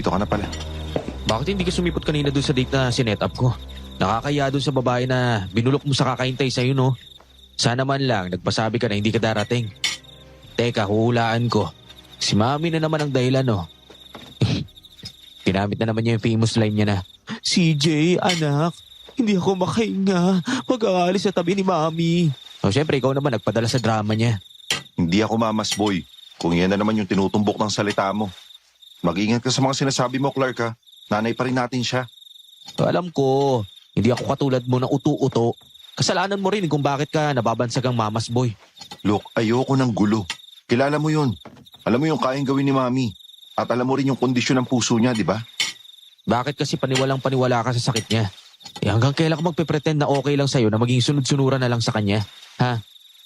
nandito ka na pala. Bakit hindi ka sumipot kanina dun sa date na sinet up ko? Nakakaya dun sa babae na binulok mo sa kakahintay sa'yo, no? Sana man lang nagpasabi ka na hindi ka darating. Teka, huhulaan ko. Si Mami na naman ang dahilan, no? Ginamit na naman niya yung famous line niya na, CJ, anak, hindi ako makahinga. Mag-aalis sa tabi ni Mami. O syempre, ikaw naman nagpadala sa drama niya. Hindi ako mamas boy. Kung yan na naman yung tinutumbok ng salita mo. Mag-ingat ka sa mga sinasabi mo, Clark, ha? Nanay pa rin natin siya. Alam ko, hindi ako katulad mo na uto-uto. Kasalanan mo rin kung bakit ka nababansag ang mamas boy. Look, ayoko ng gulo. Kilala mo yun. Alam mo yung kayang gawin ni Mami. At alam mo rin yung kondisyon ng puso niya, di ba? Bakit kasi paniwalang paniwala ka sa sakit niya? Hanggang kailan ka magpe-pretend na okay lang sa'yo na maging sunod-sunuran na lang sa kanya? Ha?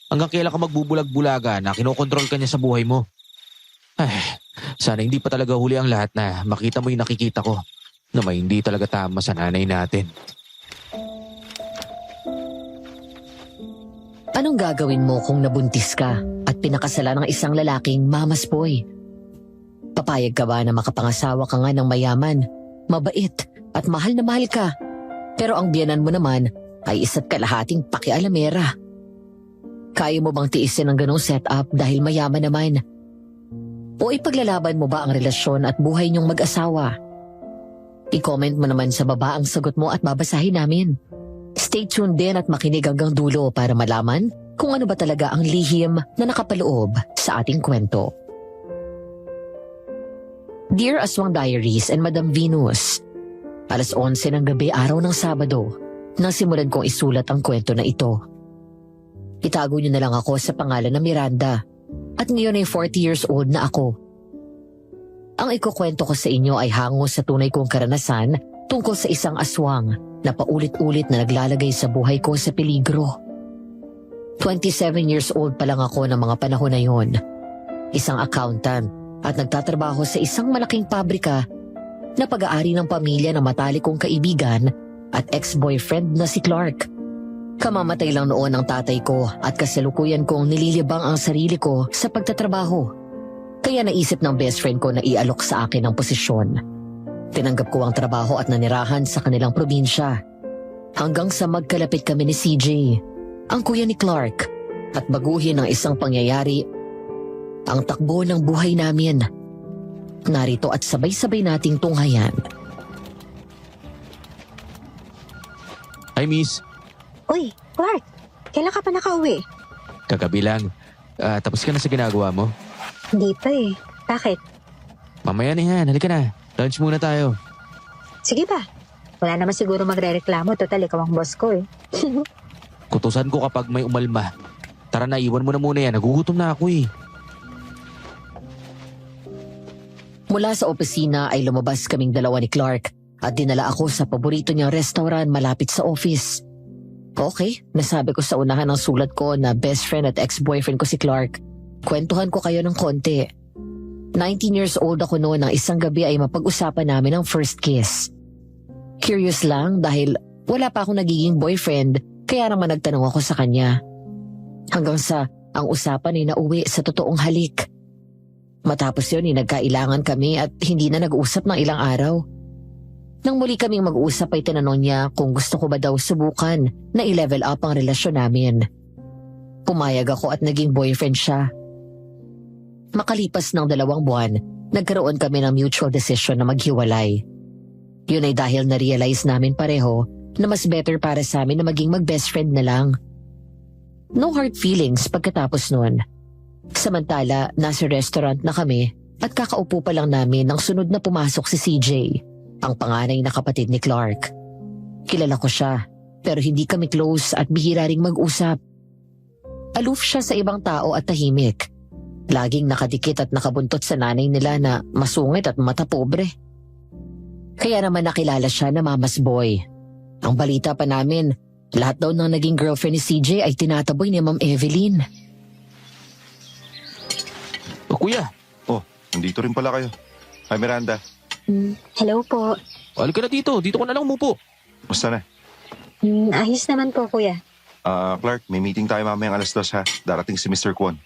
Hanggang kailan ka magbubulag-bulaga na kinokontrol ka niya sa buhay mo? Ay, sana hindi pa talaga huli ang lahat na makita mo yung nakikita ko na may hindi talaga tama sa nanay natin. Anong gagawin mo kung nabuntis ka at pinakasalan ng isang lalaking mamas boy? Papayag ka ba na makapangasawa ka nga ng mayaman, mabait at mahal na mahal ka? Pero ang biyanan mo naman ay isa't kalahating pakialamera. Kaya mo bang tiisin ang ganong setup dahil mayaman naman? O ipaglalaban mo ba ang relasyon at buhay niyong mag-asawa? I-comment mo naman sa baba ang sagot mo at babasahin namin. Stay tuned din at makinig hanggang dulo para malaman kung ano ba talaga ang lihim na nakapaloob sa ating kwento. Dear Aswang Diaries and Madam Venus, 11:00 ng gabi araw ng Sabado nang simulan kong isulat ang kwento na ito. Itago niyo na lang ako sa pangalan na Miranda at ngayon ay 40 years old na ako. Ang ikukwento ko sa inyo ay hango sa tunay kong karanasan tungkol sa isang aswang na paulit-ulit na naglalagay sa buhay ko sa peligro. 27 years old pa lang ako ng mga panahon na yon. Isang accountant at nagtatrabaho sa isang malaking pabrika na pag-aari ng pamilya ng matalik kong kaibigan at ex-boyfriend na si Clark. Kamamatay lang noon ang tatay ko at kasalukuyan kong nililibang ang sarili ko sa pagtatrabaho. Kaya naisip ng best friend ko na ialok sa akin ang posisyon. Tinanggap ko ang trabaho at nanirahan sa kanilang probinsya. Hanggang sa magkalapit kami ni CJ, ang kuya ni Clark, at baguhin ng isang pangyayari ang takbo ng buhay namin. Narito at sabay-sabay nating tunghayan. Hi, miss. Uy, Clark, kailan ka pa nakauwi? Kagabi lang. Tapos ka na sa ginagawa mo? Hindi pa eh. Bakit? Mamaya na yan. Halika na. Lunch muna tayo. Sige ba? Wala naman siguro magre-reklamo. Total, ikaw ang boss ko eh. Kutusan ko kapag may umalma. Tara na, iwan mo na muna yan. Nagugutom na ako eh. Mula sa opisina ay lumabas kaming dalawa ni Clark at dinala ako sa paborito niyang restaurant malapit sa office. Okay, nasabi ko sa unahan ng sulat ko na best friend at ex-boyfriend ko si Clark. Kwentuhan ko kayo ng konti. 19 years old ako noon nang isang gabi ay mapag-usapan namin ang first kiss. Curious lang dahil wala pa akong nagiging boyfriend kaya naman nagtanong ako sa kanya. Hanggang sa ang usapan ay nauwi sa totoong halik. Matapos yun ay nagkailangan kami at hindi na nag-uusap ng ilang araw. Nang muli kaming mag-uusap ay tinanong niya kung gusto ko ba daw subukan na i-level up ang relasyon namin. Pumayag ako at naging boyfriend siya. Makalipas ng 2 buwan, nagkaroon kami ng mutual decision na maghiwalay. Yun ay dahil na-realize namin pareho na mas better para sa amin na maging mag-best friend na lang. No hard feelings pagkatapos nun. Samantala, nasa restaurant na kami at kakaupo pa lang namin nang sunod na pumasok si CJ, ang panganay na kapatid ni Clark. Kilala ko siya, pero hindi kami close at bihira ring mag-usap. Aloof siya sa ibang tao at tahimik. Laging nakadikit at nakabuntot sa nanay nila na masungit at matapobre. Kaya naman nakilala siya na mamas boy. Ang balita pa namin, lahat daw ng naging girlfriend ni CJ ay tinataboy ni Ma'am Evelyn. O kuya, Oh, nandito rin pala kayo. Hi, Miranda. Hello po. halika na dito. Dito ko na lang umupo. Musta na? Ayos naman po, kuya. Clark, may meeting tayo mamayang 2:00 ha. Darating si Mr. Kwon.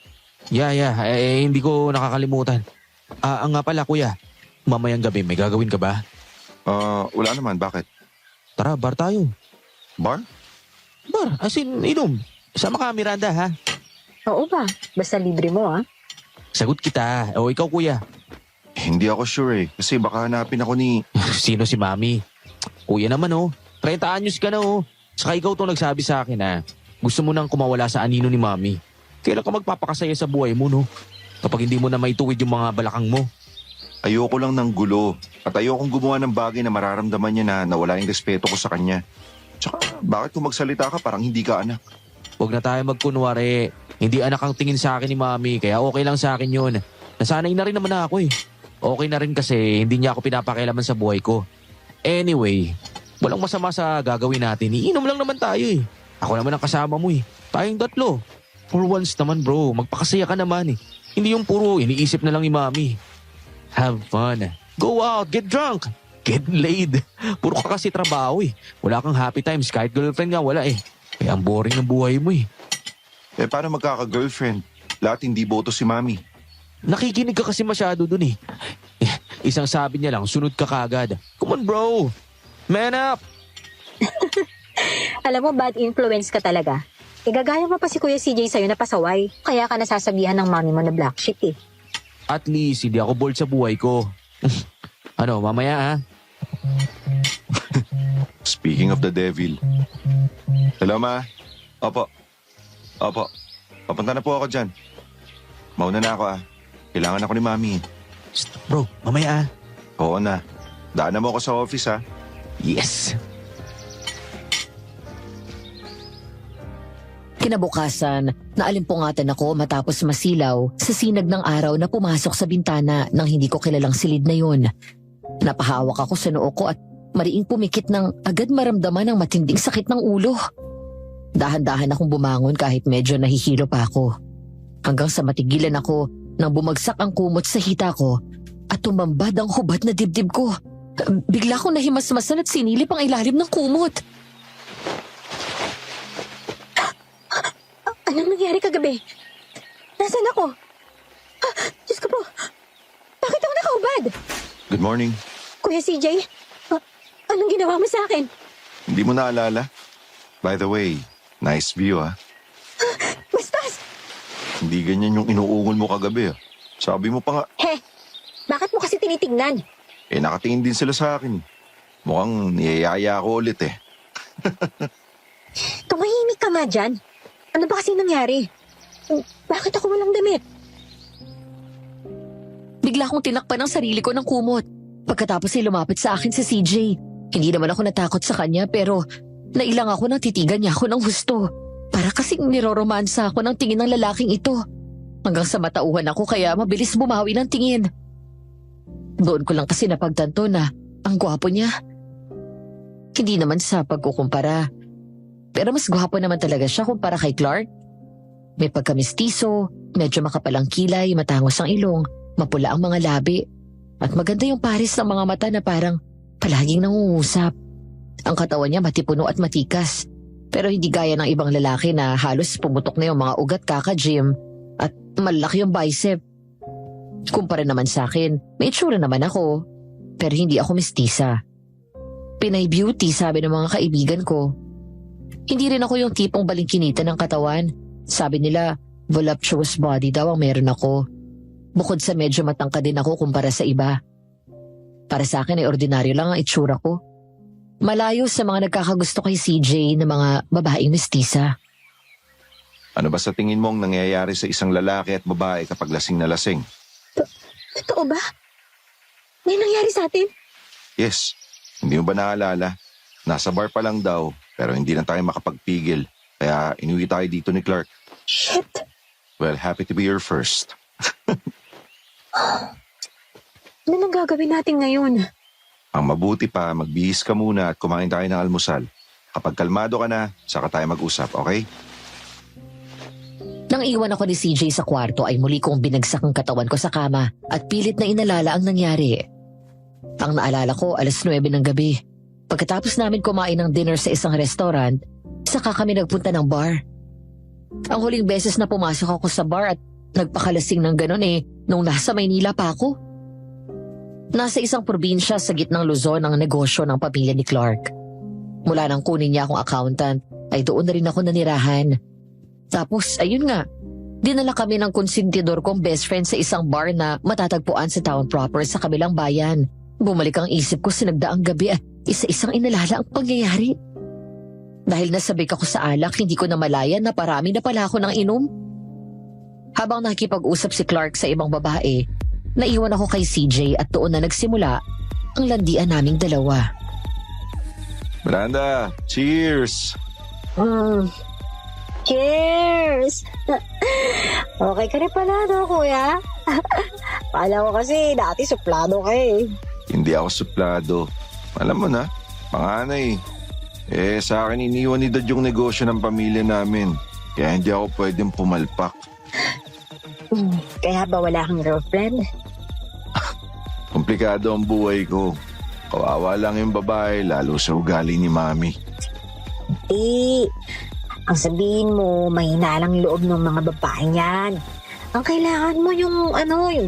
Yeah. Hindi ko nakakalimutan. Ang nga pala kuya, Mamayang gabi, may gagawin ka ba? Wala naman. Bakit? Tara, bar tayo. Bar? Bar, as in, inom. Sama ka, Miranda, ha? Oo ba? Basta libre mo, ah. Sagot kita. O, ikaw, kuya. Hindi ako sure kasi baka hanapin ako ni... Sino si Mami? Kuya naman, 30 anyos ka na, Saka ikaw to nagsabi sa akin, gusto mo nang kumawala sa anino ni Mami. Kailan ka magpapakasaya sa buhay mo, no? Kapag hindi mo na maituwid yung mga balakang mo. Ayoko lang ng gulo at ayokong gumawa ng bagay na mararamdaman niya na nawala yung respeto ko sa kanya. Tsaka bakit kung magsalita ka parang hindi ka anak? Huwag na tayo magkunwari. Hindi anak ang tingin sa akin ni Mami, kaya okay lang sa akin yun. Nasanay na rin naman ako eh. Okay na rin kasi hindi niya ako pinapakialaman sa buhay ko. Anyway, walang masama sa gagawin natin. Iinom lang naman tayo eh. Ako naman ang kasama mo eh. Tayong tatlo. For once naman bro, magpakasaya ka naman eh. Hindi yung puro iniisip na lang ni Mami. Have fun. Go out, get drunk, get laid. Puro ka kasi trabaho eh. Wala kang happy times, kahit girlfriend nga wala eh. Kaya ang boring ng buhay mo eh. Paano magkaka-girlfriend? Lahat hindi boto si Mami. Nakikinig ka kasi masyado dun eh. Isang sabi niya lang, sunod ka kagad. Come on bro, man up. Alam mo, bad influence ka talaga. Igagaya mo pa si Kuya CJ sa'yo na pasaway. Kaya ka nasasabihan ng mami mo na black sheep eh. At least, hindi ako bored sa buhay ko. Ano, mamaya ha? Speaking of the devil. Hello, Ma. Opo. Papunta na po ako dyan. Mauna na ako Kailangan ako ni Mami. Bro, mamaya ha? Oo na. Daanan mo ako sa office Yes! Kinabukasan, naalimpungatan ako matapos masilaw sa sinag ng araw na pumasok sa bintana ng hindi ko kilalang silid na yun. Napahawak ako sa noo ko at mariing pumikit ng agad maramdaman ng matinding sakit ng ulo. Dahan-dahan akong bumangon kahit medyo nahihilo pa ako. Hanggang sa matigilan ako nang bumagsak ang kumot sa hita ko at tumambad ang hubad na dibdib ko. Bigla akong nahimasmasan at sinilip ang ilalim ng kumot. Anong nangyari kagabi? Nasaan ako? Diyos ko po. Bakit ako nakahubad? Good morning. Kuya CJ, anong ginawa mo sa akin? Hindi mo naalala? By the way, nice view Bastos! Hindi ganyan yung inuungol mo kagabi Sabi mo pa nga, Bakit mo kasi tinitignan? nakatingin din sila sa akin. Mukhang niyayaya ako ulit Tumahimik ka nga dyan. Ano ba kasi nangyari? Bakit ako walang damit? Bigla akong tinakpan ang sarili ko ng kumot. Pagkatapos ay lumapit sa akin si CJ. Hindi naman ako natakot sa kanya pero nailang ako nang titigan niya ako ng husto. Para kasing niroromansa ako ng tingin ng lalaking ito. Hanggang sa matauhan ako kaya mabilis bumawi ng tingin. Doon ko lang kasi napagtanto na ang gwapo niya. Hindi naman sa pagkukumpara. Pero mas gwapo naman talaga siya kumpara kay Clark. May pagkamistiso, medyo makapalang kilay, matangos ang ilong, mapula ang mga labi, at maganda yung pares ng mga mata na parang palaging nangungusap. Ang katawan niya matipuno at matikas, pero hindi gaya ng ibang lalaki na halos pumutok na yung mga ugat kaka-gym at malaki yung bicep. Kumpara naman sa akin, may itsura naman ako, pero hindi ako mestisa. Pinay beauty sabi ng mga kaibigan ko. Hindi rin ako yung tipong balingkinita ng katawan. Sabi nila, voluptuous body daw ang meron ako. Bukod sa medyo matangkad din ako kumpara sa iba. Para sa akin ay ordinaryo lang ang itsura ko. Malayo sa mga nagkakagusto kay CJ na mga babaeng mestisa. Ano ba sa tingin mong nangyayari sa isang lalaki at babae kapag lasing na lasing? Totoo ba? May nangyari sa atin? Yes. Hindi mo ba naalala? Nasa bar pa lang daw, pero hindi na tayo makapagpigil. Kaya inuwi tayo dito ni Clark. Shit! Well, happy to be your first. Ano nang gagawin natin ngayon? Ang mabuti pa, magbihis ka muna at kumain tayo ng almusal. Kapag kalmado ka na, saka tayo mag-usap, okay? Nang iwan ako ni CJ sa kwarto ay muli kong binagsak ang katawan ko sa kama at pilit na inalala ang nangyari. Ang naalala ko 9:00 ng gabi. Pagkatapos namin kumain ng dinner sa isang restaurant, saka kami nagpunta ng bar. Ang huling beses na pumasok ako sa bar at nagpakalasing ng ganon nung nasa Maynila pa ako. Nasa isang probinsya sa gitnang Luzon ang negosyo ng pamilya ni Clark. Mula nang kunin niya akong accountant, ay doon na rin ako nanirahan. Tapos, ayun nga, dinala kami ng konsentidor kong best friend sa isang bar na matatagpuan sa town proper sa kabilang bayan. Bumalik ang isip ko sa nagdaang gabi at isa-isang inalala ang pangyayari. Dahil nasabik ako sa alak, hindi ko na malaya na parami na pala ako ng inom. Habang nakikipag-usap si Clark sa ibang babae, naiwan ako kay CJ at doon na nagsimula ang landian naming dalawa. Miranda, cheers! Cheers! Okay ka rin pala, no, kuya? Kala ko kasi dati suplado ka eh. Hindi ako suplado. Alam mo na, panganay. Sa akin iniwan ni Dad yung negosyo ng pamilya namin. Kaya hindi ako pwedeng pumalpak. Kaya ba wala kang girlfriend? Komplikado ang buhay ko. Kawawa lang yung babae, lalo sa ugali ni Mami. Di. Ang sabihin mo, mahina lang loob ng mga babae niyan. Ang kailangan mo yung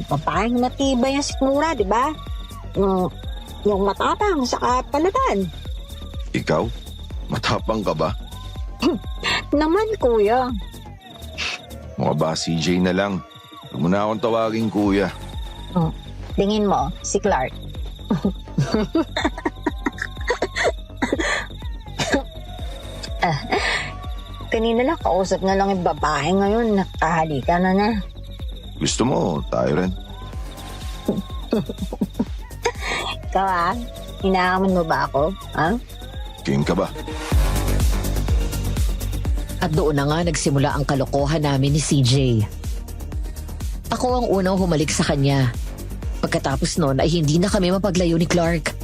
babaeng matibay ang sikmura, di ba? Yung matapang sa kapaladan. Ikaw? Matapang ka ba? Naman, kuya. Mukha ba CJ na lang? Huwag mo na akong tawagin kuya. Tingin mo, si Clark. Kanina lang, kausap na lang yung babae ngayon. Nakahalikan na na. Gusto mo, tayo rin. Ikaw hinaaman mo ba ako? Ha? King ka ba? At doon na nga nagsimula ang kalokohan namin ni CJ. Ako ang unang humalik sa kanya. Pagkatapos noon ay hindi na kami mapaglayo ni Clark.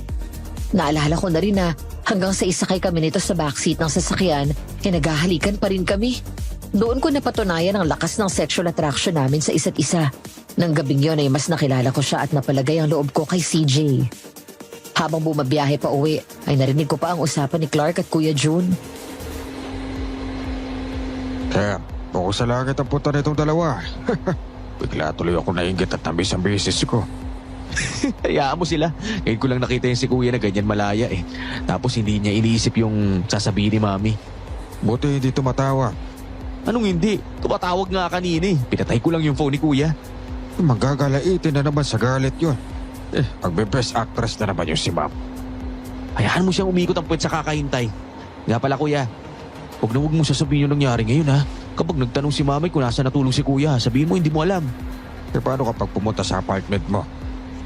Naalala ko na rin na hanggang sa isakay kami nito sa backseat ng sasakyan, naghahalikan pa rin kami. Doon ko napatunayan ang lakas ng sexual attraction namin sa isa't isa. Nang gabing yon ay mas nakilala ko siya at napalagay ang loob ko kay CJ. Habang bumabiyahe pa uwi, ay narinig ko pa ang usapan ni Clark at Kuya June. Kaya, buko sa langit ang punta nitong dalawa. Bigla tuloy ako nainggit at namiss ang business ko. Hayaan mo sila. Ngayon ko lang nakita yung si kuya na ganyan malaya eh. Tapos hindi niya iniisip yung sasabihin ni Mami. Buti hindi tumatawa. Anong hindi? Tumatawag nga kanina eh. Pinatay ko lang yung phone ni kuya. Magagalaitin na naman sa galit yun. Magbe-best actress na naman yung si Ma'am. Hayaan mo siyang umikot ang puwet sa kakahintay. Nga pala kuya, huwag mo sasabihin yung nangyari ngayon ha. Kapag nagtanong si Mami kung nasa natulog si kuya, sabihin mo hindi mo alam. Paano kapag pumunta sa apartment mo?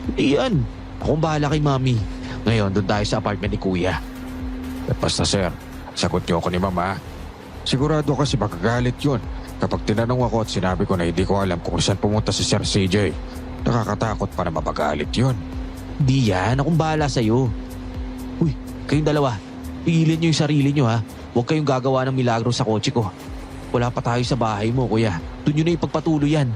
Hindi yan. Akong bahala kay Mami. Ngayon, doon tayo sa apartment ni kuya. Basta sir, sagot niyo ako ni Mama. Sigurado kasi magagalit yun. Kapag tinanong ako at sinabi ko na hindi ko alam kung saan pumunta si Sir CJ, nakakatakot pa na mapagalit yun. Di yan. Akong bahala sa'yo. Uy, kayong dalawa. Pigilan nyo yung sarili nyo ha. Huwag kayong gagawa ng milagro sa kotse ko. Wala pa tayo sa bahay mo, kuya. Doon nyo na ipagpatuloy yan.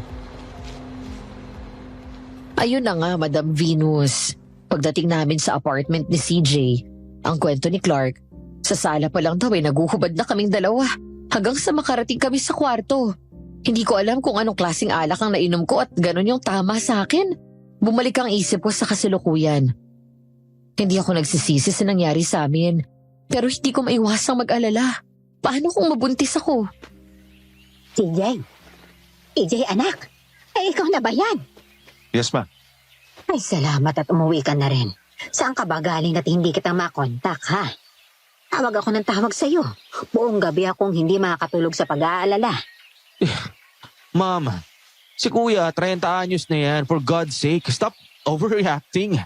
Ayun na nga, Madam Venus. Pagdating namin sa apartment ni CJ, ang kwento ni Clark, sa sala pa lang daw ay naguhubad na kaming dalawa. Hanggang sa makarating kami sa kwarto. Hindi ko alam kung anong klaseng alak ang nainom ko at ganun yung tama sa akin. Bumalik ang isip ko sa kasalukuyan. Hindi ako nagsisisi sa nangyari sa amin. Pero hindi ko maiwasang mag-alala. Paano kung mabuntis ako? TJ, anak. Ay, ikaw na ba yan? Yes, ma. Ay, salamat at umuwi ka na rin. Saan ka ba galing at hindi kita makontak, ha? Tawag ako ng tawag sa'yo. Buong gabi akong hindi makakatulog sa pag-aalala. Ma'am, si kuya, 30 anyos na yan. For God's sake, stop overreacting.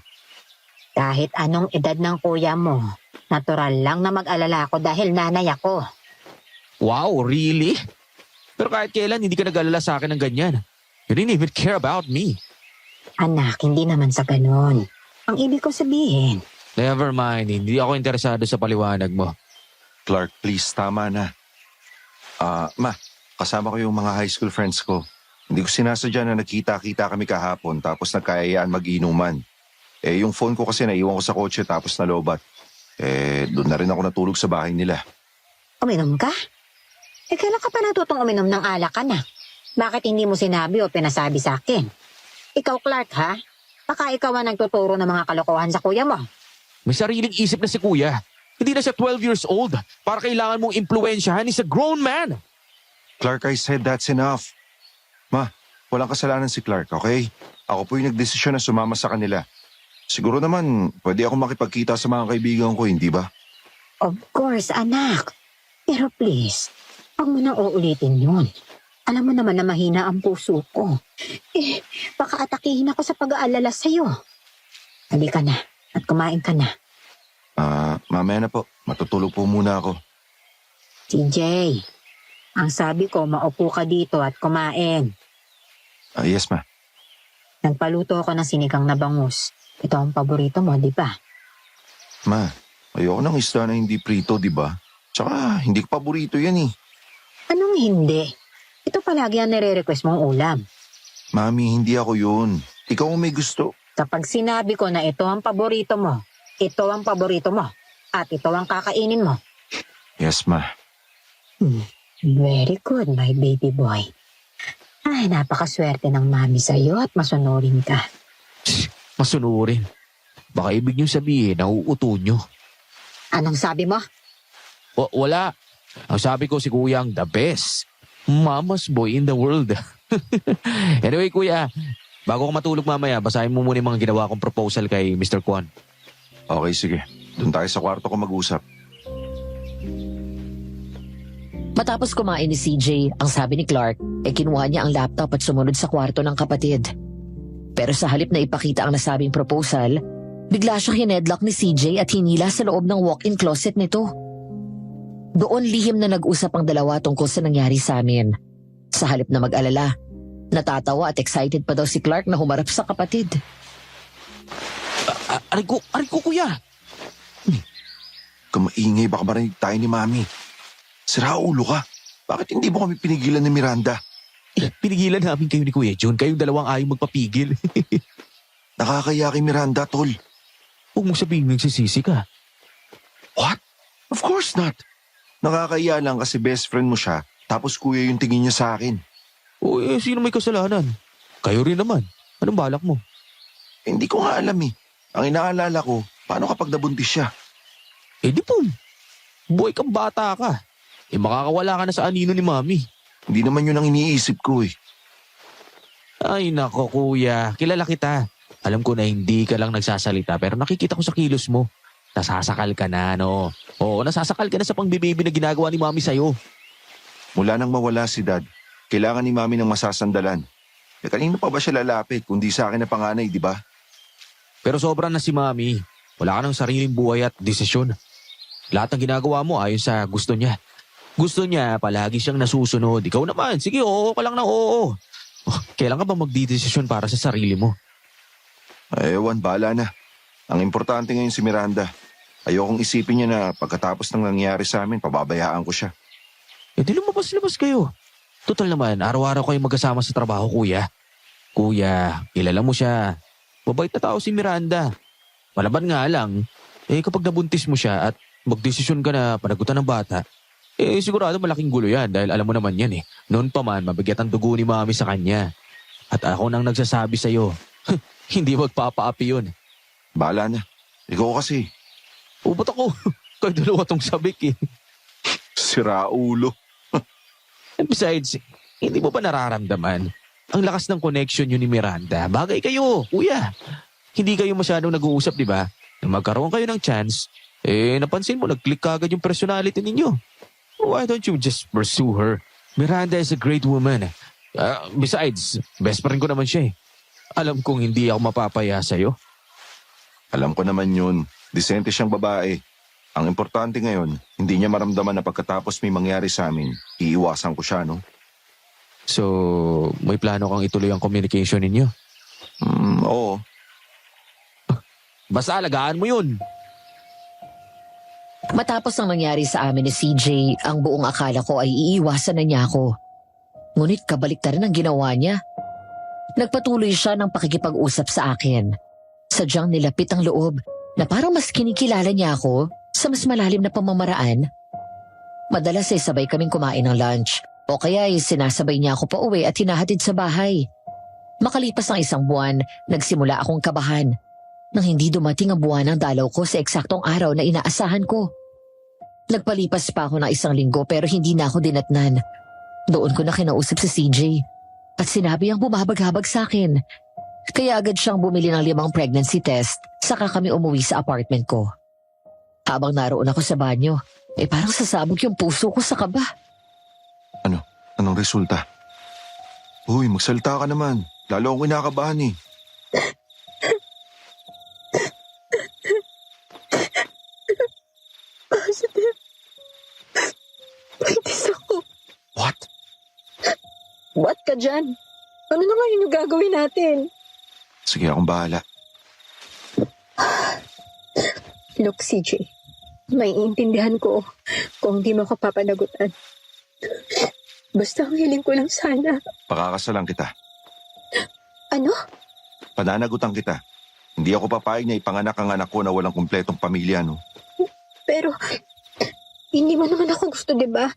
Kahit anong edad ng kuya mo, natural lang na mag-alala ako dahil nanay ako. Wow, really? Pero kahit kailan, hindi ka nag-alala sa akin ng ganyan. You didn't even care about me. Anak, hindi naman sa ganon. Ang ibig ko sabihin, Never mind, hindi ako interesado sa paliwanag mo. Clark, please, tama na. Ma, kasama ko yung mga high school friends ko. Hindi ko sinasadya na nagkita-kita kami kahapon tapos nagkayayaan mag-inuman. Yung phone ko kasi naiwan ko sa kotse tapos nalobat. Doon na rin ako natulog sa bahay nila. uminom ka? Kailan ka pa natutong uminom ng alak ka na? Bakit hindi mo sinabi o pinasabi sa akin? Ikaw, Clark, ha? Baka ikaw ang nagtuturo ng mga kalokohan sa kuya mo. May sariling isip na si kuya. Hindi na siya 12 years old. Para kailangan mong impluensyahan, he's a grown man. Clark, I said that's enough. Ma, walang kasalanan si Clark, okay? Ako po yung nagdesisyon na sumama sa kanila. Siguro naman, pwede ako makipagkita sa mga kaibigan ko, hindi ba? Of course, anak. Pero please, huwag mo nang uulitin yun. Alam mo naman na mahina ang puso ko. Baka atakihin ako sa pag-aalala sa'yo. Halika na at kumain ka na. Mamaya na po. Matutulog po muna ako. CJ, ang sabi ko, maupo ka dito at kumain. Yes, ma. Nagpaluto ako ng sinigang na bangus. Ito ang paborito mo, di ba? Ma, ayoko ng isda na hindi prito, di ba? Tsaka, hindi ko paborito yan eh. Anong hindi? Ito palagi ang nire-request mong ulam. Mami, hindi ako yun. Ikaw ang may gusto. Kapag sinabi ko na ito ang paborito mo, ito ang paborito mo, at ito ang kakainin mo. Yes, ma. Very good, my baby boy. Ay, napakaswerte ng mami sa'yo at masunurin ka. Masunurin. Baka ibig niyo sabihin, nauuto niyo. Anong sabi mo? Wala. Ang sabi ko si kuya ang the best. Mama's boy in the world. Anyway, kuya, bago ko matulog mamaya, basahin mo muna yung mga ginawa kong proposal kay Mr. Kwan. Okay, sige. Doon tayo sa kwarto ko mag-usap. Matapos kumain ni CJ, ang sabi ni Clark, kinuha niya ang laptop at sumunod sa kwarto ng kapatid. Pero sa halip na ipakita ang nasabing proposal, bigla siyang hinedlock ni CJ at hinila sa loob ng walk-in closet nito. Doon lihim na nag-usap ang dalawa tungkol sa nangyari sa amin. Sa halip na mag-alala, natatawa at excited pa daw si Clark na humarap sa kapatid. Aray ko, kuya. Kamaingay, baka marinig tayo ni Mami. Sira ulo ka. Bakit hindi mo kami pinigilan ni Miranda? Pinigilan namin kayo ni Kuya John. Kayong dalawang ayaw magpapigil. Nakakaya kay Miranda, tol. Huwag mo sabihin nagsisisi ka. What? Of course not. Nakakaya lang kasi best friend mo siya, tapos kuya yung tingin niya sa akin. O sino may kasalanan? Kayo rin naman. Anong balak mo? Hindi ko nga alam eh. Ang inaalala ko, paano kapag nabuntis siya? Di po. Buhay kang bata ka. Makakawala ka na sa anino ni Mami. Hindi naman yun ang iniisip ko eh. Ay nako kuya, kilala kita. Alam ko na hindi ka lang nagsasalita pero nakikita ko sa kilos mo. Nasasakal ka na, no? Oo, nasasakal ka na sa pangbibibi na ginagawa ni Mami sa'yo. Mula nang mawala si Dad, kailangan ni Mami ng masasandalan. Kanino pa ba siya lalapit kundi sa akin na panganay, di ba? Pero sobra na si Mami. Wala ka ng sariling buhay at desisyon. Lahat ng ginagawa mo ayon sa gusto niya. Gusto niya palagi siyang nasusunod. Ikaw naman, sige, oo ka lang ng oo. Kailan ka ba magdidesisyon para sa sarili mo? Ewan, bahala na. Ang importante ngayon si Miranda. Ayokong isipin niya na pagkatapos ng nangyari sa amin, pababayaan ko siya. Di lumabas-labas kayo. Total naman, araw-araw kayo magkasama sa trabaho, kuya. Kuya, kilala mo siya. Mabait na tao si Miranda. Malaban nga lang, kapag nabuntis mo siya at magdesisyon ka na panagutan ng bata, sigurado malaking gulo yan dahil alam mo naman yan eh. Noon pa man, mabigat ang dugo ni Mami sa kanya. At ako nang nagsasabi sa'yo, hindi magpapaapi yun. Bahala na. Ikaw kasi. Ba't ako? Kayo dalawa tong sabik eh. Sira ulo. And besides, hindi mo ba nararamdaman ang lakas ng connection yun ni Miranda? Bagay kayo, kuya. Hindi kayo masyadong nag-uusap, di ba? Nung magkaroon kayo ng chance, napansin mo, nag-click kagad yung personality ninyo. Why don't you just pursue her? Miranda is a great woman. Besides, best friend ko naman siya eh. Alam kong hindi ako mapapaya sa'yo. Alam ko naman yun. Disente siyang babae. Ang importante ngayon, hindi niya maramdaman na pagkatapos may mangyari sa amin, iiwasan ko siya, no? So, may plano kang ituloy ang communication ninyo? Oo. Basta alagaan mo yun. Matapos ang nangyari sa amin ni CJ, ang buong akala ko ay iiwasan na niya ako. Ngunit kabaliktaran ang ginawa niya. Nagpatuloy siya ng pakikipag-usap sa akin. Sadyang nilapit ang loob na parang mas kinikilala niya ako sa mas malalim na pamamaraan. Madalas ay sabay kaming kumain ng lunch o kaya ay sinasabay niya ako pa uwi at hinahatid sa bahay. Makalipas ang isang buwan, nagsimula akong kabahan nang hindi dumating ang buwan ng dalaw ko sa eksaktong araw na inaasahan ko. Nagpalipas pa ako ng 1 linggo pero hindi na ako dinatnan. Doon ko na kinausap si CJ at sinabi ang bumabag-habag sa akin. Kaya agad siyang bumili ng 5 pregnancy test saka kami umuwi sa apartment ko. Habang naroon ako sa banyo, parang sasabog yung puso ko sa kaba. Anong resulta? Uy, magsalita ka naman. Lalo akong kinakabahan eh. Positive. Buntis ako. What? What ka dyan? Ano na ngayon yung gagawin natin? Sige, akong bahala. Look, CJ. May intindihan ko kung di mo ako papanagutan. Basta ang hiling ko lang sana. Pakakasalan kita. Ano? Pananagutan kita. Hindi ako papayag na ipanganak ang anak ko na walang kumpletong pamilya, no? Pero, hindi mo naman ako gusto, di ba?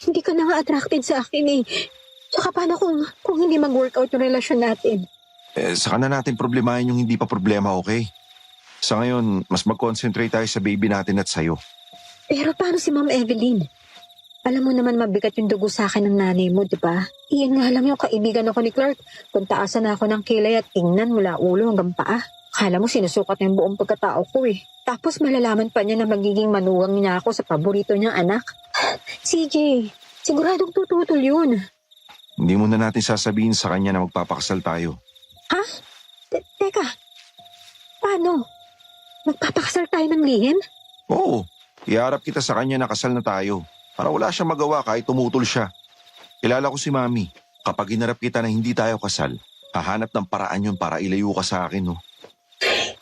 Hindi ka na nga attracted sa akin eh. Tsaka paano kung hindi mag-workout yung relasyon natin? Saka na natin problemahin yung hindi pa problema, okay? Sa ngayon, mas mag-concentrate tayo sa baby natin at sayo. Pero paano si Ma'am Evelyn? Alam mo naman mabigat yung dugo sa akin ng nanay mo, di ba? Iyan nga lang yung kaibigan ako ni Clark. Kung taasan na ako ng kilay at tingnan mula ulo hanggang paa. Akala mo sinusukat na yung buong pagkatao ko eh. Tapos malalaman pa niya na magiging manuwang niya ako sa paborito niyang anak. CJ, siguradong tututol yun. Hindi muna natin sasabihin sa kanya na magpapakasal tayo. Ha? Teka, paano? Magpapakasal tayo ng lihim? Oo, iharap kita sa kanya na kasal na tayo. Para wala siyang magawa kahit tumutol siya. Kilala ko si Mami. Kapag hinarap kita na hindi tayo kasal, hahanap ng paraan yun para ilayo ka sa akin, no?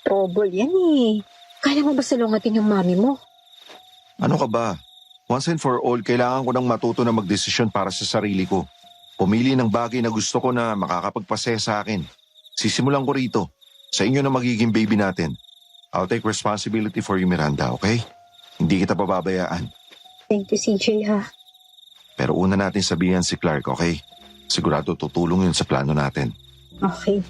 Trouble yan eh. Kaya mo ba salungatin yung mami mo? Ano ka ba? Once and for all, kailangan ko nang matuto na magdesisyon para sa sarili ko. Pumili ng bagay na gusto ko na makakapagpasaya sa akin. Sisimulan ko rito. Sa inyo na magiging baby natin. I'll take responsibility for you, Miranda, okay? Hindi kita pababayaan. Thank you, CJ ha. Pero una natin sabihan si Clark, okay? Sigurado tutulong yun sa plano natin. Okay.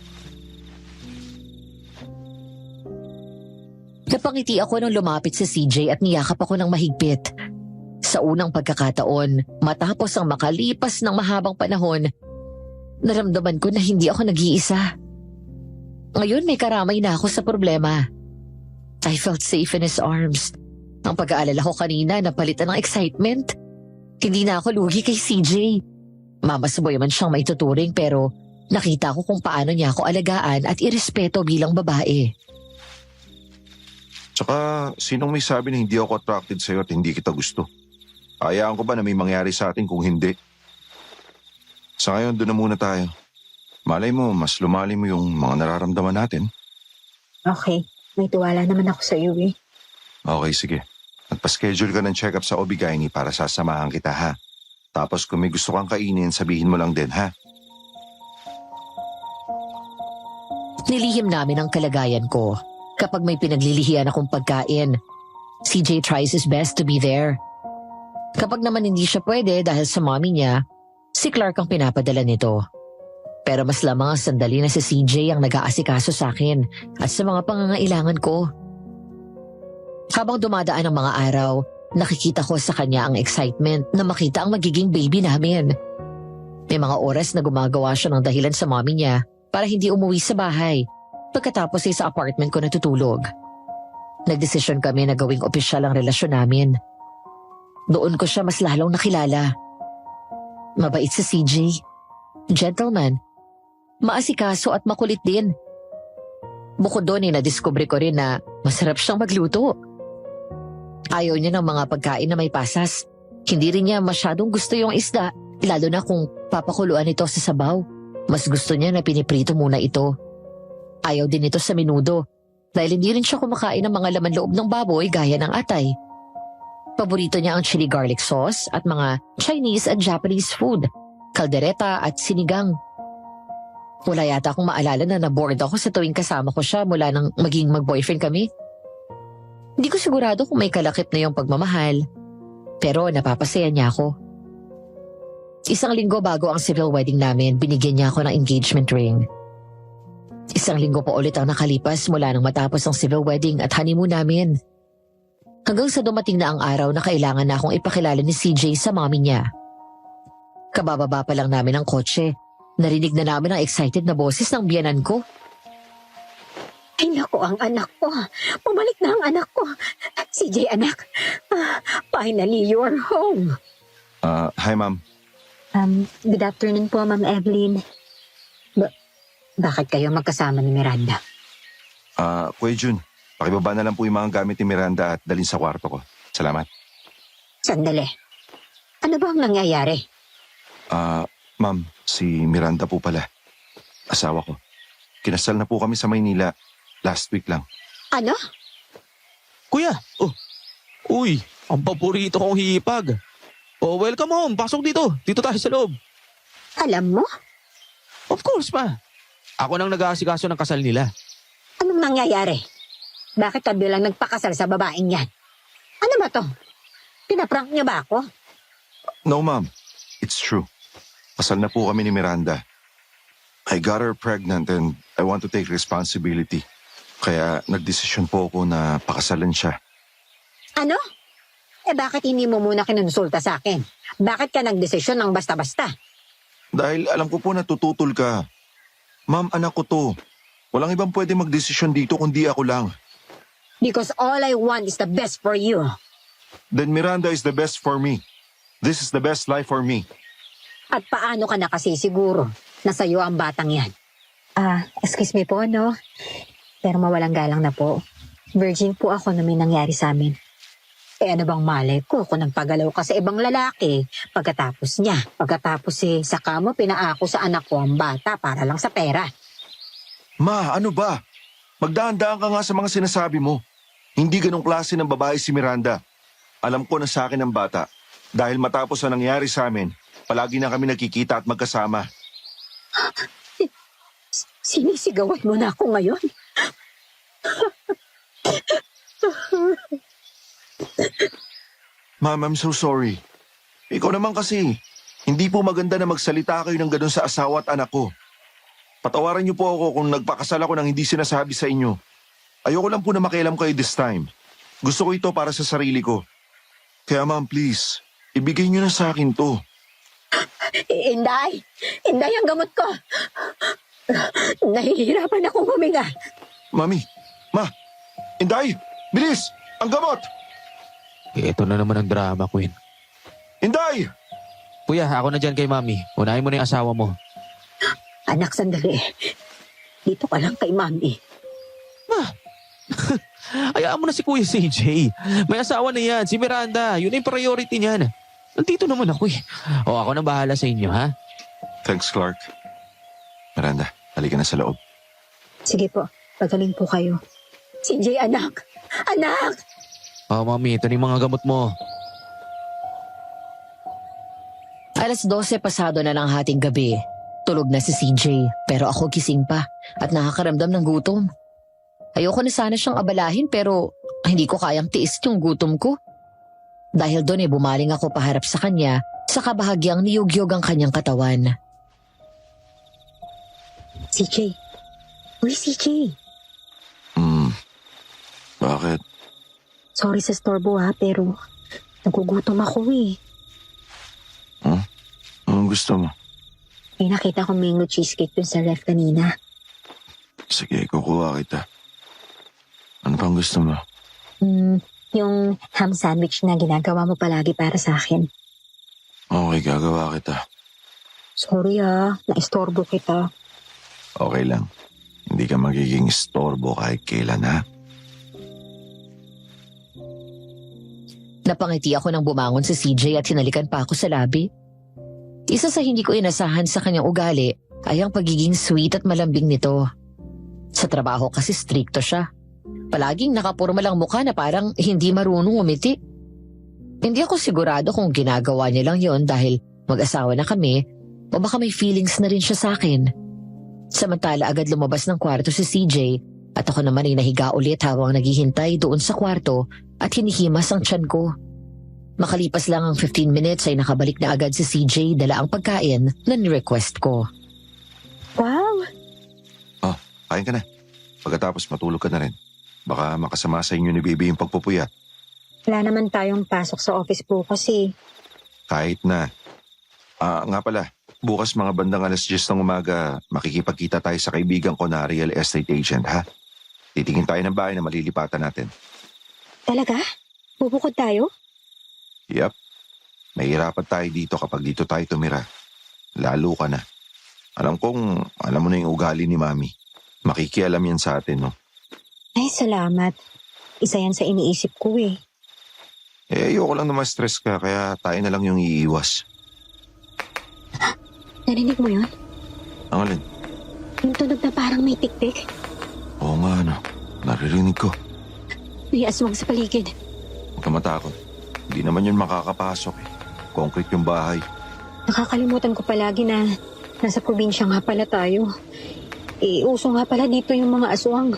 Napangiti ako nung lumapit si CJ at niyakap ako ng mahigpit. Sa unang pagkakataon, matapos ang makalipas ng mahabang panahon, naramdaman ko na hindi ako nag-iisa. Ngayon may karamay na ako sa problema. I felt safe in his arms. Ang pag-aalala ko kanina napalitan ng excitement. Hindi na ako lugi kay CJ. Mama's boy man siyang maituturing pero nakita ko kung paano niya ako alagaan at irespeto bilang babae. Tsaka, sinong may sabi na hindi ako attracted sa'yo at hindi kita gusto? Hayaan ko ba na may mangyari sa atin kung hindi? Sa ngayon, doon na muna tayo. Malay mo, mas lumalim mo yung mga nararamdaman natin. Okay. May tiwala naman ako sa iyo eh. Okay, sige. Magpa-schedule ka ng check-up sa OB-GYN para sasamahan kita, ha? Tapos kung may gusto kang kainin, sabihin mo lang din, ha? Nilihim namin ang kalagayan ko. Kapag may pinaglilihian akong pagkain, CJ tries his best to be there. Kapag naman hindi siya pwede dahil sa mommy niya, si Clark ang pinapadala nito. Pero mas lamang ang sandali na si CJ ang nag-aasikaso sa akin at sa mga pangangailangan ko. Habang dumadaan ang mga araw, nakikita ko sa kanya ang excitement na makita ang magiging baby namin. May mga oras na gumagawa siya ng dahilan sa mommy niya para hindi umuwi sa bahay pagkatapos ay sa apartment ko natutulog. Nagdesisyon kami na gawing opisyal ang relasyon namin. Doon ko siya mas lalong nakilala. Mabait si CJ. Gentleman. Maasikaso at makulit din. Bukod doon ay nadiskubre ko rin na masarap siyang magluto. Ayaw niya ng mga pagkain na may pasas. Hindi rin niya masyadong gusto yung isda, lalo na kung papakuluan ito sa sabaw. Mas gusto niya na piniprito muna ito. Ayaw din ito sa menudo, dahil hindi rin siya kumakain ng mga laman loob ng baboy gaya ng atay. Paborito niya ang chili garlic sauce at mga Chinese at Japanese food, kaldereta at sinigang. Wala yata akong maalala na na-bored ako sa tuwing kasama ko siya mula nang maging mag-boyfriend kami. Hindi ko sigurado kung may kalakip na yung pagmamahal, pero napapasaya niya ako. 1 linggo bago ang civil wedding namin, binigyan niya ako ng engagement ring. 1 linggo pa ulit ang nakalipas mula nang matapos ang civil wedding at honeymoon namin. Hanggang sa dumating na ang araw na kailangan na akong ipakilala ni CJ sa mommy niya. Kabababa pa lang namin ang kotse. Narinig na namin ang excited na boses ng biyanan ko. Ay naku, ang anak ko. Pumalik na ang anak ko. CJ, anak. Finally, you're home. Hi, ma'am. Good afternoon po, Ma'am Evelyn. Bakit kayo magkasama ni Miranda? Kuya Jun, pakibaba na lang po yung mga gamit ni Miranda at dalhin sa kwarto ko. Salamat. Sandali. Ano ba ang nangyayari? Ma'am, si Miranda po pala. Asawa ko. Kinasal na po kami sa Maynila. Last week lang. Ano? Kuya, uy, ang paborito kong hipag. Welcome home. Pasok dito. Dito tayo sa loob. Alam mo? Of course, ma. Ako nang nag-aasikaso ng kasal nila. Anong nangyayari? Bakit ka bilang nagpakasal sa babaeng yan? Ano ba to? Pinaprank niyo ba ako? No, ma'am. It's true. Kasal na po kami ni Miranda. I got her pregnant and I want to take responsibility. Kaya nagdesisyon po ako na pakasalan siya. Ano? Bakit hindi mo muna kinonsulta sa akin? Bakit ka nagdesisyon ng basta-basta? Dahil alam ko po na tututol ka. Ma'am, anak ko to. Walang ibang pwede magdesisyon dito kundi ako lang. Because all I want is the best for you. Then Miranda is the best for me. This is the best life for me. At paano ka na kasi siguro na sa'yo ang batang yan? Excuse me po, no? Pero mawalang galang na po. Virgin po ako na may nangyari sa amin. Ano bang malay ko kung nagpagalaw ka sa ibang lalaki pagkatapos niya? Pagkatapos saka mo pinaako sa anak ko ang bata para lang sa pera. Ma, ano ba? Magdaan-daan ka nga sa mga sinasabi mo. Hindi ganong klase ng babae si Miranda. Alam ko na sa akin ang bata. Dahil matapos ang nangyari sa amin, palagi na kami nagkikita at magkasama. Sinisigawan mo na ako ngayon? Ma'am, I'm so sorry. Ikaw naman kasi, hindi po maganda na magsalita kayo ng ganun sa asawa at anak ko. Patawaran niyo po ako kung nagpakasal ako nang hindi sinasabi sa inyo. Ayoko lang po na makialam kayo this time. Gusto ko ito para sa sarili ko. Kaya ma'am, please, ibigay niyo na sa akin to. Inday! Inday ang gamot ko! Nahihirapan akong huminga. Mami, ma, Inday, bilis! Ang gamot! Ito na naman ang drama, Queen. Inday! Kuya, ako na dyan kay mami. Unahin mo na yung asawa mo. Anak, sandali. Dito ka lang kay Mami. Hayaan mo na si Kuya CJ. May asawa na yan, si Miranda. Yun yung priority niyan. Nandito naman ako eh. Ako na bahala sa inyo, ha? Thanks, Clark. Miranda, halika na sa loob. Sige po, pagaling po kayo. CJ, anak! Anak! Mami, ito na yung mga gamot mo. 12:00 pasado na ng hating gabi. Tulog na si CJ, pero ako gising pa at nakakaramdam ng gutom. Ayoko na sana siyang abalahin pero hindi ko kayang tiis yung gutom ko. Dahil doon bumaling ako paharap sa kanya, sa kabahagyang niyugyog ang kanyang katawan. CJ. Uy, CJ. Bakit? Sorry sa storbo pero nagugutom ako eh. Anong gusto mo? May nakita kong mango cheesecake dun sa ref kanina. Sige, kukuha kita. Ano pang gusto mo? Yung ham sandwich na ginagawa mo palagi para sa akin. Okay, gagawa kita. Sorry naistorbo kita. Okay lang. Hindi ka magiging istorbo kahit kailan, ha? Napangiti ako nang bumangon si CJ at hinalikan pa ako sa labi. Isa sa hindi ko inasahan sa kanyang ugali ay ang pagiging sweet at malambing nito. Sa trabaho kasi strikto siya. Palaging nakapurma lang mukha na parang hindi marunong umiti. Hindi ako sigurado kung ginagawa niya lang yon dahil mag-asawa na kami o baka may feelings na rin siya sa akin. Samantala agad lumabas ng kwarto si CJ at ako naman ay nahiga ulit habang naghihintay doon sa kwarto at hinihimas ang tiyan ko. Makalipas lang ang 15 minutes ay nakabalik na agad si CJ dala ang pagkain na ni-request ko. Wow! kain ka na. Pagkatapos matulog ka na rin. Baka makasama sa inyo ni Bibi yung pagpupuyat. Wala naman tayong pasok sa office bukas eh. Kahit na. Nga pala, bukas mga bandang 10:00 ng umaga, makikipagkita tayo sa kaibigan ko na real estate agent, ha? Titingin tayo ng bahay na malilipatan natin. Talaga? Bubukod tayo? Yep. Mahirapan tayo dito kapag dito tayo tumira. Lalo ka na. Alam mo na yung ugali ni Mami. Makikialam yan sa atin, no? Ay, salamat. Isa yan sa iniisip ko eh. Ayoko lang na ma-stress ka, kaya tayo na lang yung iiwas. Narinig mo yun? Ang alin? Yung tunog na parang may tiktik. Oo nga, no. Naririnig ko. May aswang sa paligid. Huwag ka matakot. Hindi naman yun makakapasok eh. Concrete yung bahay. Nakakalimutan ko palagi na nasa probinsya nga pala tayo. Uso nga pala dito yung mga aswang.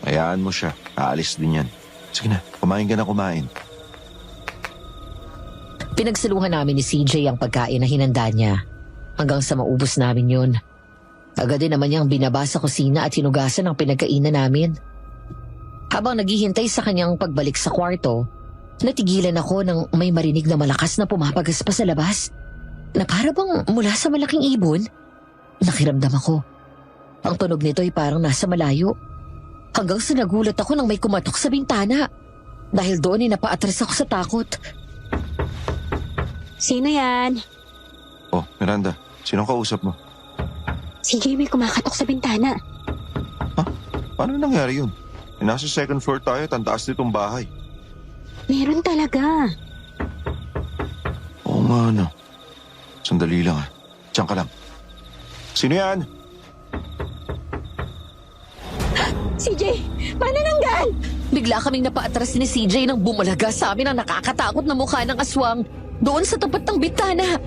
Hayaan mo siya. Aalis din yan. Sige na, kumain ka na kumain. Pinagsaluhan namin ni CJ ang pagkain na hinanda niya. Hanggang sa maubos namin yun. Agad din naman niyang binaba sa kusina at hinugasan ang pinagkainan namin. Habang naghihintay sa kanyang pagbalik sa kwarto, natigilan ako nang may marinig na malakas na pumapagas pa sa labas. Na para bang mula sa malaking ibon. Nakiramdam ako. Ang tunog nito ay parang nasa malayo. Hanggang sa nagulat ako nang may kumatok sa bintana. Dahil doon ay napaatras ako sa takot. Sino yan? Oh, Miranda, sinong kausap mo? Si Jamie kumakatok sa bintana. Paano nangyari yun? Nasa second floor tayo, tantaas nitong bahay. Meron talaga. Oo nga, no. Sandali lang, Diyan ka lang. Sino yan? CJ, manananggal! Bigla kaming napaatras ni CJ nang bumalaga sa amin ang nakakatakot na mukha ng aswang doon sa tapat ng bintana.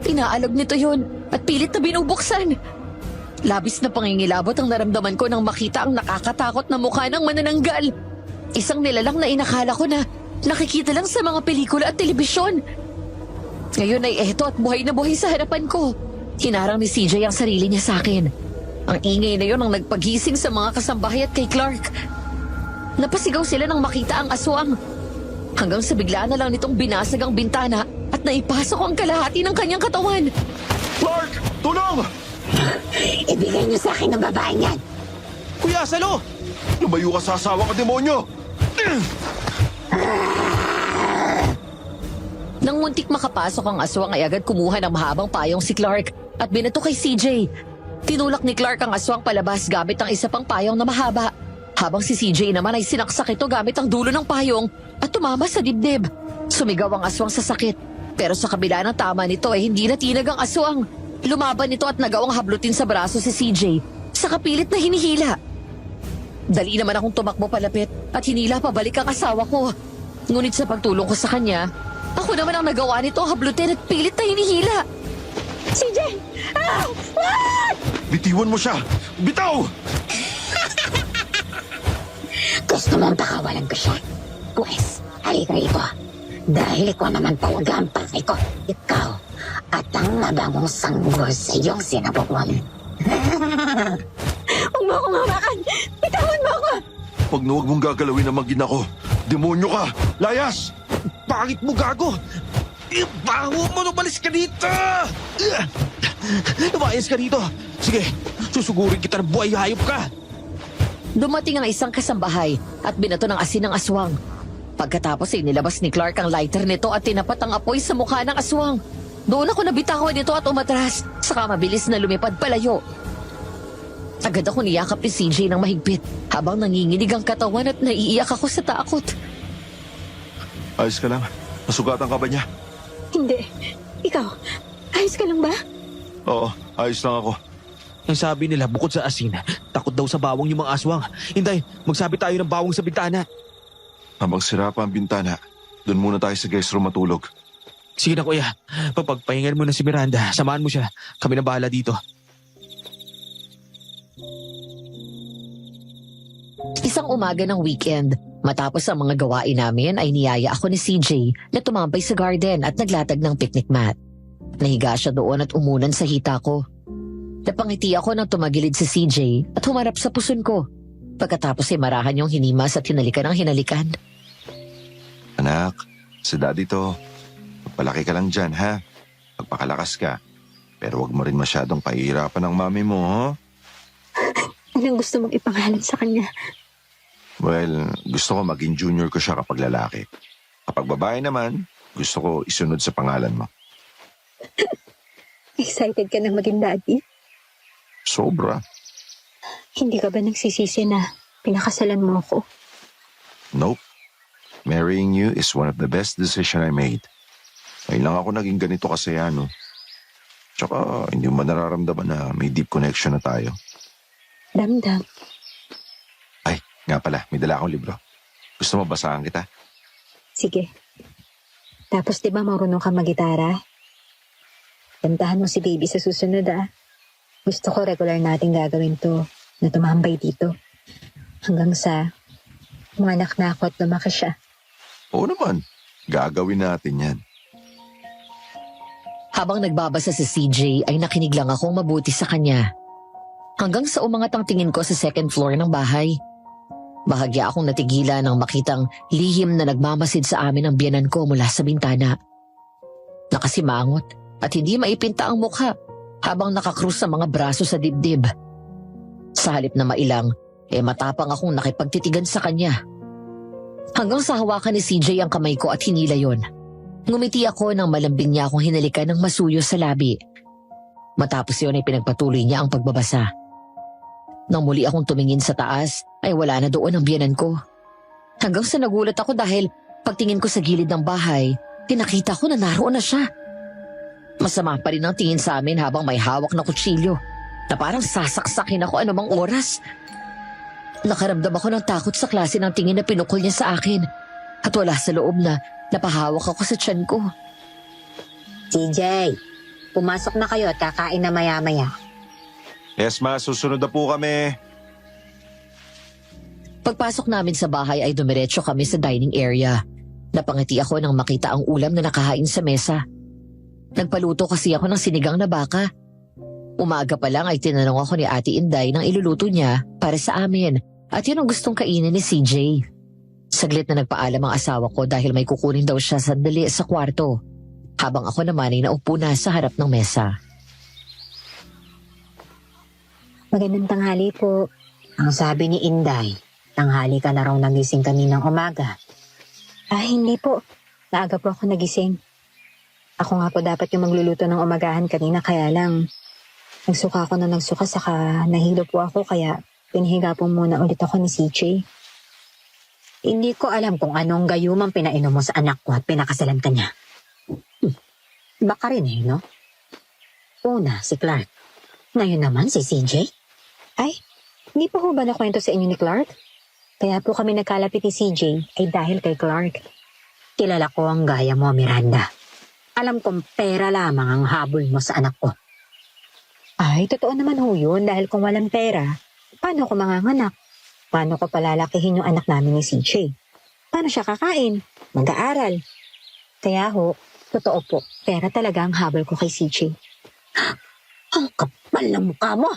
Inaalog nito yun at pilit na binubuksan. Labis na pangingilabot ang naramdaman ko nang makita ang nakakatakot na mukha ng manananggal. Isang nilalang na inakala ko na nakikita lang sa mga pelikula at telebisyon. Ngayon ay eto at buhay na buhay sa harapan ko. Hinarang ni CJ ang sarili niya sa akin. Ang ingay na yun ang nagpagising sa mga kasambahay at kay Clark. Napasigaw sila nang makita ang aswang. Hanggang sa bigla na lang nitong binasag ang bintana at naipasok ang kalahati ng kanyang katawan. Clark! Tulong! Ibigay niyo sa akin ang babaeng yan. Kuya, Salo! Lumayo ka sa asawa ka, demonyo! Nang muntik makapasok ang aswang ay agad kumuha ng mahabang payong si Clark at binato kay CJ. Tinulak ni Clark ang aswang palabas gamit ang isa pang payong na mahaba. Habang si CJ naman ay sinaksak ito gamit ang dulo ng payong at tumama sa dibdib. Sumigaw ang aswang sa sakit. Pero sa kabila ng tama nito ay hindi natinag ang aswang. Lumaban ito at nagawang hablutin sa braso si CJ sa kapilit na hinihila. Dali naman akong tumakbo palapit at hinila pabalik ang asawa ko. Ngunit sa pagtulong ko sa kanya, ako naman ang nagawa nito hablutin at pilit na hinihila. CJ! Ah! Ah! Bitiwan mo siya! Bitaw! Gusto mong pakawalan ko siya? Pues, halika rito. Dahil ikaw naman talaga ang pakay ko. Ikaw at ang mabangong sanggol sa iyong sinabukuan. Huwag mo akong hawakan! Bitawan mo ako! Pag huwag mong gagalawin ang magina ko, demonyo ka! Layas! Pangit mo, gago! Baho mo, lumalis ka dito! Lumayas ka dito! Sige, susugurin kita ng buhay, hayop ka! Dumating ang isang kasambahay at binato ng asin ng aswang. Pagkatapos ay nilabas ni Clark ang lighter nito at tinapat ang apoy sa mukha ng aswang. Doon ako nabitawan nito at umatras, saka mabilis na lumipad palayo. Agad ako niyakap ni CJ ng mahigpit habang nanginginig ang katawan at naiiyak ako sa takot. Ayos ka lang? Nasugatan ka ba niya? Hindi. Ikaw, ayos ka lang ba? Oo, ayos lang ako. Ang sabi nila, bukod sa asin, takot daw sa bawang yung mga aswang. Hinday, magsabi tayo ng bawang sa bintana. Habang sira pa ang bintana, doon muna tayo sa guest room matulog. Sige na, kuya. Papagpahingan mo na si Miranda. Samahan mo siya. Kami na bahala dito. Isang umaga ng weekend, matapos ang mga gawain namin ay niyaya ako ni CJ na tumambay sa garden at naglatag ng picnic mat. Nahiga siya doon at umunan sa hita ko. Napangiti ako nang tumagilid si CJ at humarap sa puson ko. Pagkatapos ay marahan yung hinimas at hinalikan ng hinalikan. Anak, si daddy to. Magpalaki ka lang dyan, ha? Magpakalakas ka. Pero wag mo rin masyadong pahihirapan ng mami mo, ha? Anong gusto mong ipangalan sa kanya? Well, gusto ko maging junior ko siya kapag lalaki. Kapag babae naman, gusto ko isunod sa pangalan mo. Excited ka na maging daddy? Sobra. Hindi ka ba nagsisisi na pinakasalan mo ako? Nope. Marrying you is one of the best decision I made. Ngayon lang ako naging ganito kasayano. Tsaka hindi mo nararamdaman na may deep connection na tayo. Damdam. Ay, nga pala, may dala akong libro. Gusto mo basahan kita? Sige. Tapos di ba marunong ka magitara? Kantahan mo si baby sa susunod Gusto ko regular natin gagawin to na tumambay dito. Hanggang sa mga anak na ako at lumaki siya. Oo naman. Gagawin natin yan. Habang nagbabasa si CJ ay nakinig lang akong mabuti sa kanya. Hanggang sa umangat ang tingin ko sa second floor ng bahay. Bahagya akong natigilan nang makitang lihim na nagmamasid sa amin ang biyanan ko mula sa bintana. Nakasimangot at hindi maipinta ang mukha habang nakakrus sa mga braso sa dibdib. Sa halip na mailang, matapang akong nakipagtitigan sa kanya. Hanggang sa hawakan ni CJ ang kamay ko at hinila yon. Ngumiti ako nang malambing niya akong hinalikan ng masuyo sa labi. Matapos yun ay pinagpatuloy niya ang pagbabasa. Nang muli akong tumingin sa taas, ay wala na doon ang biyanan ko. Hanggang sa nagulat ako dahil pagtingin ko sa gilid ng bahay, tinakita ko na naroon na siya. Masama pa rin ang tingin sa amin habang may hawak na kutsilyo na parang sasaksakin ako anumang oras. Nakaramdam ako ng takot sa klase ng tingin na pinukol niya sa akin at wala sa loob na napahawak ako sa tiyan ko. CJ, pumasok na kayo at kakain na maya-maya. Yes, ma. Susunod na po kami. Pagpasok namin sa bahay ay dumiretso kami sa dining area. Napangiti ako nang makita ang ulam na nakahain sa mesa. Nagpaluto kasi ako ng sinigang na baka. Umaga pa lang ay tinanong ako ni Ate Inday ng iluluto niya para sa amin at yun ang gustong kainin ni CJ. Saglit na nagpaalam ang asawa ko dahil may kukunin daw siya sandali sa kwarto habang ako naman ay naupo na sa harap ng mesa. Magandang tanghali po. Ang sabi ni Inday, tanghali ka na raw nagising kaninang umaga. Hindi po. Naaga po ako nagising. Ako nga po dapat yung magluluto ng umagahan kanina kaya lang nagsuka ako na nagsuka saka nahilo po ako kaya pinahiga po muna ulit ako ni CJ. Hindi ko alam kung anong gayumang pinainom mo sa anak ko at pinakasalan ka niya. Baka rin no? Una, si Clark. Ngayon naman si CJ. Ay, hindi pa ho ba nakwento sa inyo ni Clark? Kaya po kami nagkalapit ni CJ ay dahil kay Clark. Kilala ko ang gaya mo, Miranda. Alam kong pera lamang ang habol mo sa anak ko. Ay, totoo naman ho yun dahil kung walang pera, paano ko manganganak? Paano ko palalakihin yung anak namin ni CJ? Paano siya kakain? Mag-aaral? Kaya ho, totoo po, pera talaga ang habol ko kay CJ. Ang kapal ng mukha mo!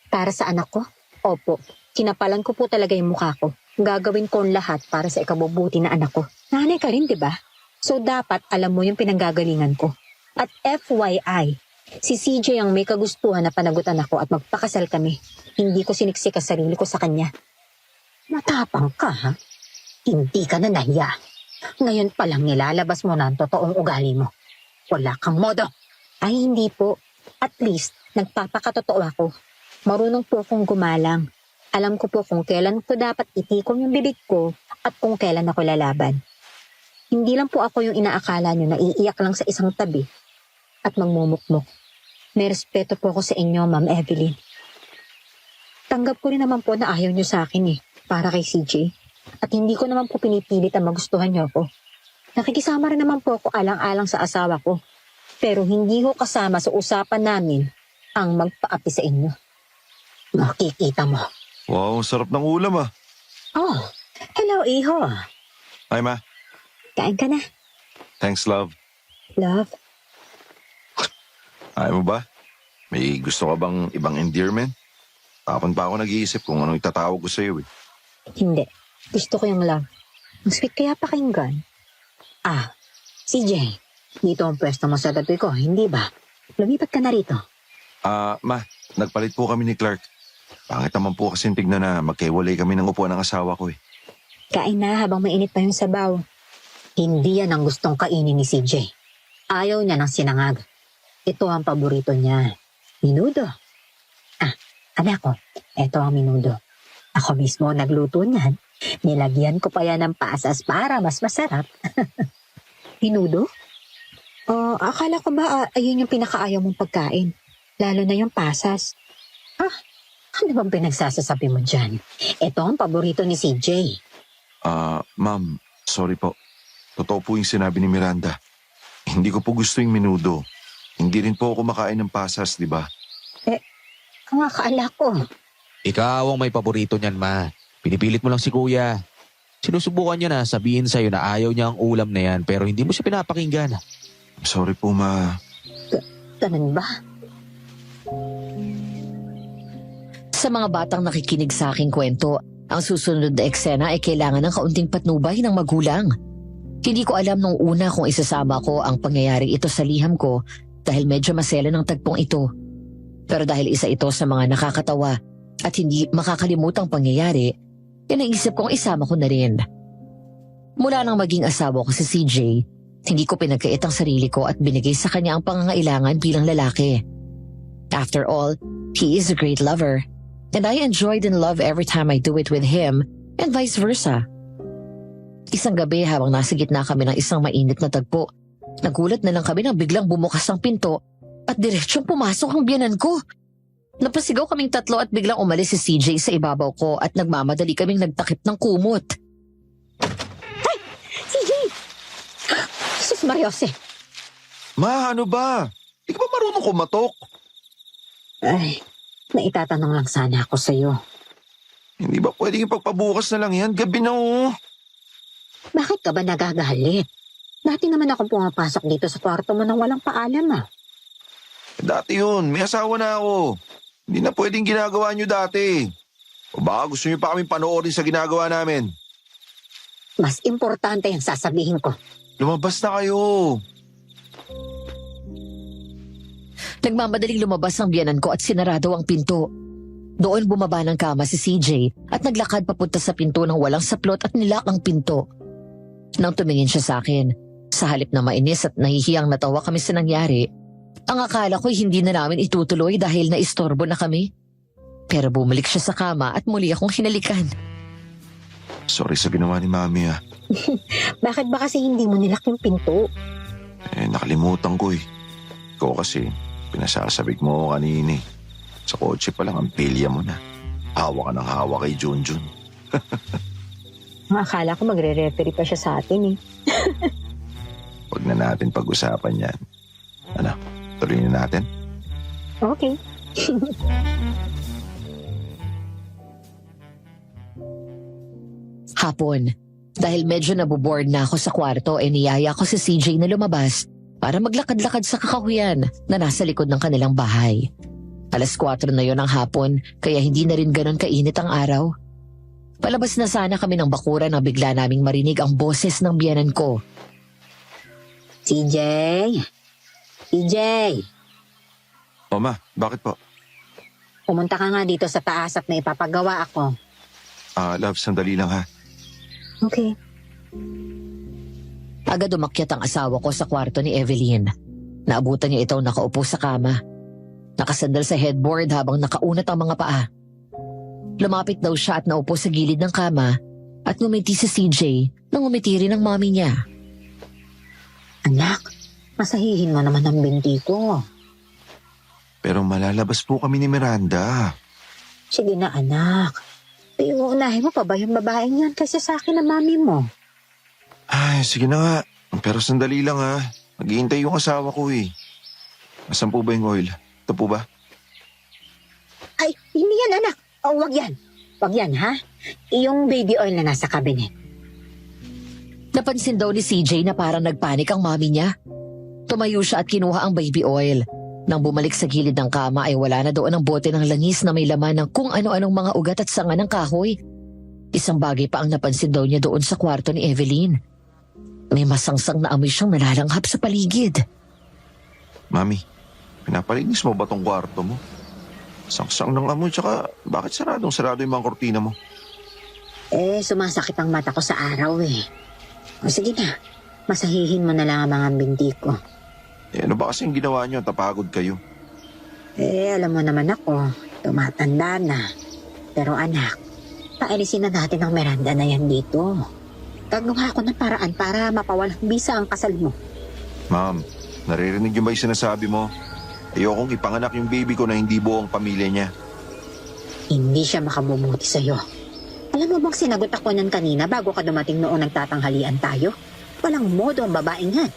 Para sa anak ko? Opo, kinapalan ko po talaga yung mukha ko. Gagawin ko ang lahat para sa ikabubuti na anak ko. Nanay ka rin, di ba? So dapat alam mo yung pinanggagalingan ko. At FYI, si CJ ang may kagustuhan na panagutan ako at magpakasal kami. Hindi ko siniksik ang sarili ko sa kanya. Matapang ka, ha? Hindi ka na nahiya. Ngayon pa lang nilalabas mo na ang totoong ugali mo. Wala kang modo. Ay, hindi po. At least, nagpapakatotoo ako. Marunong po akong gumalang. Alam ko po kung kailan ko dapat itikom yung bibig ko at kung kailan ako lalaban. Hindi lang po ako yung inaakala nyo na iiyak lang sa isang tabi at magmumukmuk. May respeto po ako sa inyo, Ma'am Evelyn. Tanggap ko rin naman po na ayaw nyo sa akin para kay CJ. At hindi ko naman po pinipilit ang magustuhan nyo ako. Nakikisama rin naman po ako alang-alang sa asawa ko. Pero hindi ko kasama sa usapan namin ang magpaapi sa inyo. Makikita mo. Wow, sarap ng ulam Oh, hello, Iho. Ay, ma. Kain ka na. Thanks, love. Love. Ayaw mo ba? May gusto ka bang ibang endearment? Tapon pa ako nag-iisip kung ano itatawag ko sa'yo eh. Hindi. Gusto ko yung love. Ang sweet kaya pakinggan. CJ, dito ang pwesto mo sa tabi ko, hindi ba? Lumipat ka na rito. Ma, nagpalit po kami ni Clark. Pangit naman po kasi tignan na magkaiwalay kami ng upuan ng asawa ko eh. Kain na habang mainit pa yung sabaw. Hindi yan ang gustong kainin ni CJ. Ayaw niya ng sinangag. Ito ang paborito niya. Minudo. Anak ko, ito ang minudo. Ako mismo nagluto niyan. Nilagyan ko pa yan ng pasas para mas masarap. Minudo? Akala ko ba ayun yung pinakaayaw mong pagkain? Lalo na yung pasas. Ano bang pinagsasasabi mo dyan? Ito ang paborito ni CJ. Ma'am, sorry po. Totoo po yung sinabi ni Miranda. Hindi ko po gusto yung minudo. Hindi rin po ako makain ng pasas, di ba? Ang akala ko. Ikaw ang may paborito niyan, ma. Pinipilit mo lang si kuya. Sinusubukan niya na sabihin sa'yo na ayaw niya ang ulam na yan pero hindi mo siya pinapakinggan. Sorry po, ma. Ganun ba? Sa mga batang nakikinig sa aking kwento, ang susunod na eksena ay kailangan ng kaunting patnubay ng magulang. Hindi ko alam nung una kung isasama ko ang pangyayari ito sa liham ko dahil medyo masela ng tagpong ito. Pero dahil isa ito sa mga nakakatawa at hindi makakalimutang pangyayari, naisip kong isama ko na rin. Mula nang maging asawa ko si CJ, hindi ko pinagkait ang sarili ko at binigay sa kanya ang pangangailangan bilang lalaki. After all, he is a great lover, and I enjoyed and love every time I do it with him and vice versa. Isang gabi habang nasa gitna kami ng isang mainit na tagpo, nagulat na lang kami nang biglang bumukas ang pinto at diretsong pumasok ang biyanan ko. Napasigaw kaming tatlo at biglang umalis si CJ sa ibabaw ko at nagmamadali kaming nagtakip ng kumot. CJ! Jesus Mariose! Ma, ano ba? Di ka ba marunong kumatok? Ay, naitatanong lang sana ako sa'yo. Hindi ba pwedeng ipagpabukas na lang yan? Gabi na oh. Bakit ka ba nagagalit? Dati naman ako pumapasok dito sa kwarto mo nang walang paalam Dati yun, may asawa na ako. Hindi na pwedeng ginagawa nyo dati. O baka gusto nyo pa kami panoorin sa ginagawa namin. Mas importante yung sasabihin ko. Lumabas na kayo. Nagmamadaling lumabas ang biyanan ko at sinarado ang pinto. Doon bumaba ng kama si CJ at naglakad papunta sa pinto ng walang saplot at nilak ang pinto. Nang tumingin siya sa akin, sa halip na mainis at nahihiyang natawa kami sa nangyari, ang akala ko'y hindi na namin itutuloy dahil naistorbo na kami. Pero bumalik siya sa kama at muli akong hinalikan. Sorry sa ginawa ni Mami Bakit ba kasi hindi mo nilak yung pinto? Nakalimutan ko eh. Ikaw kasi, pinasasabik mo ako kanina eh. Sa kotse pa lang ang pilya mo na. Hawa ka ng hawa kay Junjun. Akala ko magre-referee pa siya sa atin Huwag na natin pag-usapan yan. Ano, tuloy na natin? Okay. Hapon, dahil medyo nabuboard na ako sa kwarto, niyaya ko si CJ na lumabas para maglakad-lakad sa kakahuyan na nasa likod ng kanilang bahay. 4:00 na yon ng hapon, kaya hindi na rin ganon kainit ang araw. Palabas na sana kami ng bakuran na bigla naming marinig ang boses ng biyanan ko. CJ! CJ! O ma, bakit po? Pumunta ka nga dito sa taas at may ipapagawa ako. Love, sandali lang ha. Okay. Agad umakyat ang asawa ko sa kwarto ni Evelyn. Naabutan niya ito nakaupo sa kama. Nakasandal sa headboard habang nakaunat ang mga paa. Lumapit daw siya at naupo sa gilid ng kama at ngumiti si CJ nang ngumiti rin ang mami niya. Anak, masahihin mo naman ang binti ko. Pero malalabas po kami ni Miranda. Sige na anak. Pero unahin mo pa ba yung babaeng yan kasi sa akin ang mami mo? Ay, sige na nga. Pero sandali lang ha. Maghihintay yung asawa ko eh. Asan po ba yung oil? Ito po ba? Ay, hindi yan anak. Oh, wag yan. Wag yan ha. Yung baby oil na nasa cabinet. Napansin daw ni CJ na parang nagpanik ang mami niya. Tumayo siya at kinuha ang baby oil. Nang bumalik sa gilid ng kama ay wala na doon ang bote ng langis na may laman ng kung ano-anong mga ugat at sanga ng kahoy. Isang bagay pa ang napansin daw niya doon sa kwarto ni Evelyn. May masangsang na amoy siyang nalalanghap sa paligid. Mami, pinapalinis mo ba tong kwarto mo? Sangsang ng amoy, tsaka bakit sarado yung mga kortina mo? Sumasakit ang mata ko sa araw eh. O sige na, masahihin mo na lang ang mga binti ko. Ano ba kasing ginawa niyo? Tapagod kayo. Alam mo naman ako, tumatanda na. Pero anak, paalisin na natin ang Miranda na yan dito. Gagawa ako ng paraan para mapawalang bisa ang kasal mo. Ma'am, naririnig niyo ba yung sinasabi mo? Ayokong ipanganak yung baby ko na hindi buong pamilya niya. Hindi siya makabumuti sa'yo. Alam mo bang sinagot ako niyan kanina bago ka dumating noong nagtatanghalian tayo? Walang modo ang babaeng yan.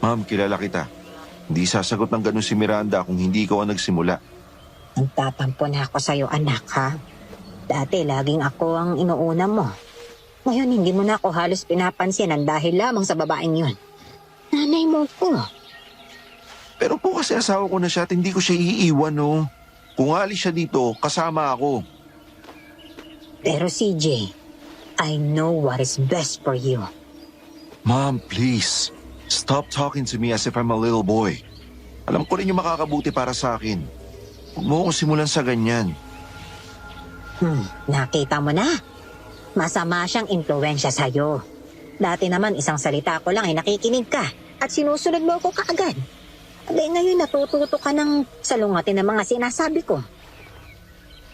Ma'am, kilala kita. Hindi sasagot ng ganun si Miranda kung hindi ikaw ang nagsimula. Nagtatampo na ako sa'yo, anak, ha? Dati, laging ako ang inuuna mo. Ngayon, hindi mo na ako halos pinapansinan dahil lamang sa babaeng yun. Nanay mo ko. Pero po kasi asawa ko na siya at hindi ko siya iiwan, no? Kung alis siya dito, kasama ako. Pero CJ, I know what is best for you. Mom, please. Stop talking to me as if I'm a little boy. Alam ko rin yung makakabuti para sa akin. Huwag mo akong simulan sa ganyan. Nakita mo na? Masama siyang impluwensya sa'yo. Dati naman isang salita ko lang ay nakikinig ka at sinusunod mo ako kaagad. Abay ngayon natututo ka ng salungatin ng mga sinasabi ko.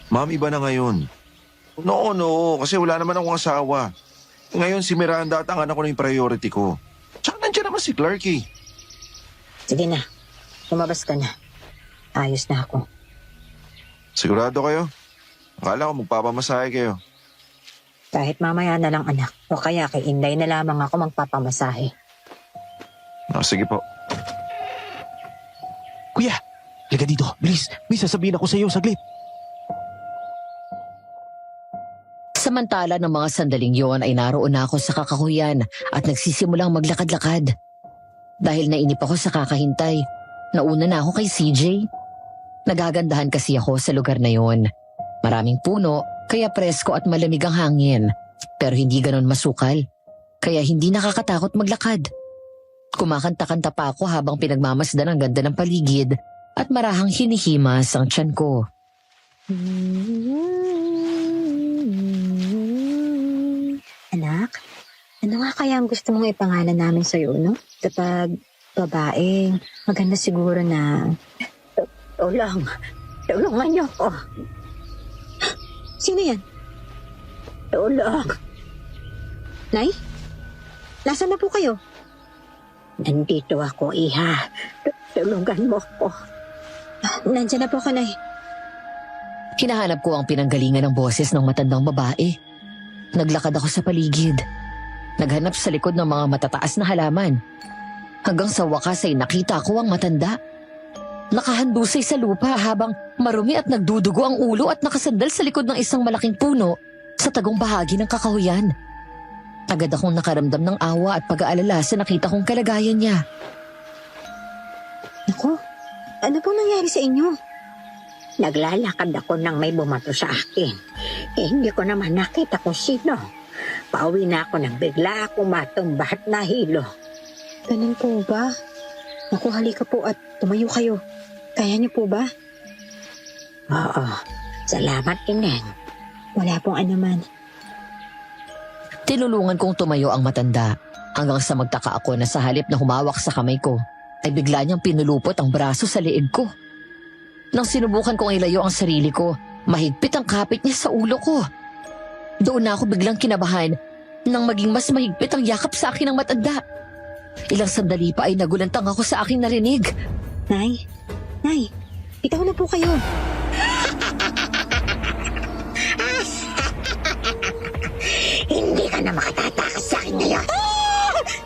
Ma'am, iba na ngayon. No, kasi wala naman akong asawa. Ngayon si Miranda at ang anak ko na yung priority ko. Tsaka nandiyan naman si Clark eh. Sige na, lumabas ka na. Ayos na ako. Sigurado kayo? Akala ko magpapamasahe kayo. Kahit mamaya na lang anak, o kaya kay Inday na lamang ako magpapamasahe. Sige po. Kuya, halika dito. Bilis, may sasabihin ako sa iyo saglit. Samantala ng mga sandaling yon ay naroon na ako sa kakahuyan at nagsisimulang maglakad-lakad. Dahil nainip ako sa kakahintay, nauna na ako kay CJ. Nagagandahan kasi ako sa lugar na yon. Maraming puno, kaya presko at malamig ang hangin. Pero hindi ganon masukal, kaya hindi nakakatakot maglakad. Kumakanta-kanta pa ako habang pinagmamasdan ang ganda ng paligid at marahang hinihimas ang tiyan ko. Anak, ano nga kaya ang gusto mong ipangalan namin sa'yo, no? Kapag babae, maganda siguro na... Tulungan niyo ako. Sino yan? Tulong. Nay? Nasaan na po kayo? Nandito ako, iha. Tulungan mo ko. Nandiyan na po ako, Nay. Hinahanap ko ang pinanggalingan ng boses ng matandang babae. Naglakad ako sa paligid. Naghanap sa likod ng mga matataas na halaman. Hanggang sa wakas ay nakita ko ang matanda. Nakahandusay sa lupa habang marumi at nagdudugo ang ulo at nakasandal sa likod ng isang malaking puno sa tagong bahagi ng kakahuyan. Agad akong nakaramdam ng awa at pag-aalala sa nakita kong kalagayan niya. Naku, ano pong nangyari sa inyo? Naglalakad ako nang may bumato sa akin. Hindi ko naman nakita kung sino. Pauwi na ako nang bigla akong matumba at nahilo. Ganun po ba? Naku, halika po at tumayo kayo. Kaya niyo po ba? Oo. Salamat, Ineng. Wala pong anuman. Tinulungan kong tumayo ang matanda hanggang sa magtaka ako na sa halip na humawak sa kamay ko ay bigla niyang pinulupot ang braso sa leeg ko. Nang sinubukan kong ilayo ang sarili ko, mahigpit ang kapit niya sa ulo ko. Doon na ako biglang kinabahan nang maging mas mahigpit ang yakap sa akin ng matanda. Ilang sandali pa ay nagulantang ako sa aking narinig. Nay, bitaw na po kayo. Hindi ka na makatatakas sa akin ngayon.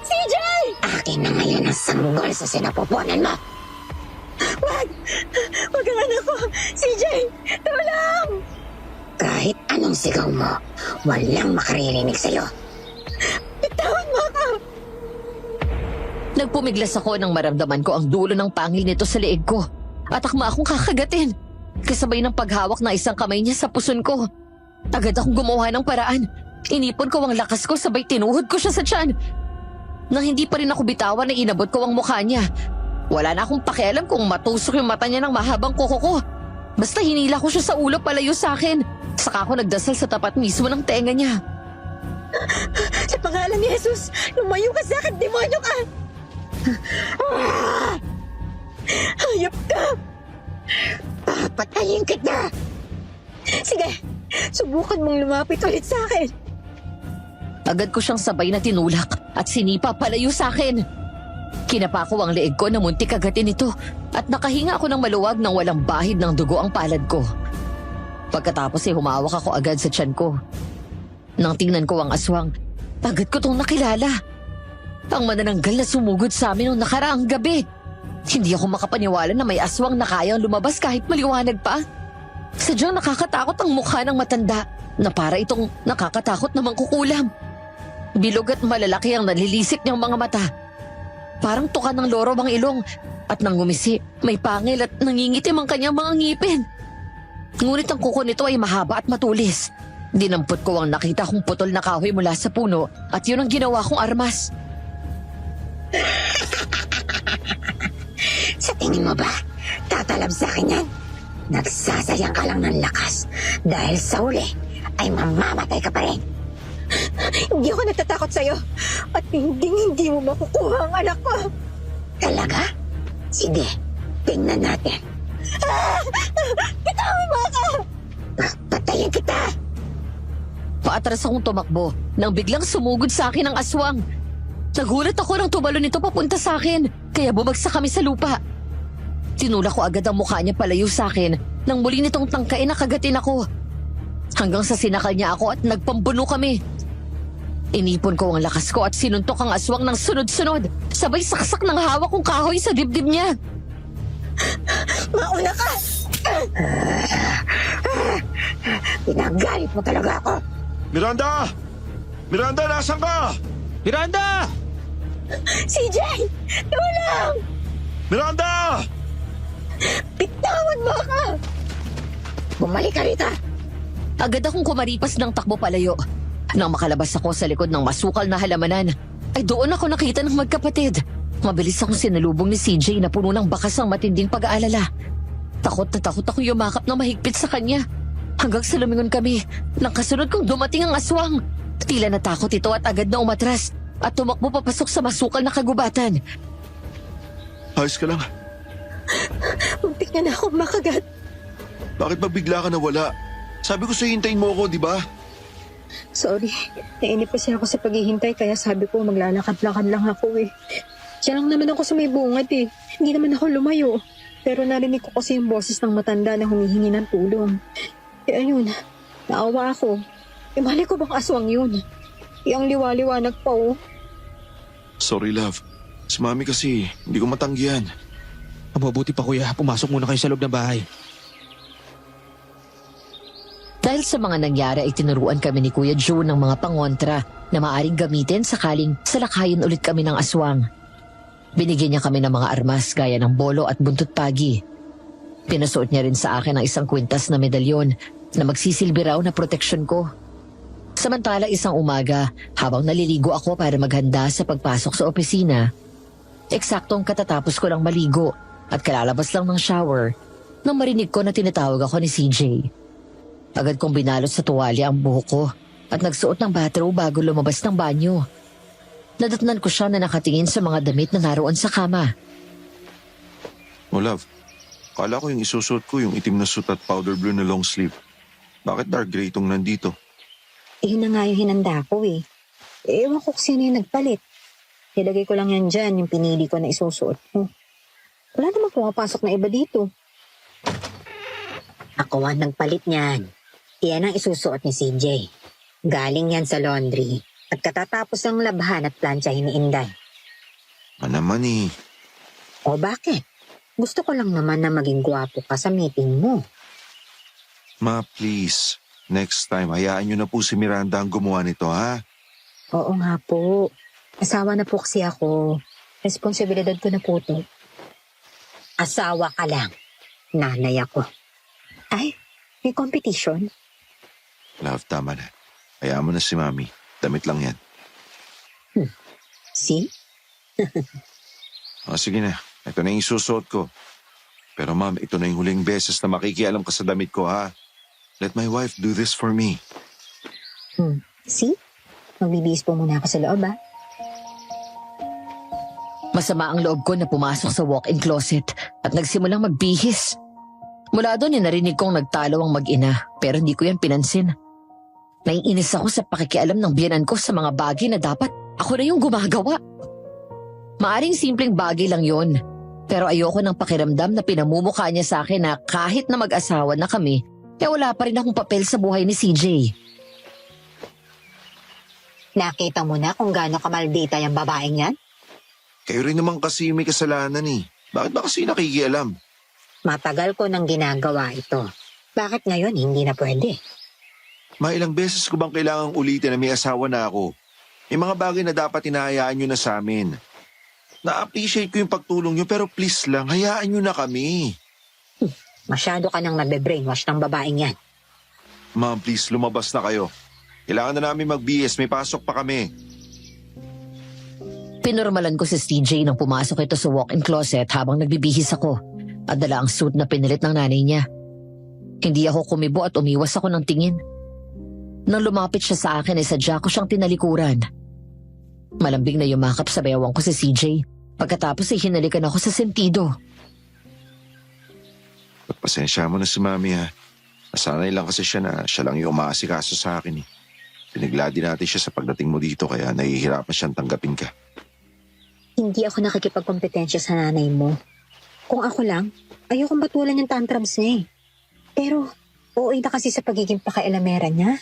CJ! Akin na ngayon ang sanggol sa sinapupunan mo. Wag ang anak ko. CJ, tulong! Kahit anong sigaw mo, walang makaririnig sa'yo. Bitawan mo ako! Nagpumiglas ako nang maramdaman ko ang dulo ng pangil nito sa leeg ko. At akma akong kakagatin. Kasabay ng paghawak ng isang kamay niya sa puson ko. Agad akong gumawa ng paraan. Inipon ko ang lakas ko sabay tinuhod ko siya sa tiyan. Nang hindi pa rin ako bitawan na inabot ko ang mukha niya. Wala na akong pakialam kung matusok yung mata niya ng mahabang kuko ko. Basta hinila ko siya sa ulo palayo sa akin. Saka ako nagdasal sa tapat mismo ng tenga niya. Sa pangalan ni Jesus, lumayo ka sa akin, demonyo ka! Hayop ka! Papatayin kita! Sige, subukan mong lumapit ulit sa akin. Agad ko siyang sabay na tinulak at sinipa palayo sa akin. Kinapa ko ang leeg ko na muntik agatin ito at nakahinga ako ng maluwag nang walang bahid ng dugo ang palad ko. Pagkatapos ay humawak ako agad sa tiyan ko. Nang tingnan ko ang aswang, agad ko tong nakilala. Ang manananggal na sumugod sa amin noong nakaraang gabi. Hindi ako makapaniwala na may aswang na kayang lumabas kahit maliwanag pa. Sadyang nakakatakot ang mukha ng matanda na para itong nakakatakot na mangkukulam. Bilog at malalaki ang nalilisik niyang mga mata. Parang tuka ng loro ang ilong at nang ngumisi, may pangil at nangingitim ang kanyang mga ngipin. Ngunit ang kuko nito ay mahaba at matulis. Dinampot ko ang nakita kong putol na kahoy mula sa puno at yun ang ginawa kong armas. Sa tingin mo ba, tatalab sa akin yan? Nagsasayang ka lang ng lakas dahil sa uli ay mamamatay ka pa rin. Hindi ako natatakot sa'yo at hindi mo makukuha ang anak ko. Talaga? Sige, tingnan natin. Bitawan mo ako! Papatayin kita! Paatras akong tumakbo nang biglang sumugod sa akin ang aswang. Nagulat ako nang tumalon nito papunta sa akin, kaya bumagsak kami sa lupa. Tinulak ko agad ang mukha niya palayo sa akin nang muli nitong tangkain na kagatin ako. Hanggang sa sinakal niya ako at nagpambuno kami. Inipon ko ang lakas ko at sinuntok ang aswang ng sunod-sunod, sabay saksak ng hawak kong kahoy sa dibdib niya. Mauna ka! Pinagalit mo talaga ako. Miranda! Miranda, nasan ka? Miranda! CJ! Tulong! Miranda! Bitawan mo ako! Bumalik ka rito! Agad akong kumaripas ng takbo palayo. Nang makalabas ako sa likod ng masukal na halamanan, ay doon ako nakita ng magkapatid. Mabilis akong sinalubong ni CJ na puno ng bakas ang matinding pag-aalala. Takot na takot ako yumakap ng mahigpit sa kanya. Hanggang sa lumingon kami, nang kasunod kong dumating ang aswang. Tila natakot ito at agad na umatras at tumakbo papasok sa masukal na kagubatan. Ayos ka lang. Muntik na ako makagat. Bakit ba bigla ka nawala? Sabi ko sa'yo hintayin mo ako, di ba? Sorry, nainip kasi ako sa paghihintay kaya sabi ko maglalakad-lakad lang ako eh. Diyan lang naman ako sa may bungad eh. Hindi naman ako lumayo. Pero narinig ko kasi yung boses ng matanda na humihingi ng tulong. Eh ayun, naawa ako. Eh mali ko bang aswang yun? Yung liwa-liwanag pa oh. Sorry, love. Si mami kasi, hindi ko matanggihan. Mabuti pa kuya, pumasok muna kayo sa loob ng bahay. Dahil sa mga nangyari ay tinuruan kami ni Kuya Joe ng mga pangontra na maaring gamitin sakaling salakayin ulit kami ng aswang. Binigyan niya kami ng mga armas gaya ng bolo at buntot pagi. Pinasuot niya rin sa akin ang isang kwintas na medalyon na magsisilbi raw na proteksyon ko. Samantala isang umaga, habang naliligo ako para maghanda sa pagpasok sa opisina, eksaktong katatapos ko lang maligo at kalalabas lang ng shower nang marinig ko na tinatawag ako ni CJ. Agad kong binalot sa tuwalya ang buhok ko at nagsuot ng bathrobe bago lumabas ng banyo. Nadatnan ko siya na nakatingin sa mga damit na naroon sa kama. Oh, love. Kala ko yung isusuot ko yung itim na suit at powder blue na long sleeve. Bakit dark gray itong nandito? Eh, yun na nga yung hinanda ko eh. Ewan ko kung sino yung nagpalit. Nilagay ko lang yan dyan, yung pinili ko na isusuot ko. Wala naman pumapasok na iba dito. Ako ang nagpalit niyan. Iyan ang isusuot ni CJ. Galing yan sa laundry. At katatapos ang labhan at planchahin ni Inday. Naman eh. O bakit? Gusto ko lang naman na maging gwapo ka sa meeting mo. Ma, please. Next time, hayaan nyo na po si Miranda ang gumawa nito, ha? Oo nga po. Asawa na po kasi ako. Responsibilidad ko na po to. Asawa ka lang. Nanay ako. Ay, may competition. Love, tama na. Hayaan mo na si Mami. Damit lang yan. See? Sige na. Ito na yung isusuot ko. Pero ma'am, ito na yung huling beses na makikialam ka sa damit ko, ha? Let my wife do this for me. See? Magbibihis po muna ako sa loob, ha? Masama ang loob ko na pumasok sa walk-in closet at nagsimulang magbihis. Mula doon narinig kong nagtalo ang mag-ina pero hindi ko yan pinansin. Naiinis ako sa pakikialam ng biyenan ko sa mga bagay na dapat ako na yung gumagawa. Maaring simpleng bagay lang yon. Pero ayoko ng pakiramdam na pinamumukha niya sa akin na kahit na mag-asawa na kami, wala pa rin akong papel sa buhay ni CJ. Nakita mo na kung gaano kamaldita yung babaeng yan? Kayo rin naman kasi may kasalanan eh. Bakit ba kasi nakikialam? Matagal ko nang ginagawa ito. Bakit ngayon hindi na pwede? Ilang beses ko bang kailangang ulitin na may asawa na ako? May mga bagay na dapat hinahayaan nyo na sa amin. Na-appreciate ko yung pagtulong nyo pero please lang, hayaan nyo na kami. Masyado ka nang nabe-brainwash ng babaeng yan. Ma'am, please, lumabas na kayo. Kailangan na namin mag-BS, may pasok pa kami. Pinormalan ko si CJ nang pumasok ito sa walk-in closet habang nagbibihis ako at dala ang suit na pinilit ng nanay niya. Hindi ako kumibo at umiwas ako ng tingin. Nang lumapit siya sa akin ay sadya ko siyang tinalikuran. Malambing na yumakap sa bewang ko si CJ. Pagkatapos ay hinalikan ako sa sentido. Pasensya mo na si Mami, ha. Nasanay lang kasi siya na siya lang yung umaasikaso sa akin eh. Pinagladi natin siya sa pagdating mo dito kaya nahihirapan siyang tanggapin ka. Hindi ako nakikipagkompetensya sa nanay mo. Kung ako lang, ayokong batulan yung tantrums niya eh. Pero, OA na kasi sa pagiging pakailamera niya.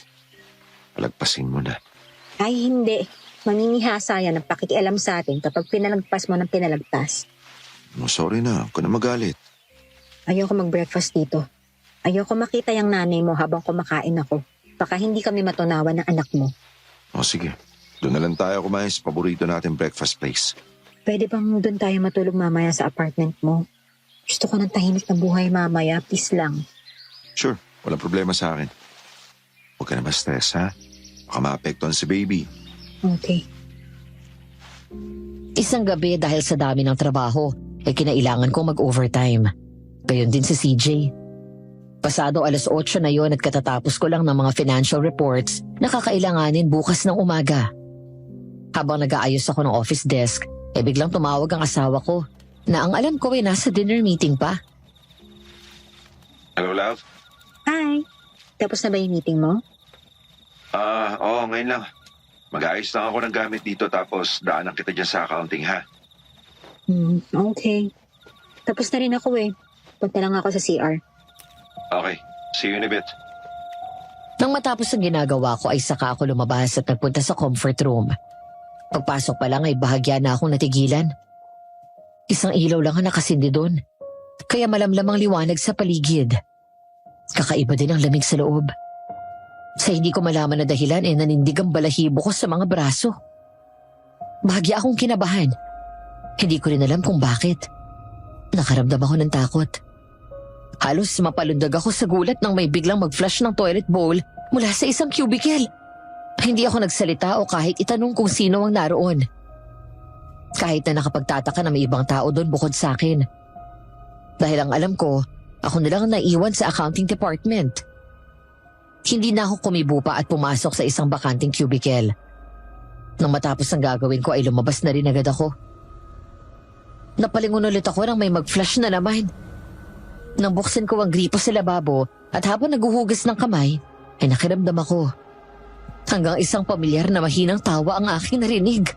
Palagpasin mo na. Ay hindi, mamimihasa yan ang pakikialam sa atin kapag pinalagpas mo ng pinalagpas. No, sorry na, huwag ka na magalit. Ayoko mag-breakfast dito. Ayoko makita yung nanay mo habang kumakain ako. Baka hindi kami matunawan ng anak mo. O sige, doon na lang tayo kumain sa paborito natin breakfast place. Pwede bang doon tayo matulog mamaya sa apartment mo? Gusto ko ng tahimik na buhay mamaya, please lang. Sure, walang problema sa akin. Huwag ka na ma-stress, ha? Baka maapektuhan si baby. Okay. Isang gabi dahil sa dami ng trabaho, ay kinailangan kong mag-overtime. Gayon din si CJ. Pasado 8:00 na yon at katatapos ko lang ng mga financial reports na kakailanganin bukas ng umaga. Habang nag-aayos ako ng office desk, biglang tumawag ang asawa ko na ang alam ko ay nasa dinner meeting pa. Hello, love? Hi! Tapos na ba yung meeting mo? Oo, ngayon lang. Mag-aayos lang ako ng gamit dito tapos daanan kita dyan sa accounting, ha? Okay. Tapos na rin ako eh. Punta lang ako sa CR. Okay, see you in a bit. Nang matapos ang ginagawa ko ay saka ako lumabas at nagpunta sa comfort room. Pagpasok pa lang ay bahagya na akong natigilan. Isang ilaw lang ang nakasindi doon. Kaya malamlam ang liwanag sa paligid. Kakaiba din ang lamig sa loob. Sa hindi ko malaman na dahilan nanindig ang balahibo ko sa mga braso. Bahagya akong kinabahan. Hindi ko rin alam kung bakit. Nakaramdam ako ng takot. Halos mapalundag ako sa gulat nang may biglang mag-flush ng toilet bowl mula sa isang cubicle. Hindi ako nagsalita o kahit itanong kung sino ang naroon. Kahit na nakapagtataka na may ibang tao doon bukod sa akin. Dahil ang alam ko, ako na lang naiwan sa accounting department. Hindi na ako kumibo pa at pumasok sa isang bakanting cubicle. Nang matapos ang gagawin ko ay lumabas na rin agad ako. Napalingon ulit ako nang may mag-flush na naman. Nang buksan ko ang gripo sa lababo at habang naguhugas ng kamay, ay nakiramdam ako. Hanggang isang pamilyar na mahinang tawa ang aking narinig.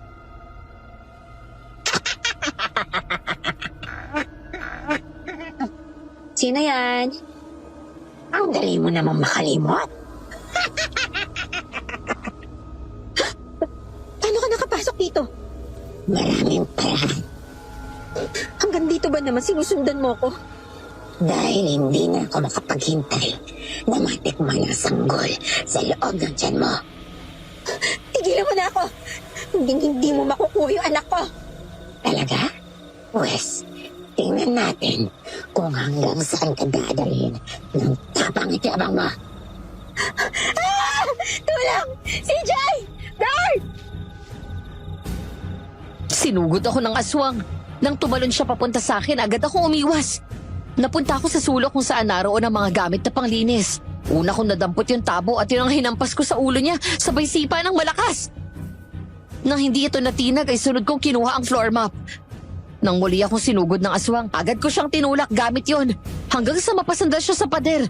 Sino yan? Ang dali mo namang makalimot. Paano ka nakapasok dito? Maraming paraan. Hanggang dito ba naman sinusundan mo ko? Dahil hindi na ako makapaghintay na matikman ang sanggol sa loob ng tiyan mo. Tigilan mo na ako! Hindi mo makukuha yung anak ko! Talaga? Pwes, tingnan natin kung hanggang saan ka dadalhin ng tapang ityabang mo. Tulong! CJ! Guard! Sinugod ako ng aswang. Nang tumalon siya papunta sa akin, agad akong umiwas. Napunta ako sa sulok kung saan naroon ang mga gamit na panglinis. Una kong nadampot yung tabo at yun ang hinampas ko sa ulo niya, sabay sipa ng malakas. Nang hindi ito natinag ay sunod kong kinuha ang floor mop. Nang muli akong sinugod ng aswang, agad ko siyang tinulak gamit yon hanggang sa mapasandal siya sa pader.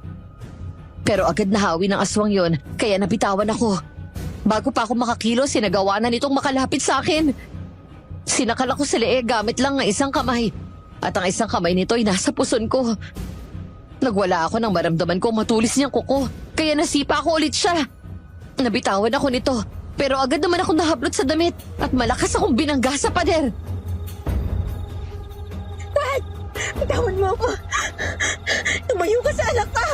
Pero agad nahawi ng aswang yon, kaya nabitawan ako. Bago pa ako makakilo, sinagawa na nitong makalapit sa akin. Sinakal ako sa leeg gamit lang ng isang kamay. At ang isang kamay nito ay nasa puson ko. Nagwala ako nang maramdaman ko matulis niyang kuko, kaya nasipa ako ulit siya. Nabitawan ako nito, pero agad naman ako nahablot sa damit at malakas akong binangga sa pader. Bitawan mo ako! Tumayo ka sa anak ka!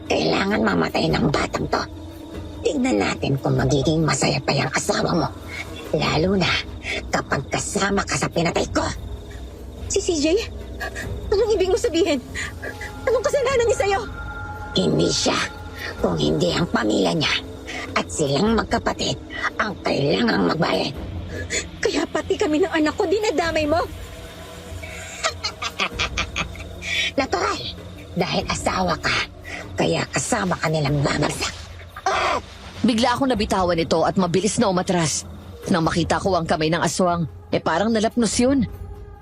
Kailangan mamatay ng batang to. Tignan natin kung magiging masaya pa yung asawa mo. Lalo na kapag kasama ka sa pinatay ko. Si CJ? Anong ibig mo sabihin? Anong kasalanan niya sa'yo? Hindi siya, kung hindi ang pamilya niya. At silang magkapatid ang kailangang magbayad. Kaya pati kami ng anak ko dinadamay mo? Natural, dahil asawa ka, kaya kasama ka nilang babagsak. Bigla akong nabitawan nito at mabilis na umatras. Nang makita ko ang kamay ng aswang, parang nalapnos yun.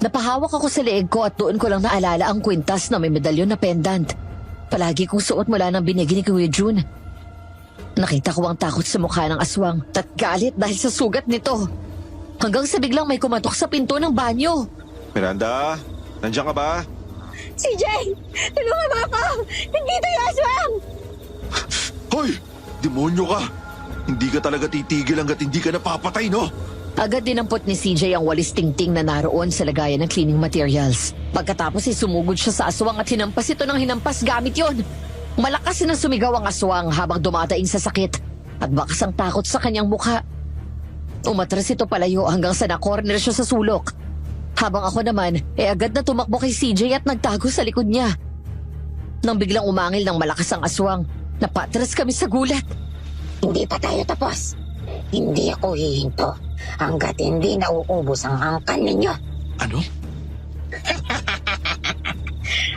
Napahawak ako sa leeg ko at doon ko lang naalala ang kwintas na may medalyon na pendant. Palagi kong suot mula ng binigi ni Kuya Jun. Nakita ko ang takot sa mukha ng aswang at galit dahil sa sugat nito. Hanggang sa biglang may kumatok sa pinto ng banyo. Miranda, nandiyan ka ba? CJ! Tulungan mo ako! Nandito yung aswang! Hoy! Demonyo ka! Hindi ka talaga titigil hanggat hindi ka napapatay, no? Agad dinampot ni CJ ang walis tingting na naroon sa lagayan ng cleaning materials. Pagkatapos ay sumugod siya sa aswang at hinampas ito ng hinampas gamit yon. Malakas na sumigaw ang aswang habang dumadaing sa sakit at bakas ang takot sa kanyang mukha. Umatras ito palayo hanggang sa na-corner siya sa sulok. Habang ako naman, agad na tumakbo kay CJ at nagtago sa likod niya. Nang biglang umangil ng malakas ang aswang, napatras kami sa gulat. Hindi pa tayo tapos. Hindi ako hihinto hanggat hindi nauubos ang angkan ninyo. Ano?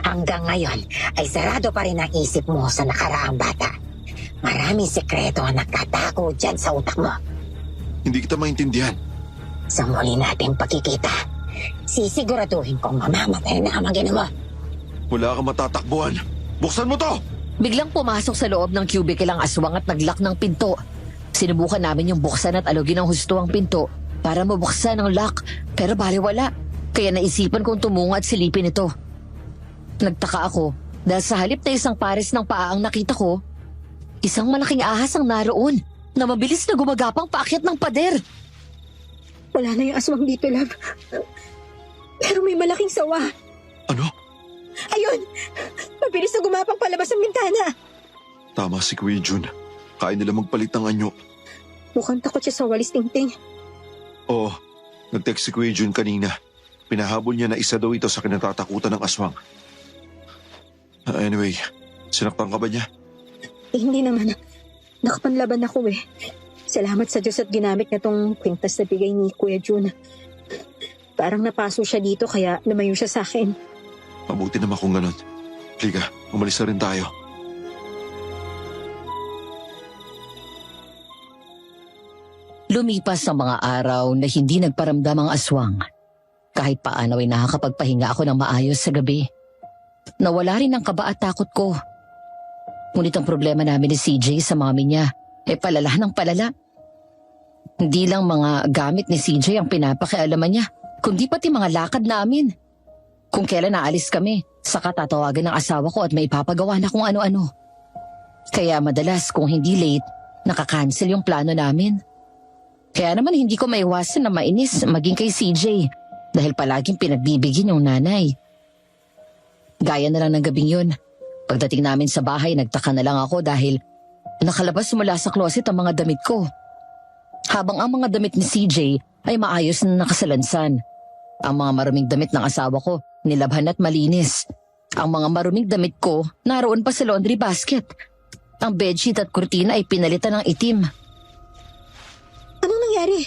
Hanggang ngayon ay sarado pa rin ang isip mo sa nakaraang bata. Maraming sekreto ang nakatago dyan sa utak mo. Hindi kita maintindihan. Sa muli nating pagkikita, sisiguraduhin kong mamamatay na ang magina mo. Wala kang matatakbuhan. Buksan mo to! Biglang pumasok sa loob ng cubicle ang aswang at naglock ng pinto. Sinubukan namin yung buksan at alugin ng husto ang pinto para mabuksan ang lock, pero baliwala. Kaya naisipan kong tumungo at silipin ito. Nagtaka ako dahil sa halip na isang pares ng paa ang nakita ko, isang malaking ahas ang naroon na mabilis na gumagapang paakyat ng pader. Wala na yung aswang dito, love. Pero may malaking sawa. Ano? Ayun! Mabilis na gumapang palabas ang bintana. Tama si Kuya Jun. Kaya nila magpalit ng anyo. Mukhang takot siya sa walis tingting. Oo, nag-text si Kuya Jun kanina. Pinahabol niya na isa daw ito sa kinatatakutan ng aswang. Anyway, sinaktan ka ba niya? Hindi naman. Nakapanlaban ako eh. Salamat sa Diyos at ginamit niya tong kwintas na bigay ni Kuya Jun. Parang napaso siya dito kaya lumayo siya sa akin. Mabuti naman kung ganun. Liga, umalis na rin tayo. Lumipas ang mga araw na hindi nagparamdam ang aswang. Kahit paano ay nakakapagpahinga ako ng maayos sa gabi. Nawala rin ang kaba at takot ko. Ngunit ang problema namin ni CJ sa mami niya palala ng palala. Hindi lang mga gamit ni CJ ang pinapakialaman niya, kundi pati mga lakad namin. Kung kailan naalis kami, saka tatawagan ng asawa ko at may ipapagawa na kung ano-ano. Kaya madalas kung hindi late, nakakancel yung plano namin. Kaya naman hindi ko maiwasan na mainis maging kay CJ dahil palaging pinagbibigyan yung nanay. Gaya na lang ng gabing yun. Pagdating namin sa bahay, nagtaka na lang ako dahil Nakalabas mula sa closet ang mga damit ko. Habang ang mga damit ni CJ ay maayos na nakasalansan. Ang mga maruming damit ng asawa ko, nilabhan at malinis. Ang mga maruming damit ko, naroon pa sa laundry basket. Ang bedsheet at kurtina ay pinalitan ng itim. Anong nangyari?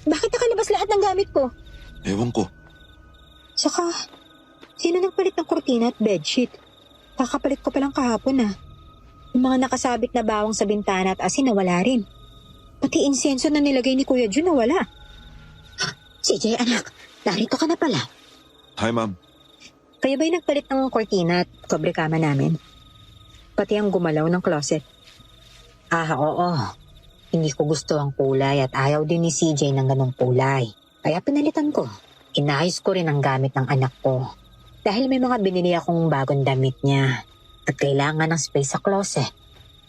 Bakit nakalabas lahat ng gamit ko? Ewan ko. Saka, sino nagpalit ng kurtina at bedsheet? Kakapalit ko palang kahapon ah. Yung mga nakasabit na bawang sa bintana at asin nawala rin. Pati insenso na nilagay ni Kuya Jun nawala. CJ anak, narito ka na pala. Hi, ma'am. Kayo ba'y nagpalit ng kurtina at kobre kama namin? Pati ang gumalaw ng closet. Oo. Hindi ko gusto ang kulay at ayaw din ni CJ ng ganong kulay. Kaya pinalitan ko. Inayos ko rin ang gamit ng anak ko. Dahil may mga binili akong bagong damit niya. At kailangan ng space sa closet.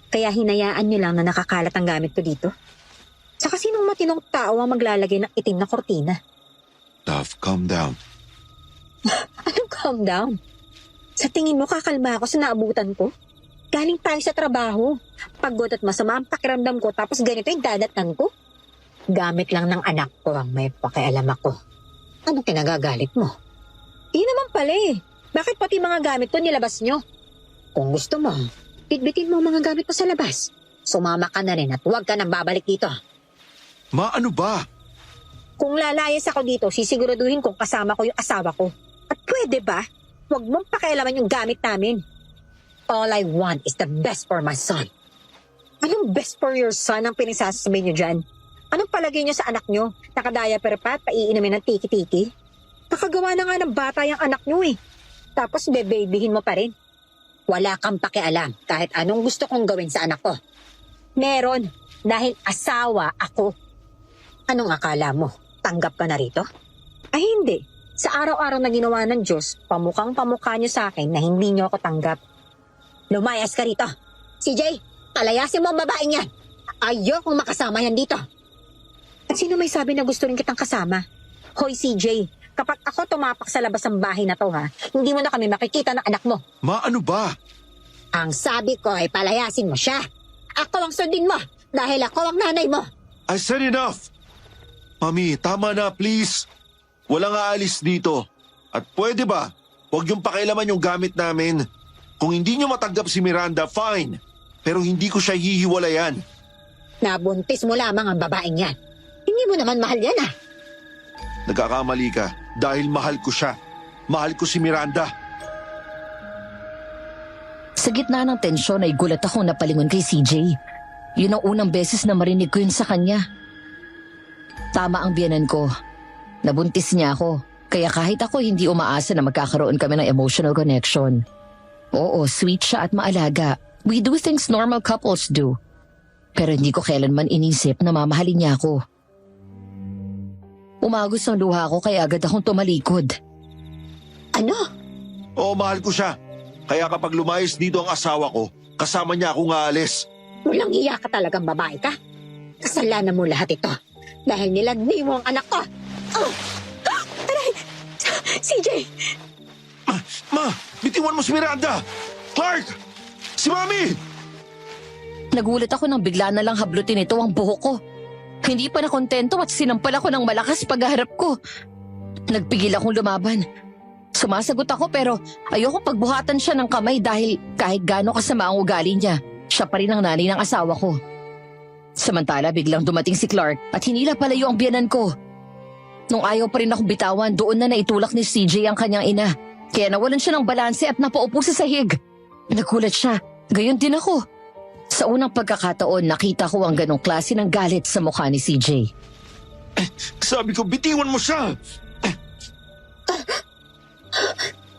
Kaya hinayaan niyo lang na nakakalat ang gamit ko dito. Saka sinong matinong tao ang maglalagay ng itim na kortina? Love, calm down. Anong calm down? Sa tingin mo kakalma ako sa naabutan ko? Galing tayo sa trabaho. Pagod at masama ang pakiramdam ko tapos ganito yung dadatnan ko. Gamit lang ng anak ko ang may pakialam ako. Anong kinagagalit mo? Di naman pala eh. Bakit pati mga gamit ko nilabas nyo? Kung gusto mo, bitbitin mo ang mga gamit mo sa labas. Sumama ka na rin at huwag ka nang babalik dito. Ma, ano ba? Kung lalayas ako dito, sisiguraduhin kong kasama ko yung asawa ko. At pwede ba? Huwag mong pakialaman yung gamit namin. All I want is the best for my son. Anong best for your son ang pinagsasabi niyo dyan? Anong palagay niyo sa anak niyo? Nakadiaper pa at paiinumin ng tiki-tiki? Nakagawa na nga ng bata yung anak niyo eh. Tapos bebabyhin mo pa rin. Wala kang pakialam kahit anong gusto kong gawin sa anak ko. Meron, dahil asawa ako. Anong akala mo? Tanggap ka na rito? Ay hindi. Sa araw-araw na ginawa ng Diyos, pamukhang-pamukha niyo sa akin na hindi niyo ako tanggap. Lumayas ka rito. CJ, palayasin mo ang babaeng yan. Ayokong makasama yan dito. At sino may sabi na gusto rin kitang kasama? Hoy CJ, kapag ako tumapak sa labas ng bahay na to ha, hindi mo na kami makikita ng anak mo. Ma, ano ba? Ang sabi ko ay palayasin mo siya. Ako ang sundin mo dahil ako ang nanay mo. I said enough! Mami, tama na, please. Walang aalis dito. At pwede ba, huwag yung pakialaman yung gamit namin. Kung hindi nyo matanggap si Miranda, fine. Pero hindi ko siya hihiwalayan. Nabuntis mo lamang ang babaeng yan. Hindi mo naman mahal yan ah. Nagkakamali ka dahil mahal ko siya. Mahal ko si Miranda. Sa gitna ng tensyon ay gulat akong napalingon kay CJ. Yun ang unang beses na marinig ko yun sa kanya. Tama ang biyanan ko. Nabuntis niya ako. Kaya kahit ako hindi umaasa na magkakaroon kami ng emotional connection. Oo, sweet siya at maalaga. We do things normal couples do. Pero hindi ko kailanman inisip na mamahalin niya ako. Umagos ang luha ko kaya agad akong tumalikod. Ano? Oo, mahal ko siya. Kaya kapag lumayas dito ang asawa ko, kasama niya akong aalis. Walang iya ka talagang babae ka. Kasalanan mo lahat ito. Dahil nilagni mo ang anak ko. Oh! Ah! Aray! CJ! Ma, bitiwan mo si Miranda! Clark! Si Mami! Nagulat ako nang bigla na lang hablutin ito ang buhok ko. Hindi pa nakontento at sinampal ako ng malakas pagharap ko. Nagpigil akong lumaban. Sumasagot ako pero ayoko pagbuhatan siya ng kamay dahil kahit gaano kasama ang ugali niya, siya pa rin ang nanay ng asawa ko. Samantala biglang dumating si Clark at hinila palayo ang biyanan ko. Nung ayaw pa rin akong bitawan, doon na naitulak ni CJ ang kanyang ina. Kaya nawalan siya ng balanse at napaupo sa sahig. Nagulat siya, gayon din ako. Sa unang pagkakataon, nakita ko ang ganong klase ng galit sa mukha ni CJ. Sabi ko, bitiwan mo siya!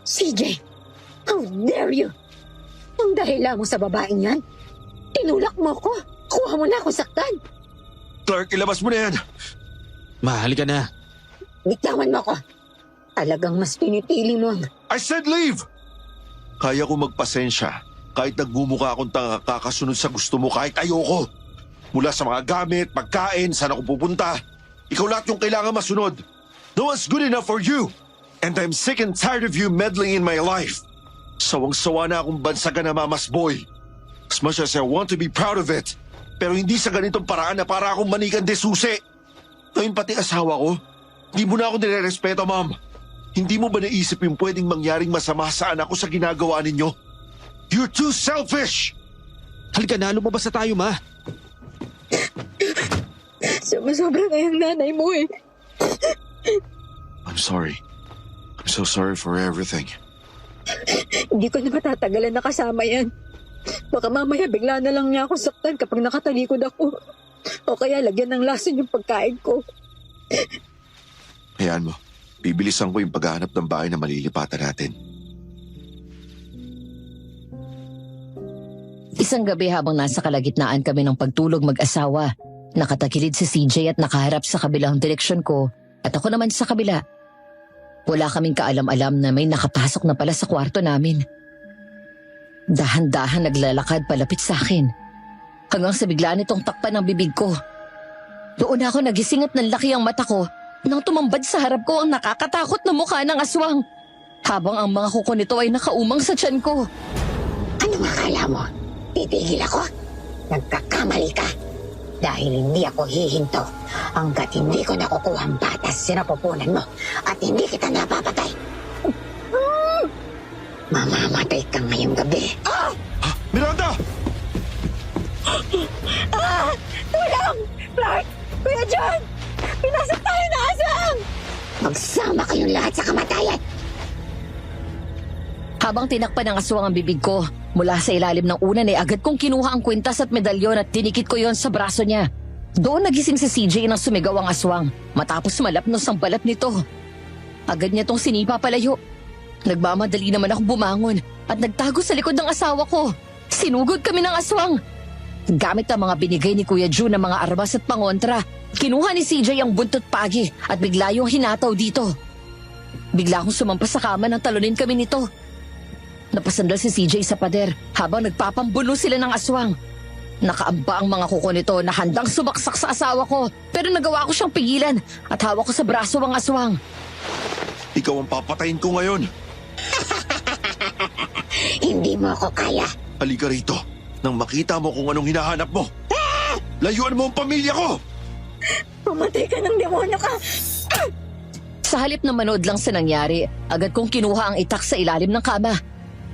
CJ! How dare you! Ang dahilan mo sa babaeng yan, tinulak mo ko. Kuha mo na ako saktan. Clark, ilabas mo na yan! Mahal ka na. Bitawan mo ko. Talagang mas pinipili mo. I said leave! Kaya ko magpasensya kahit nagmumukha akong tanga kakasunod sa gusto mo kahit ayoko. Mula sa mga gamit, pagkain, saan ako pupunta. Ikaw lahat yung kailangan masunod. No one's good enough for you. And I'm sick and tired of you meddling in my life. Sawang-sawa na akong bansagan na mamas boy. As much as I want to be proud of it. Pero hindi sa ganitong paraan na para akong manikan de susi. Ngayon pati asawa ko, hindi mo na ako nire-respeto, Ma'am. Hindi mo ba naisip yung pwedeng mangyaring masama sa anak ko sa ginagawa ninyo? You're too selfish! Halika na, lumabas na tayo, Ma. Sobra na yung nanay mo eh. I'm sorry. I'm so sorry for everything. Hindi ko na matatagalan na kasama yan. Baka mamaya bigla na lang niya ako saktan kapag nakatalikod ako. O kaya lagyan ng lason yung pagkain ko. Hayaan mo, bibilisan ko yung paghahanap ng bahay na malilipatan natin. Isang gabi habang nasa kalagitnaan kami ng pagtulog mag-asawa, nakatakilid si CJ at nakaharap sa kabilang direksyon ko at ako naman sa kabila. Wala kaming kaalam-alam na may nakapasok na pala sa kwarto namin. Dahan-dahan naglalakad palapit sa akin. Hanggang sa bigla nitong takpan ng bibig ko. Doon ako nagising at nanlaki ang mata ko nang tumambad sa harap ko ang nakakatakot na mukha ng aswang. Habang ang mga kuko nito ay nakaumang sa tiyan ko. Anong akala mo? Titigil ako? Nagkakamali ka. Dahil hindi ako hihinto hanggat hindi ko nakukuha ang batas sinapupunan mo at hindi kita napapatay. Mamamatay ka ngayong gabi. Miranda! Tulong! Clark! Kuya John! Pinasok tayo na aswang! Magsama kayong lahat sa kamatayan! Habang tinakpan ng aswang ang bibig ko, mula sa ilalim ng unan ay agad kong kinuha ang kwintas at medalyon at tinikit ko yon sa braso niya. Doon nagising si CJ nang sumigaw ang aswang matapos malapnos ang balat nito. Agad niya tong sinipa palayo. Nagmamadali naman ako bumangon at nagtago sa likod ng asawa ko. Sinugod kami ng aswang. Gamit ang mga binigay ni Kuya June ng mga armas at pangontra, kinuha ni CJ ang buntot pagi at bigla yung hinataw dito. Bigla akong sumampas sa kama nang talunin kami nito. Napasandal si CJ sa pader habang nagpapambuno sila ng aswang. Nakaamba ang mga kuko nito na handang sumaksak sa asawa ko pero nagawa ko siyang pigilan at hawak ko sa braso ang aswang. Ikaw ang papatayin ko ngayon. Hindi mo ako kaya. Halika rito nang makita mo kung anong hinahanap mo. Layuan mo ang pamilya ko! Pumatay ka ng demonyo ka! Sa halip na manood lang sa nangyari, agad kong kinuha ang itak sa ilalim ng kama.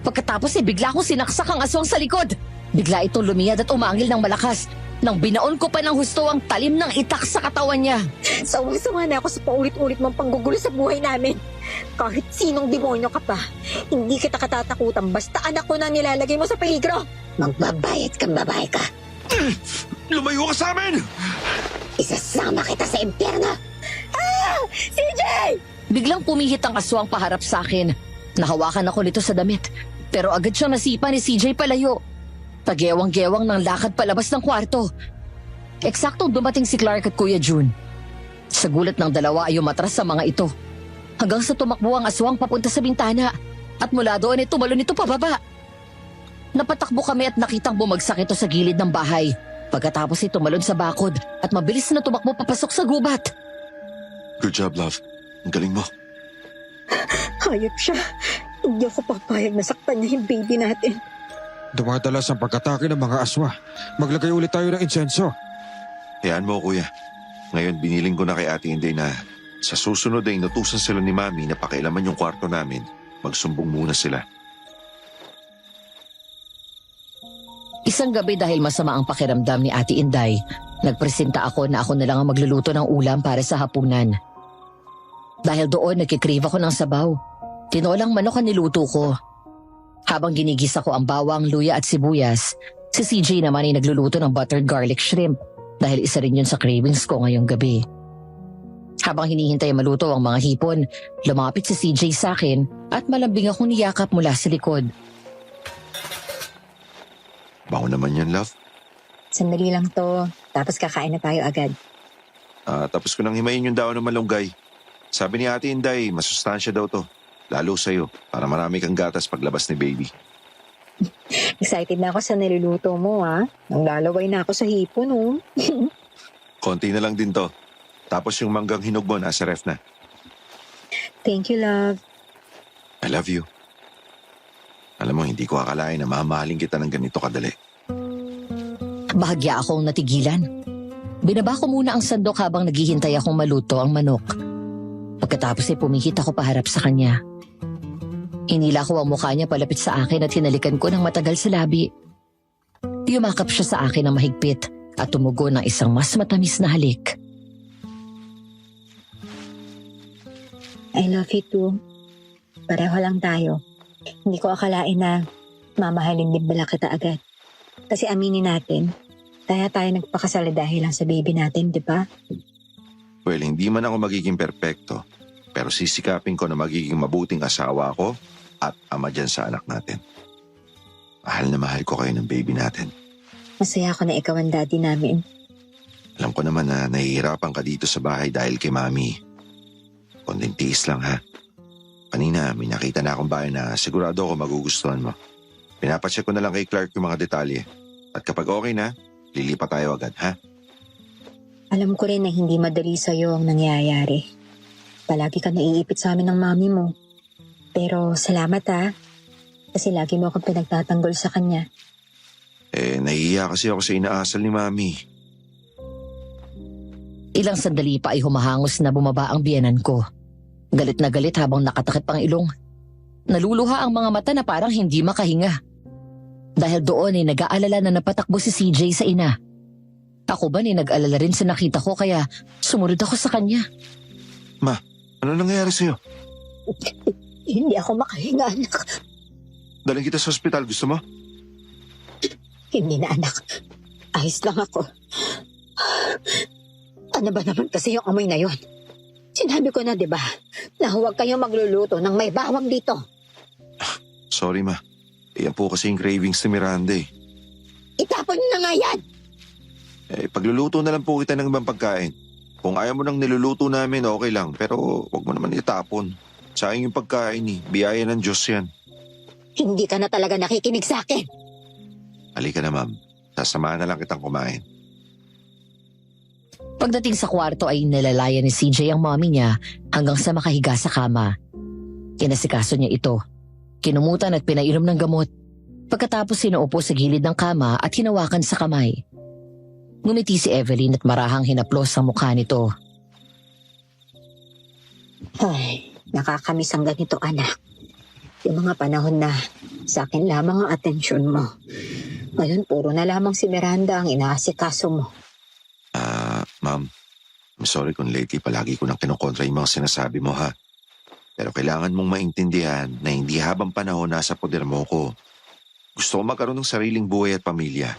Pagkatapos ay bigla kong sinaksak ang aswang sa likod. Bigla itong lumiyad at umangil ng malakas. Nang binaon ko pa ng husto ang talim ng itak sa katawan niya. Sawa-sawa na ako sa paulit-ulit mong panggugulo sa buhay namin. Kahit sinong demonyo ka pa, hindi kita katatakutan basta anak ko na nilalagay mo sa peligro. Magbabayad kang babae ka. Lumayo ka sa amin! Isasama kita sa impyerno. CJ! Biglang pumihit ang aswang paharap sa akin. Nahawakan ako nito sa damit. Pero agad siyang nasipa ni CJ palayo. Pagewang-gewang ng lakad palabas ng kwarto. Eksaktong dumating si Clark at Kuya June. Sa gulat ng dalawa ay umatras sa mga ito. Hanggang sa tumakbo ang aswang papunta sa bintana. At mula doon ay tumalon ito pababa. Napatakbo kami at nakitang bumagsak ito sa gilid ng bahay. Pagkatapos ay tumalon sa bakod at mabilis na tumakbo papasok sa gubat. Good job, love. Ang galing mo. Hayop siya. Hindi ako papayag na saktan niya yung baby natin. Dumadalas ang pagkatake ng mga aswa. Maglagay ulit tayo ng insenso. Hayaan mo, kuya. Ngayon, biniling ko na kay Ate Inday na sa susunod ay inutusan sila ni Mami na pakialaman yung kwarto namin. Magsumbong muna sila. Isang gabi dahil masama ang pakiramdam ni Ate Inday, nagpresenta ako na ako na lang ang magluluto ng ulam para sa hapunan. Dahil doon nagkikrave ako ng sabaw. Tinolang manok ang niluto ko. Habang ginigisa ko ang bawang, luya at sibuyas, si CJ naman ay nagluluto ng buttered garlic shrimp dahil isa rin yun sa cravings ko ngayong gabi. Habang hinihintay maluto ang mga hipon, lumapit si CJ sa akin at malambing akong niyakap mula sa likod. Bago naman yan, love. Sandali lang to. Tapos kakain na tayo agad. Tapos ko nang himayin yung daon ng malunggay. Sabi ni Ate Inday, masustansya daw to. Lalo sa'yo, para marami kang gatas paglabas ni baby. Excited na ako sa niluluto mo, ha? Nang lalaway na ako sa hipon, oh. Konti na lang din to. Tapos yung manggang hinog mo, nasa ref na. Thank you, love. I love you. Alam mo, hindi ko akalain na mamahalin kita ng ganito kadali. Bahagya akong natigilan. Binaba ko muna ang sandok habang naghihintay akong maluto ang manok. Pagkatapos ay pumihit ako paharap sa kanya. Inila ko ang mukha niya palapit sa akin at hinalikan ko ng matagal sa labi. Yumakap siya sa akin ng mahigpit at tumugo ng isang mas matamis na halik. I love you too. Pareho lang tayo. Hindi ko akalain na mamahalin din bala kita agad. Kasi aminin natin, kaya tayo nagpakasal dahil lang sa baby natin, di ba? Well, hindi man ako magiging perpekto, pero sisikapin ko na magiging mabuting asawa ako at ama dyan sa anak natin. Mahal na mahal ko kayo ng baby natin. Masaya ako na ikaw ang daddy namin. Alam ko naman na nahihirapan ka dito sa bahay dahil kay Mami. Konting tiis lang ha. Kanina, may nakita na akong bahay na sigurado ako magugustuhan mo. Pinapacheck ko na lang kay Clark yung mga detalye. At kapag okay na, lilipat tayo agad ha. Alam ko rin na hindi madali sa'yo ang nangyayari. Palagi ka naiipit sa amin ng mami mo. Pero salamat ha. Kasi lagi mo akong pinagtatanggol sa kanya. Nahihiya kasi ako sa inaasal ni Mami. Ilang sandali pa ay humahangos na bumaba ang biyenan ko. Galit na galit habang nakatakip ang ilong. Naluluha ang mga mata na parang hindi makahinga. Dahil doon ay nag-aalala na napatakbo si CJ sa ina. Ako ba ni nag-alala rin sa nakita ko kaya sumunod ako sa kanya. Ma, ano nangyayari sa'yo? Hindi ako makahinga, anak. Daling kita sa ospital, gusto mo? Hindi na, anak. Ayos lang ako. Ano ba naman kasi yung amoy na yon? Sinabi ko na, di ba, na huwag kayong magluluto ng may bawang dito. Sorry ma. Yan po kasi yung cravings ni Miranda eh. Itapon niyo na nga yan! Pagluluto na lang po kita ng ibang pagkain. Kung ayaw mo nang niluluto namin, okay lang. Pero wag mo naman itapon. Sayang yung pagkain eh. Biyaya ng Diyos yan. Hindi ka na talaga nakikinig sa akin. Halika na ma'am. Sasamahan na lang kitang kumain. Pagdating sa kwarto ay nilalaya ni CJ ang mommy niya hanggang sa makahiga sa kama. Kinasikaso niya ito. Kinumutan at pinainom ng gamot. Pagkatapos sinuupo sa gilid ng kama at hinawakan sa kamay. Ngumiti si Evelyn at marahang hinaplos ang mukha nito. Ay, nakakamiss ang ganito, anak. Yung mga panahon na sa akin lamang ang atensyon mo. Ngayon, puro na lamang si Miranda ang inaasikaso mo. Ma'am, I'm sorry kung lately palagi ko nang kinukontra yung mga sinasabi mo ha. Pero kailangan mong maintindihan na hindi habang panahon nasa poder mo ko. Gusto ko magkaroon ng sariling buhay at pamilya.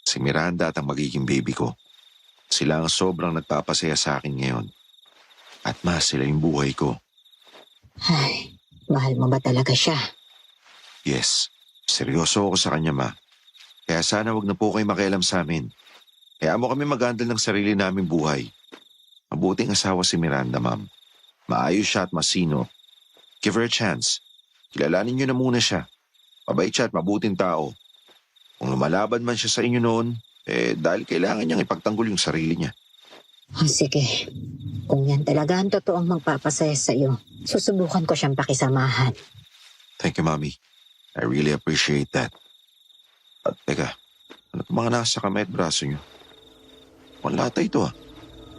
Si Miranda at ang magiging baby ko. Sila ang sobrang nagpapasaya sa akin ngayon. At mas sila yung buhay ko. Ay, mahal mo ba talaga siya? Yes, seryoso ako sa kanya ma. Kaya sana wag na po kayo makialam sa amin. Kaya mo kami mag-handle ng sarili naming buhay. Mabuting asawa si Miranda, ma'am. Maayos siya at masino. Give her a chance. Kilalanin niyo na muna siya. Mabait siya at mabuting tao. Kung lumalaban man siya sa inyo noon, dahil kailangan niyang ipagtanggol yung sarili niya. Oh, sige. Kung yan talaga ang totoong magpapasaya sa iyo, susubukan ko siyang pakisamahan. Thank you, Mommy. I really appreciate that. At teka, ano itong mga nasa kamay at braso niyo? Panlata ito ah.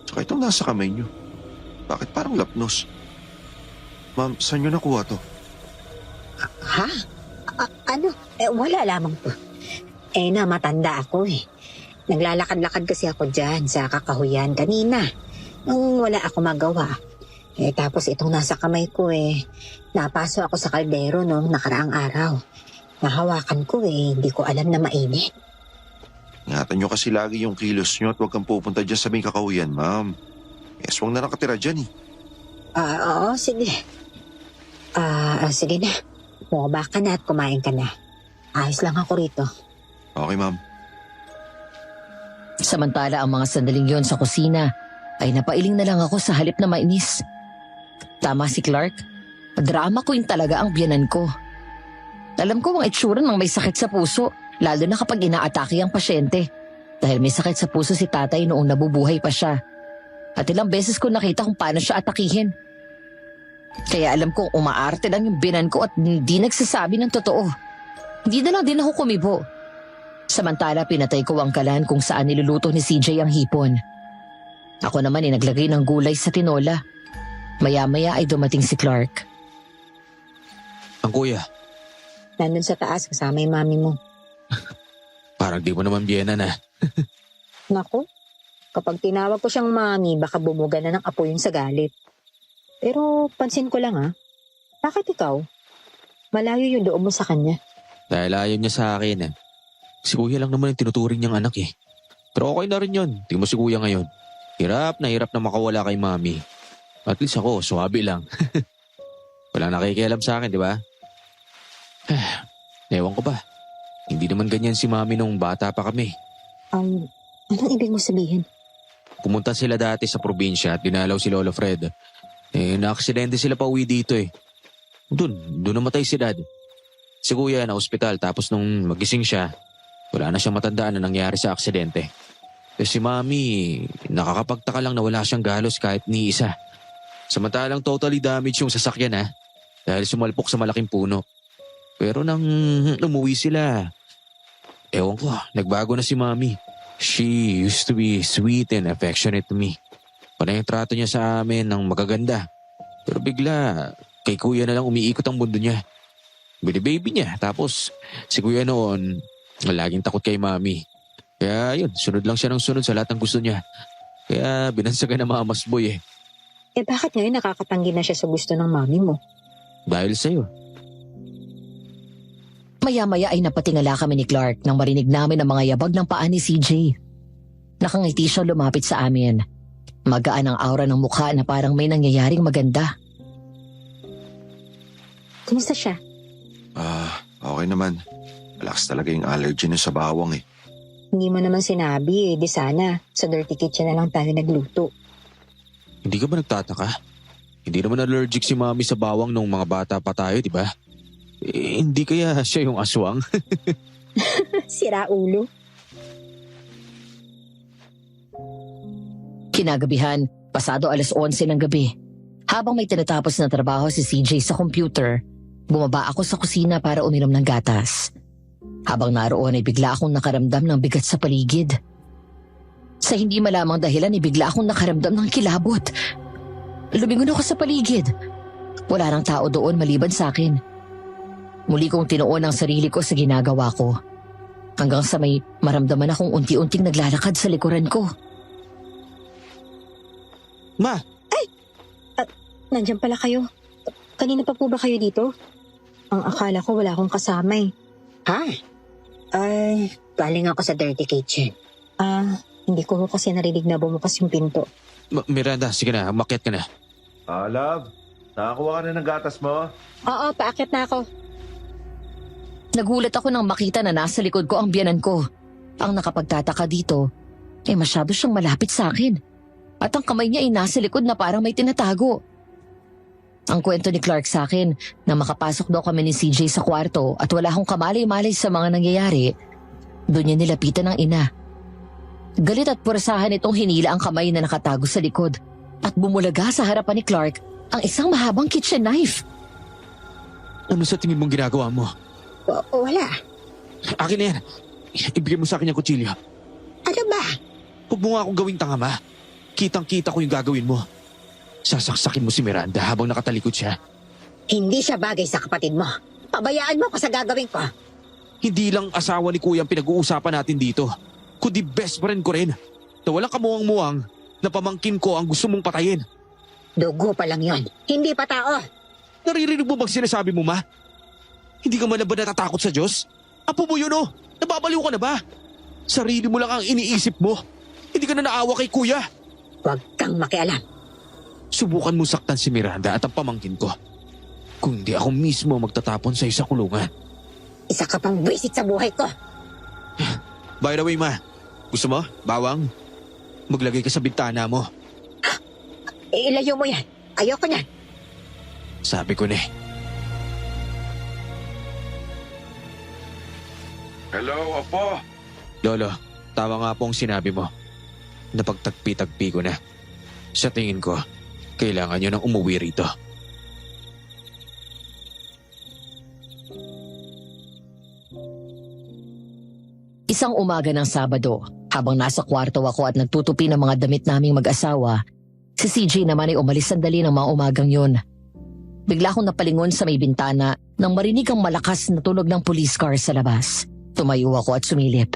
Tsaka itong nasa kamay niyo. Bakit parang lapnos? Ma'am, saan niyo nakuha to? Ha? Ano? Wala lamang to. Matanda ako eh. Naglalakad-lakad kasi ako dyan sa kakahuyan kanina. Nung wala ako magawa. Tapos itong nasa kamay ko napaso ako sa kaldero nung nakaraang araw. Nahawakan ko hindi ko alam na mainit. Ingatan niyo kasi lagi yung kilos niyo at huwag kang pupunta dyan sa may kakahuyan, ma'am. Eswang na nakatira dyan eh. Oo, sige. Sige na. Bumaba ka na at kumain ka na. Ayos lang ako rito. Okay, ma'am. Samantala ang mga sandaling yon sa kusina ay napailing na lang ako sa halip na mainis. Tama si Clark. Drama queen talaga ang biyanan ko. Alam ko ang itsura ng may sakit sa puso, lalo na kapag inaatake ang pasyente. Dahil may sakit sa puso si tatay noong nabubuhay pa siya. At ilang beses ko nakita kung paano siya atakihin. Kaya alam kong umaarte lang yung biyanan ko at hindi nagsasabi ng totoo. Hindi na lang din ako kumibo. Samantala pinatay ko ang kalan kung saan niluluto ni CJ ang hipon. Ako naman ay naglagay ng gulay sa tinola. Maya-maya ay dumating si Clark. Ang kuya, Nandun sa taas kasama yung mami mo. parang di mo naman biyena na. Naku, kapag tinawag ko siyang mami, baka bumuga na ng apo yun sa galit. Pero pansin ko lang bakit ikaw? Malayo yung loob mo sa kanya. Dahil ayaw niya sa akin eh. Si kuya lang naman yung tinuturing niyang anak eh. Pero okay na rin yun. Tingnan mo si kuya ngayon. Hirap na makawala kay mami. At least ako, suwabi lang. Walang nakikialam sa akin, di ba? Ewan ko ba. Hindi naman ganyan si mami nung bata pa kami. Anong ibig mo sabihin? Pumunta sila dati sa probinsya at dinalaw si Lolo Fred. Na-aksidente sila pa uwi dito eh. Doon namatay si Dad. Si Kuya na ospital tapos nung magising siya, wala na siyang matandaan na nangyari sa aksidente. Si Mami, nakakapagtaka lang na wala siyang galos kahit ni isa. Samantalang totally damaged yung sasakyan dahil sumalpok sa malaking puno. Pero nang umuwi sila, ewan ko, nagbago na si Mami. She used to be sweet and affectionate to me. Panay ang trato niya sa amin ng magaganda. Pero bigla, kay Kuya na lang umiikot ang mundo niya. Bini-baby niya. Tapos, si Kuya noon, laging takot kay Mami. Kaya yun, sunod lang siya ng sunod sa lahat ng gusto niya. Kaya binansagan ng mga masboy eh. Bakit ngayon nakakatanggi na siya sa gusto ng mami mo? Dahil sa'yo. Maya-maya ay napatingala kami ni Clark nang marinig namin ang mga yabag ng paa ni CJ. Nakangiti siya lumapit sa amin. Magaan ang aura ng mukha na parang may nangyayaring maganda. Kumusta siya? Okay naman. Malakas talaga yung allergy niya sa bawang eh. Hindi mo naman sinabi di sana sa dirty kitchen na lang tayo nagluto. Hindi ka ba nagtataka? Hindi naman allergic si Mami sa bawang nung mga bata pa tayo, di ba? Hindi kaya siya yung aswang? Sira ulo. Kinagabihan, pasado 11:00 ng gabi. Habang may tinatapos na trabaho si CJ sa computer, bumaba ako sa kusina para uminom ng gatas. Habang naroon ay bigla akong nakaramdam ng bigat sa paligid. Sa hindi malamang dahilan ay bigla akong nakaramdam ng kilabot. Lumingon ako sa paligid. Wala nang tao doon maliban sa akin. Muli kong tinuon ang sarili ko sa ginagawa ko. Hanggang sa may maramdaman akong unti-unting naglalakad sa likuran ko. Ma! Nandiyan pala kayo. Kanina pa po ba kayo dito? Ang akala ko wala akong kasama eh. Ay, galing ako sa dirty kitchen. Hindi ko kasi narinig na bumukas yung pinto. Miranda, sige na, umakyat ka na. Love, nakakuha ka na ng gatas mo? Oo, paakyat na ako. Nagulat ako nang makita na nasa likod ko ang biyanan ko. Ang nakapagtataka dito, masyado siyang malapit sa akin. At ang kamay niya ay nasa likod na parang may tinatago. Ang kwento ni Clark sa akin na makapasok daw kami ni CJ sa kwarto at wala akong kamalay-malay sa mga nangyayari, doon niya nilapitan ng ina. Galit at purasahan itong hinila ang kamay na nakatago sa likod at bumulaga sa harapan ni Clark ang isang mahabang kitchen knife. Ano sa tingin mong ginagawa mo? Wala. Akin na yan. Ibigay mo sa akin yung kutsilyo. Ano ba? Huwag mo nga akong gawing tanga, ma. Kitang-kita ko yung gagawin mo. Sasaksakin mo si Miranda habang nakatalikod siya. Hindi siya bagay sa kapatid mo. Pabayaan mo ako sa gagawin ko. Hindi lang asawa ni Kuya ang pinag-uusapan natin dito, kundi best friend ko rin. Na walang kamuwang-muwang na pamangkin ko ang gusto mong patayin. Dugo pa lang yon. Hindi pa tao. Naririnig mo bang sinasabi mo, ma? Hindi ka man na ba natatakot sa Diyos? Apo mo yun, oh. Nababaliw ka na ba? Sarili mo lang ang iniisip mo. Hindi ka na naawa kay Kuya. Huwag kang makialam. Subukan mo saktan si Miranda at ang pamangkin ko. Kung hindi ako mismo magtatapon sa isang kulungan. Isa ka pang visit sa buhay ko. By the way, ma. Gusto mo? Bawang? Maglagay ka sa bintana mo. Ilayo mo yan. Ayoko niyan. Sabi ko na eh. Hello, Apo. Lolo, tama nga po ang sinabi mo. Napagtagpi-tagpi ko na. Sa tingin ko, kailangan nyo nang umuwi rito. Isang umaga ng Sabado, habang nasa kwarto ako at nagtutupi ng mga damit naming mag-asawa, si CJ naman ay umalis sandali ng mga umagang yun. Bigla akong napalingon sa may bintana nang marinig ang malakas na tunog ng police car sa labas. Tumayo ako at sumilip.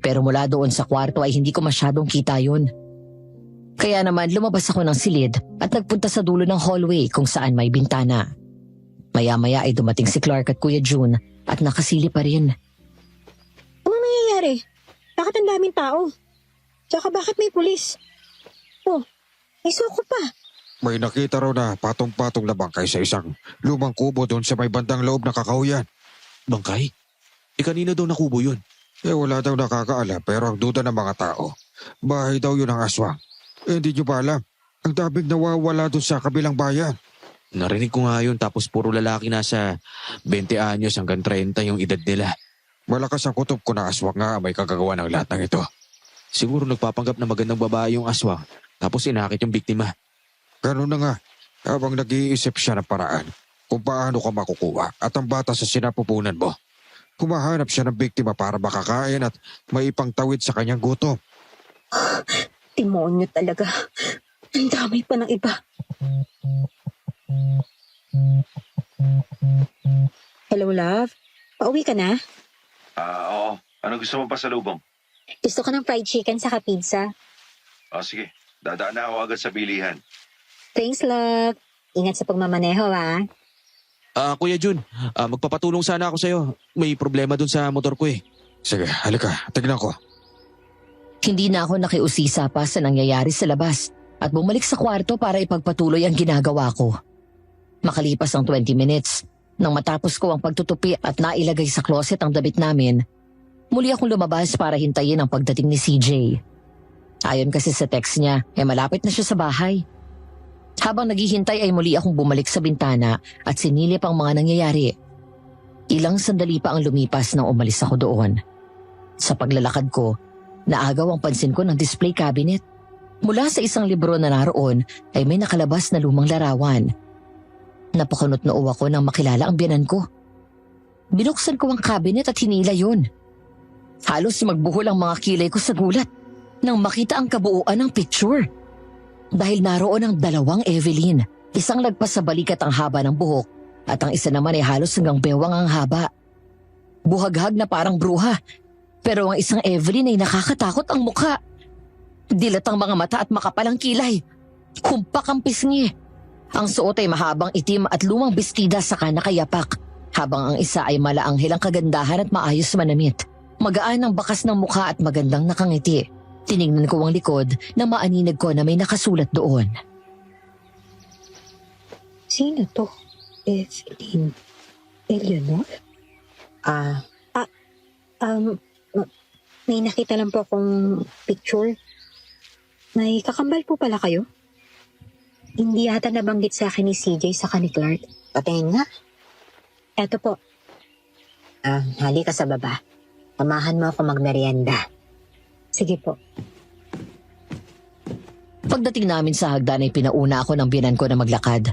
Pero mula doon sa kwarto ay hindi ko masyadong kita yun. Kaya naman lumabas ako ng silid at nagpunta sa dulo ng hallway kung saan may bintana. Maya-maya ay dumating si Clark at Kuya June at nakasili pa rin. Ano nangyayari? Bakit ang daming tao? Tsaka bakit may pulis? Oh, may suko pa. May nakita raw na patong-patong na bangkay sa isang lumang kubo doon sa may bandang loob ng kakauyan. Bangkay? Kanina daw nakubo yun. Wala daw nakakaalam pero ang duda ng mga tao. Bahay daw yun ang aswang. Hindi nyo ba alam? Ang daming nawawala doon sa kabilang bayan. Narinig ko nga yun tapos puro lalaki nasa 20 anyos hanggang 30 yung edad nila. Malakas ang kutob ko na aswang nga may kagagawa ng lahat ng ito. Siguro nagpapanggap na magandang babae yung aswang tapos inakit yung biktima. Ganun na nga, habang nag-iisip siya ng paraan kung paano ka makukuha at ang bata sa sinapupunan mo. Kumahanap siya ng biktima para makakain at maipangtawid sa kanyang gutom. Demonyo talaga. Ang dami pa ng iba. Hello, love. Pauwi ka na? Oo. Ano gusto mo pa sa lubong? Gusto ko ng fried chicken saka pizza. Sige. Dadaan na ako agad sa bilihan. Thanks, love. Ingat sa pagmamaneho, ha? Kuya Jun, magpapatulong sana ako sa'yo. May problema dun sa motor ko eh. Sige, halika, tignan ko. Hindi na ako nakiusisa pa sa nangyayari sa labas at bumalik sa kwarto para ipagpatuloy ang ginagawa ko. Makalipas ang 20 minutes, nang matapos ko ang pagtutupi at nailagay sa closet ang damit namin, muli akong lumabas para hintayin ang pagdating ni CJ. Ayon kasi sa text niya, malapit na siya sa bahay. Habang naghihintay ay muli akong bumalik sa bintana at sinilip ang mga nangyayari. Ilang sandali pa ang lumipas nang umalis ako doon. Sa paglalakad ko, naagaw ang pansin ko ng display cabinet. Mula sa isang libro na naroon ay may nakalabas na lumang larawan. Napakunot-noo ako nang makilala ang biyanan ko. Binuksan ko ang cabinet at hinila yun. Halos magbuhol ang mga kilay ko sa gulat nang makita ang kabuuan ng picture. Dahil naroon ang dalawang Evelyn, isang lagpas sa balikat ang haba ng buhok at ang isa naman ay halos hanggang bewang ang haba. Buhaghag na parang bruha, pero ang isang Evelyn ay nakakatakot ang mukha. Dilat ang mga mata at makapal ang kilay. Kumpak ang pisngi. Ang suot ay mahabang itim at lumang bestida saka nakayapak, habang ang isa ay malaanghel ang kagandahan at maayos manamit. Magaan ang bakas ng mukha at magandang nakangiti. Tinignan ko ang likod na maaninag ko na may nakasulat doon. Sino to? Evelyn. Eleanor? May nakita lang po akong picture. May kakambal po pala kayo? Hindi yata nabanggit sa akin ni CJ sa ni Clark. Patingin nga. Eto po. Halika sa baba. Samahan mo ako magmerienda. Sige po. Pagdating namin sa hagdan ay pinauna ako ng biyanan ko na maglakad.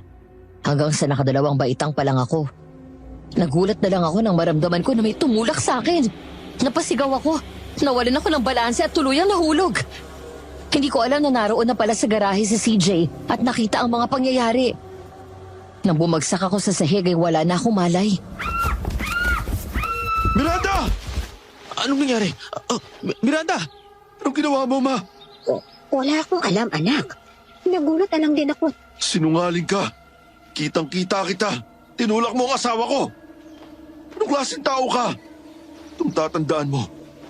Hanggang sa nakadalawang baitang pa lang ako. Nagulat na lang ako nang maramdaman ko na may tumulak sa akin. Napasigaw ako. Nawalan ako ng balanse at tuluyang nahulog. Hindi ko alam na naroon na pala sa garahe si CJ at nakita ang mga pangyayari. Nang bumagsak ako sa sahig ay wala na akong malay. Miranda! Anong nangyari? Miranda! Anong ginawa mo, ma? Wala akong alam, anak. Nagulat na lang din ako. Sinungaling ka. Kitang-kita kita. Tinulak mo ang asawa ko. Anong klaseng tao ka? Kung tatandaan mo,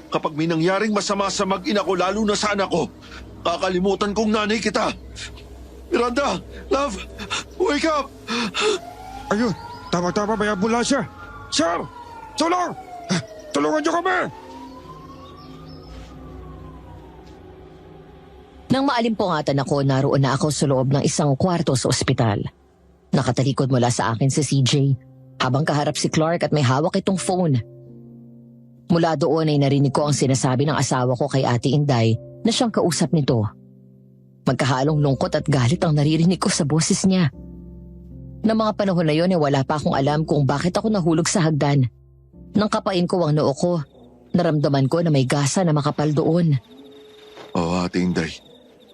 kapag may nangyaring masama sa mag-ina ko, lalo na sa anak ko, kakalimutan kong nanay kita. Miranda! Love! Wake up! Ayun, tama-tama may ambulansya. Sir! Tulong! Tulungan niyo kami! Nang maalimpungatan ako, naroon na ako sa loob ng isang kwarto sa ospital. Nakatalikod mula sa akin si CJ, habang kaharap si Clark at may hawak itong phone. Mula doon ay narinig ko ang sinasabi ng asawa ko kay Ate Inday na siyang kausap nito. Magkahalong lungkot at galit ang naririnig ko sa boses niya. Nang mga panahon na yon ay wala pa akong alam kung bakit ako nahulog sa hagdan. Nang kapain ko ang noo ko, Naramdaman ko na may gasa na makapal doon. Oo, Ate Inday.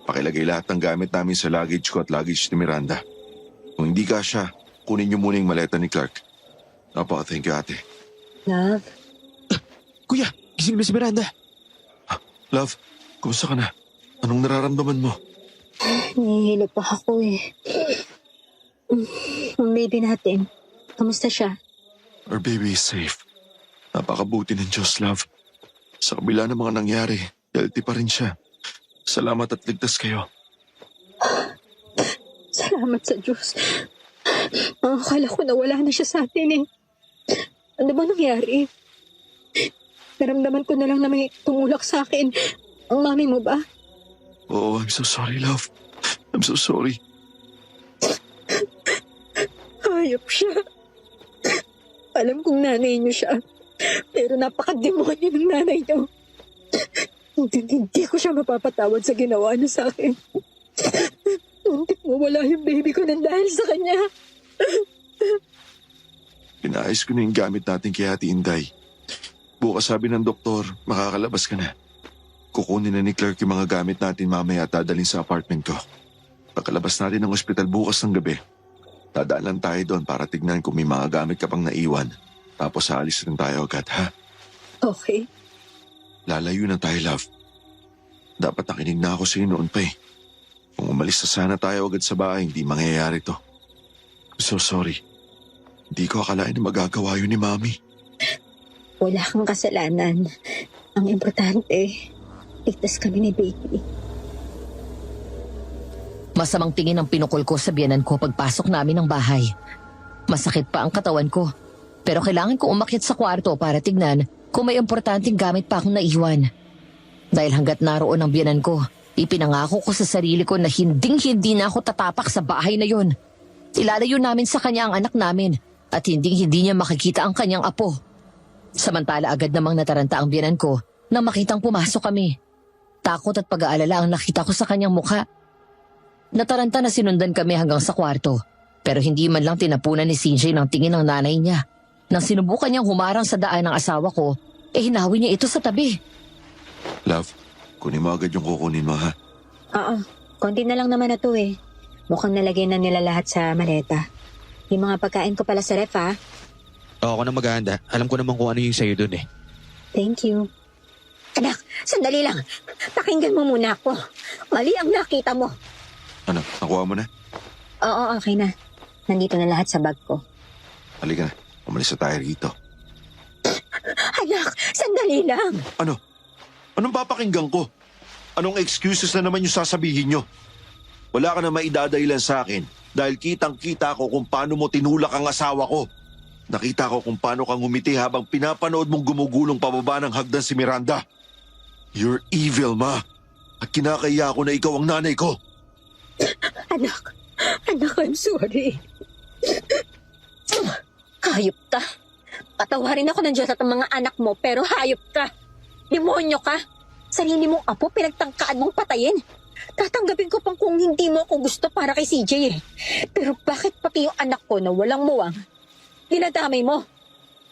Pakilagay lahat ng gamit namin sa luggage ko at luggage ni Miranda. Kung hindi kasya, kunin niyo muna yung maleta ni Clark. Thank you, Ate. Love, Kuya, gising na si Miranda. Love, kumusta ka na? Anong nararamdaman mo? nahihilo pa ako eh. Ang baby natin, kamusta siya? Our baby is safe. Napakabuti ng Diyos, love. Sa kabila ng mga nangyari, healthy pa rin siya. Salamat at ligtas kayo. Salamat sa Diyos. Akala ko na wala na siya sa atin eh. Ano ba nangyari? Naramdaman ko na lang na may tumulak sa akin. Ang mami mo ba? Oh, I'm so sorry, love. I'm so sorry. Hayop siya. Alam kong nanay niyo siya. Pero napaka-demonyo ng nanay niyo. Hindi ko siya mapapatawad sa ginawa niya sa akin. Muntik mo wala yung baby ko nang dahil sa kanya. Pinaayos ko na yung gamit natin kay Ate Inday. Bukas sabi ng doktor, makakalabas ka na. Kukunin na ni Clark yung mga gamit natin mamaya at dadalhin sa apartment ko. Pagkalabas natin ng ospital bukas ng gabi, dadaan lang tayo doon para tignan kung may mga gamit ka pang naiwan. Tapos aalis rin tayo agad, ha? Okay. Lalayo na tayo, love. Dapat nakinig na ako sa'yo noon pa eh. Kung umalis na sana tayo agad sa bahay, hindi mangyayari to. I'm so sorry. Hindi ko akalain na magagawa yun ni Mami. Wala kang kasalanan. Ang importante, ligtas kami ni baby. Masamang tingin ang pinukol ko sa biyanan ko pagpasok namin ng bahay. Masakit pa ang katawan ko. Pero kailangan ko umakyat sa kwarto para tignan kung may importanteng gamit pa akong naiwan. Dahil hanggat naroon ang biyanan ko, ipinangako ko sa sarili ko na hinding-hindi na ako tatapak sa bahay na yun. Ilalayo namin sa kanya ang anak namin at hinding-hindi niya makikita ang kanyang apo. Samantala agad namang nataranta ang biyanan ko nang makitang pumasok kami. Takot at pag-aalala ang nakita ko sa kanyang mukha. Nataranta na sinundan kami hanggang sa kwarto, pero hindi man lang tinapunan ni CJ ng tingin ng nanay niya. Nang sinubukan niyang humarang sa daan ng asawa ko, hinawi niya ito sa tabi. Love, kunin mo agad yung kukunin mo, ha? Oo, konti na lang naman na to eh. Mukhang nalagay na nila lahat sa maleta. Yung mga pagkain ko pala sa ref ha. Ako na maghahanda. Alam ko naman kung ano yung sa'yo dun eh. Thank you. Anak, sandali lang. Pakinggan mo muna ako. Mali ang nakita mo. Ano, nakuha mo na? Oo, okay na. Nandito na lahat sa bag ko. Halika na, umalis na tayo rito. Anak, sandali lang. Ano? Anong papakinggan ko? Anong excuses na naman yung sasabihin nyo? Wala ka na maidadahilan sa akin dahil kitang-kita ko kung paano mo tinulak ang asawa ko. Nakita ko kung paano kang ngumiti habang pinapanood mong gumugulong pababa ng hagdan si Miranda. You're evil, Ma. At kinakaya ko na ikaw ang nanay ko. Anak, I'm sorry. Hayop ka. Patawarin ako ng Diyos at ang mga anak mo, pero hayop ka. Demonyo ka. Sarili mong apo, pinagtangkaan mong patayin. Tatanggapin ko pang kung hindi mo ako gusto para kay CJ eh. Pero bakit pati yung anak ko na walang muwang, dinadamay mo?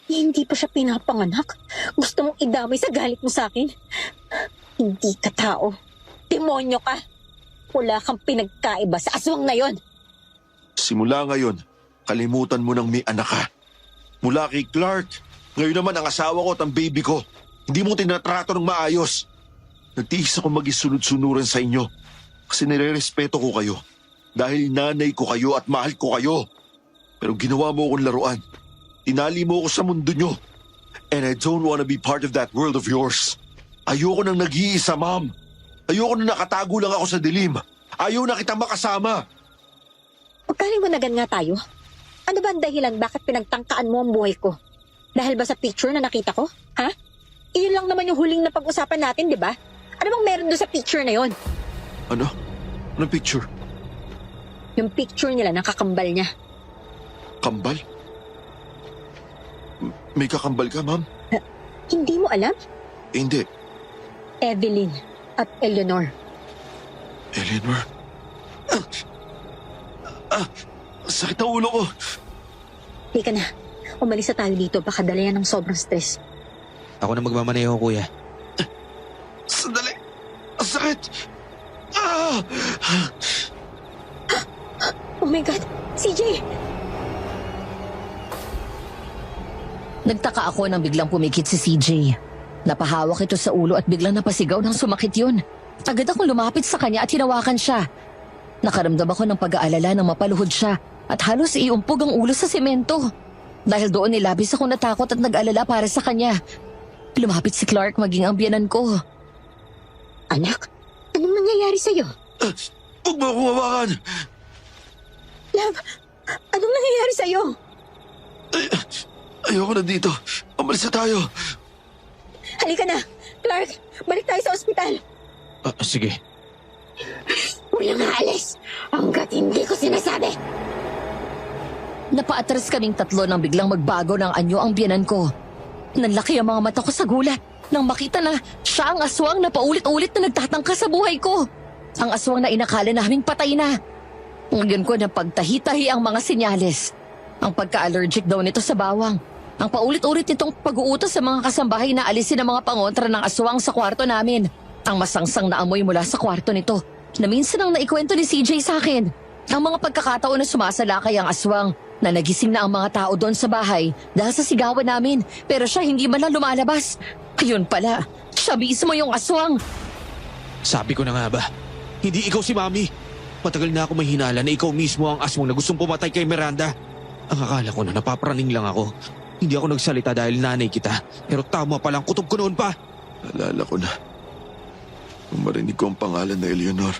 Hindi pa siya pinapanganak. Gusto mong idamay sa galit mo sa akin? Hindi ka tao. Demonyo ka. Wala kang pinagkaiba sa aswang na yon. Simula ngayon, kalimutan mo nang may anak ka. Mula kay Clark, ngayon naman ang asawa ko at ang baby ko. Hindi mo tinatrato ng maayos. Nagtiis ako mag-isunod-sunuran sa inyo kasi nire-respeto ko kayo. Dahil nanay ko kayo at mahal ko kayo. Pero ginawa mo akong laruan. Tinali mo ako sa mundo nyo. And I don't wanna be part of that world of yours. Ayoko nang nag-iisa, Ma'am. Ayoko nang nakatago lang ako sa dilim. Ayaw na kitang makasama. Magkaliwanagan nga tayo. Ano ba ang dahilan bakit pinagtangkaan mo ang buhay ko? Dahil ba sa picture na nakita ko? Ha? Iyon lang naman yung huling na pag-usapan natin, di ba? Ano bang meron doon sa picture na yon? Ano? Anong picture? Yung picture nila ng kakambal niya. Kambal? May kakambal ka, Ma'am? Hindi mo alam? Hindi. Evelyn at Eleanor. Eleanor? Sakit ang ulo ko. Di ka na. Umalis na tayo dito. Baka dalayan ng sobrang stress. Ako na magmamaneho, kuya. Sandali! Ang sakit! Ah! Oh my God! CJ! Nagtaka ako nang biglang pumikit si CJ. Napahawak ito sa ulo at biglang napasigaw nang sumakit yun. Agad akong lumapit sa kanya at hinawakan siya. Nakaramdam ako ng pag-aalala nang mapaluhod siya at halos iumpog ang ulo sa semento. Dahil doon nilabis akong natakot at nag-alala para sa kanya. Lumapit si Clark maging ang biyanan ko. Anak, anong nangyayari sa'yo? Huwag mo akong hawakan! Love, anong nangyayari sa'yo? Ayoko na dito. Umalis na tayo. Halika na! Clark, balik tayo sa ospital. Sige. Walang aalis hanggat hindi ko sinasabi. Napaatras kaming tatlo nang biglang magbago ng anyo ang biyanan ko. Nanlaki ang mga mata ko sa gulat nang makita na siya ang aswang na paulit-ulit na nagtatangka sa buhay ko. Ang aswang na inakala naming patay na. Ngayon ko na pagtahi-tahi ang mga senyales. Ang pagka-allergic daw nito sa bawang. Ang paulit-ulit nitong pag-uutos sa mga kasambahay na alisin ang mga pangontra ng aswang sa kwarto namin. Ang masangsang na amoy mula sa kwarto nito na minsan ang naikwento ni CJ sa akin. Ang mga pagkakataon na sumasalakay ang aswang na nagising na ang mga tao doon sa bahay dahil sa sigawan namin pero siya hindi man lang lumalabas. Ayun pala, siya mismo yung aswang. Sabi ko na nga ba, hindi ikaw si Mami. Matagal na ako may hinala na ikaw mismo ang aswang na gustong pumatay kay Miranda. Ang akala ko na napapraning lang ako. Hindi ako nagsalita dahil nanay kita. Pero tama palang kutob ko noon pa. Alala ko na. Nung marinig ko ang pangalan na Eleanor.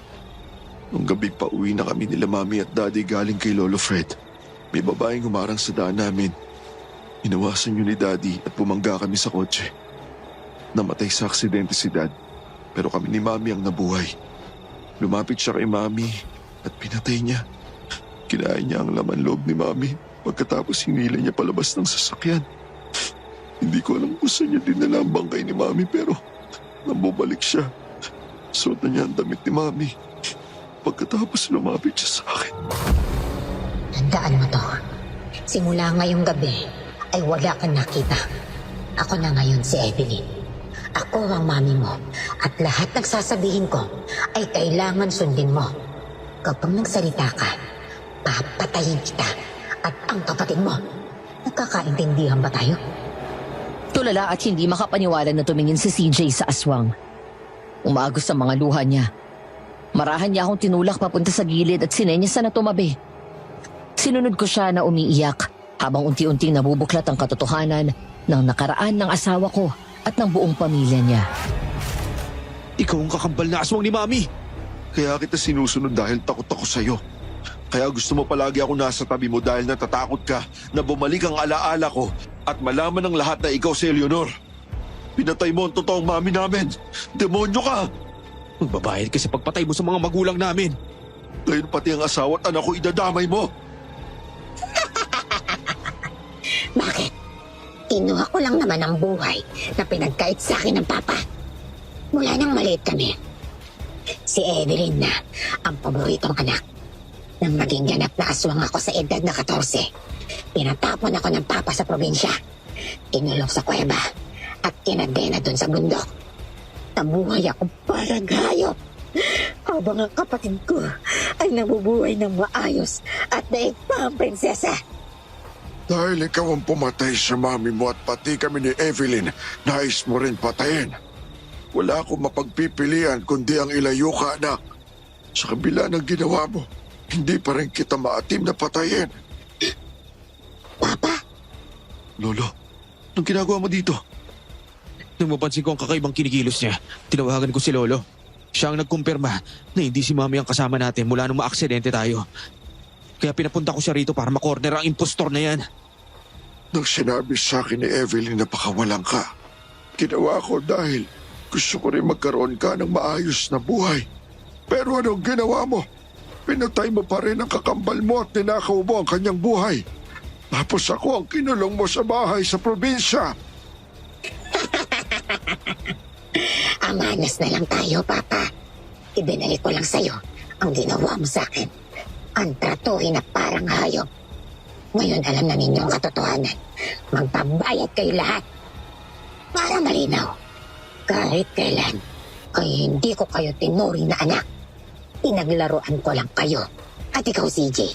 Nung gabi pa uwi na kami nila Mami at Daddy galing kay Lolo Fred. May babaeng humarang sa daan namin. Inawasan yun ni Daddy at bumangga kami sa kotse. Namatay sa aksidente si Dad. Pero kami ni Mami ang nabuhay. Lumapit siya kay Mami at pinatay niya. Kinain niya ang laman loob ni Mami. Pagkatapos hinila niya palabas ng sasakyan. Hindi ko alam kung saan niya dinala ang bangkay ni Mami pero nang bumalik siya, suot na niya ang damit ni Mami. Pagkatapos lumapit siya sa akin. Tandaan mo to. Simula ngayong gabi ay wala kang nakita. Ako na ngayon si Evelyn. Ako ang mami mo at lahat ng sasabihin ko ay kailangan sundin mo. Kapag nagsalita ka, papatayin kita at ang kapatid mo. Nagkakaintindihan ba tayo? Tulala at hindi makapaniwala na tumingin si CJ sa aswang. Umagos ang mga luha niya. Marahan niya akong tinulak papunta sa gilid at sinenyas na tumabi. Sinunod ko siya na umiiyak habang unti-unting nabubuklat ang katotohanan ng nakaraan ng asawa ko at ng buong pamilya niya. Ikaw ang kakambal na aswang ni Mami. Kaya kita sinusunod dahil takot ako sa'yo. Kaya gusto mo palagi ako nasa tabi mo dahil natatakot ka na bumalik ang alaala ko at malaman ng lahat na ikaw si Eleanor. Pinatay mo ang totoong mami namin. Demonyo ka! Magbabayad ka sa pagpatay mo sa mga magulang namin. Ngayon pati ang asawa at anak ko idadamay mo. Bakit? Kinuha ko lang naman ang buhay na pinagkait sa akin ng papa. Mula nang maliit kami. Si Evelyn na ang paboritong anak. Nang maging ganap na aswang ako sa edad na 14, pinatapon ako ng papa sa probinsya. Kinulong sa kuweba at kinadena doon sa bundok. Nabuhay ako parang hayop. Habang ang kapatid ko ay nabubuhay ng maayos at daig pa ang prinsesa. Dahil ikaw ang pumatay sa mami mo at pati kami ni Evelyn, nais mo rin patayin. Wala akong mapagpipilian kundi ang ilayo ka, anak. Sa kabila ng ginawa mo, hindi pa rin kita maatim na patayin. Papa, Lolo, anong ginagawa mo dito? Nung mapansin ko ang kakaibang kinikilos niya, tinawagan ko si Lolo. Siya ang nagkumpirma na hindi si Mami ang kasama natin mula nung maaksidente tayo. Kaya pinapunta ko siya rito para makorner ang impostor na yan. Nang sinabi sa akin ni Evelyn na pakawalan ka, ginawa ko dahil gusto ko rin magkaroon ka ng maayos na buhay. Pero anong ginawa mo? Pinatay mo pa rin ang kakambal mo at ninakaw mo ang kanyang buhay. Tapos ako ang kinulong mo sa bahay sa probinsya. amanas na lang tayo, Papa. Ibinalik ko lang sa'yo ang ginawa mo sa akin. Ang tratuhin na parang hayop. Ngayon alam na ninyo ang katotohanan. Magbabayad kayo lahat. Para malinaw, kahit kailan ay hindi ko kayo tinuring na anak. Pinaglaruan ko lang kayo. At ikaw, CJ,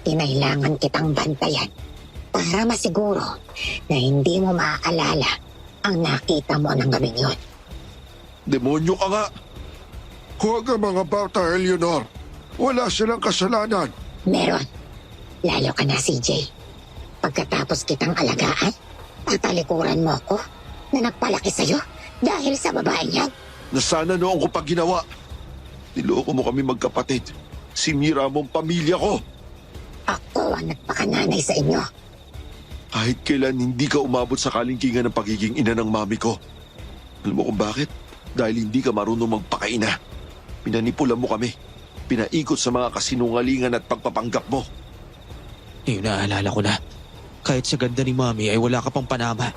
kinailangan kitang bantayan para masiguro na hindi mo maaalala ang nakita mo ng gabing yun. Demonyo ka nga! Huwag ang mga bata, Eleanor. Wala silang kasalanan. Meron. Lalo ka na, CJ. Pagkatapos kitang alagaan, tatalikuran mo ako na nagpalaki sa'yo dahil sa babae niyan. Na sana noong ko pa ginawa. Niloko mo kami magkapatid. Sinira mong pamilya ko. Ako ang nagpakananay sa inyo. Kahit kailan hindi ka umabot sa kalingkingan ng pagiging ina ng mami ko. Alam mo kung bakit? Dahil hindi ka marunong magpakaina. Pinanipula mo kami. Pinaikot sa mga kasinungalingan at pagpapanggap mo. Ngayon naalala ko na. Kahit sa ganda ni Mami ay wala ka pang panama.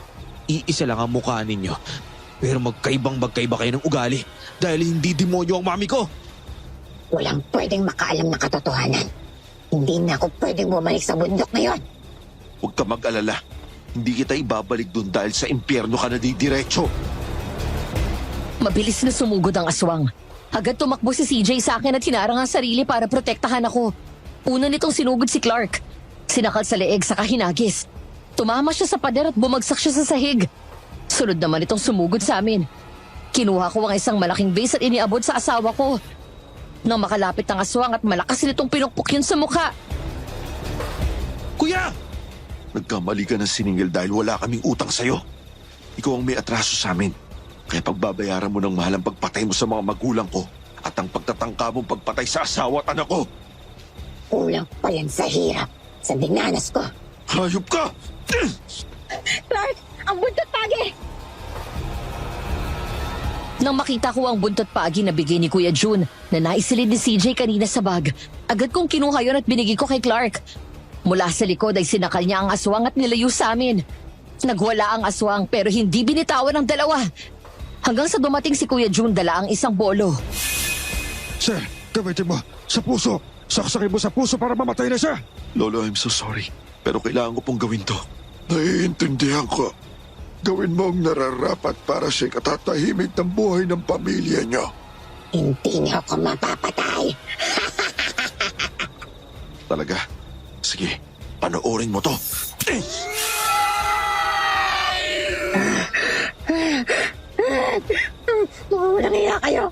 Iisa lang ang mukha ninyo. Pero magkaiba kayo ng ugali. Dahil hindi demonyo ang Mami ko. Walang pwedeng makaalam ng katotohanan. Hindi na ako pwedeng bumalik sa bundok ngayon. Huwag ka mag-alala. Hindi kita ibabalik dun dahil sa impyerno ka na didiretso. Mabilis na sumugod ang aswang. Agad tumakbo si CJ sa akin at hinarang ang sarili para protektahan ako. Una nitong sinugod si Clark. Sinakal sa leeg sa kahinagis. Tumama siya sa pader at bumagsak siya sa sahig. Sunod naman itong sumugod sa amin. Kinuha ko ang isang malaking base at iniabot sa asawa ko. Nang makalapit ang aswang at malakas nitong pinukpok yun sa mukha. Kuya! Nagkamali ka ng siningil dahil wala kaming utang sa'yo. Ikaw ang may atraso sa amin. Kaya pagbabayaran mo ng mahal ang pagpatay mo sa mga magulang ko at ang pagtatangka mong pagpatay sa asawa at anak ko. Kulang pa yan sa hirap, sa dinanas ko. Hayop ka! Clark, ang buntot pagi! Nang makita ko ang buntot pagi na bigay ni Kuya June na naisilid ni CJ kanina sa bag, agad kong kinuha yun at binigay ko kay Clark. Mula sa likod ay sinakal niya ang aswang at nilayo sa amin. Nagwala ang aswang pero hindi binitawan ang dalawa. Hanggang sa dumating si Kuya June dala ang isang bolo. Sir, gamitin mo sa puso. Saksakin mo sa puso para mamatay na siya. Lolo, I'm so sorry. Pero kailangan ko pong gawin to. Naiintindihan ko. Gawin mo ang nararapat para sa katatahimik ng buhay ng pamilya niyo. Hindi niyo ako mapapatay. Talaga? Sige, panoorin mo to. Walang iya kayo.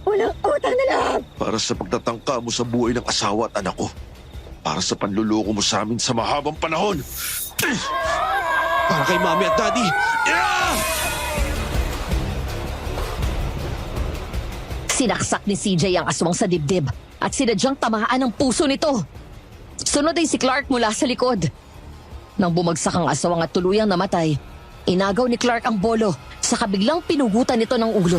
Walang utang na loob. Para sa pagtatangka mo sa buhay ng asawa at anak ko. Para sa panluloko mo sa amin sa mahabang panahon. Para kay Mami at Daddy. Sinaksak ni CJ ang aswang sa dibdib at sinadyang tamaan ang puso nito. Sunod ay si Clark mula sa likod. Nang bumagsak ang aswang at tuluyang namatay, inagaw ni Clark ang bolo sa kabiglang pinugutan nito ng ulo.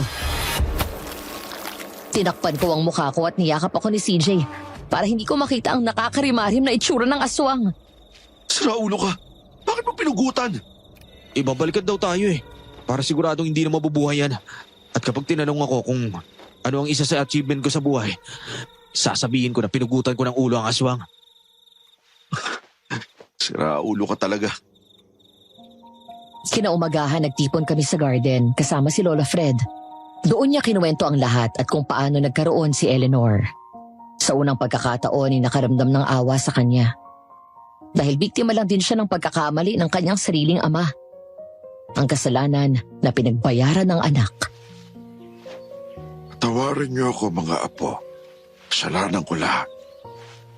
Tinakpan ko ang mukha ko at niyakap ako ni CJ para hindi ko makita ang nakakarimarim na itsura ng aswang. Sira ulo ka. Bakit mo pinugutan? Ibabalikan daw tayo eh. Para siguradong hindi na mabubuhay yan. At kapag tinanong ako kung ano ang isa sa achievement ko sa buhay, sasabihin ko na pinugutan ko ng ulo ang aswang. Sira ulo ka talaga. Kinaumagahan nagtipon kami sa garden kasama si Lola Fred. Doon niya kinuwento ang lahat at kung paano nagkaroon si Eleanor. Sa unang pagkakataon ay nakaramdam ng awa sa kanya. Dahil biktima lang din siya ng pagkakamali ng kanyang sariling ama. Ang kasalanan na pinagbayaran ng anak. Tawarin niyo ako mga apo. Kasalanan ko lahat.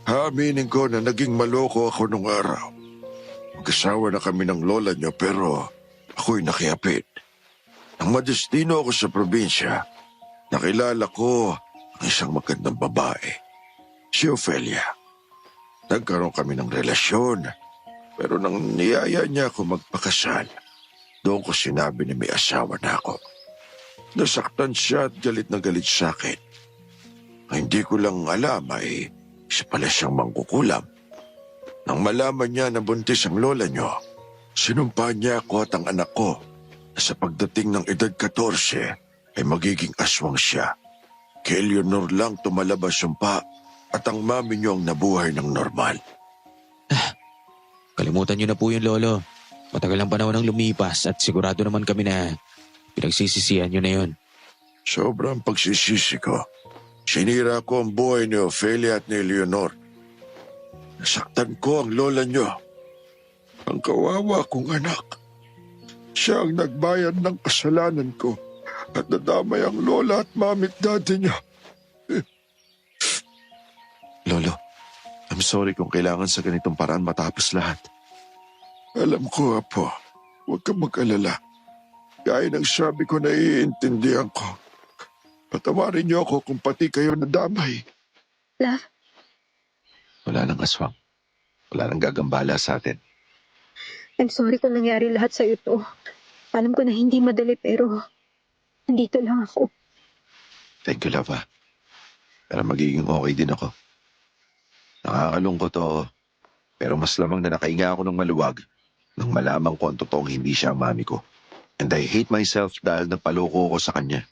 Haaminin ko na naging maloko ako nung araw. Mag-asawa na kami ng lola niyo pero ako'y nakiapit. Nang madestino ako sa probinsya, nakilala ko ang isang magandang babae, si Ophelia. Nagkaroon kami ng relasyon, pero nang niyaya niya ako magpakasal, doon ko sinabi na may asawa na ako. Nasaktan siya at galit na galit sa akin. Ang hindi ko lang alam ay isa pala siyang mangkukulam. Nang malaman niya na buntis ang lola niyo, sinumpa niya ako at ang anak ko na sa pagdating ng edad 14 ay magiging aswang siya. Kay Eleanor lang tumalabas sumpa at ang mami niyo ang nabuhay ng normal. Kalimutan niyo na po yun, Lolo. Matagal ang panahon ang lumipas at sigurado naman kami na pinagsisisihan nyo na yun. Sobrang pagsisisi ko. Sinira ko ang buhay ni Ophelia at ni Leonor. Nasaktan ko ang lola niyo. Ang kawawa kong anak. Siya ang nagbayad ng kasalanan ko at nadamay ang lola at mamit daddy niya. Lolo, I'm sorry kung kailangan sa ganitong paraan matapos lahat. Alam ko, Apo. Huwag kang mag-alala. Gaya ng sabi ko, naiintindihan ko. Patawarin niyo ako kung pati kayo nadamay. Love, Wala nang aswang. Wala nang gagambala sa atin. I'm sorry kung nangyari lahat sa'yo to. Alam ko na hindi madali pero nandito lang ako. Thank you, love, ah. Pero magiging okay din ako. Nakakalungkot to, pero mas lamang na nakahinga ako ng maluwag nang malaman ko ang totoong hindi siya ang mami ko. And I hate myself dahil napaloko ko sa kanya.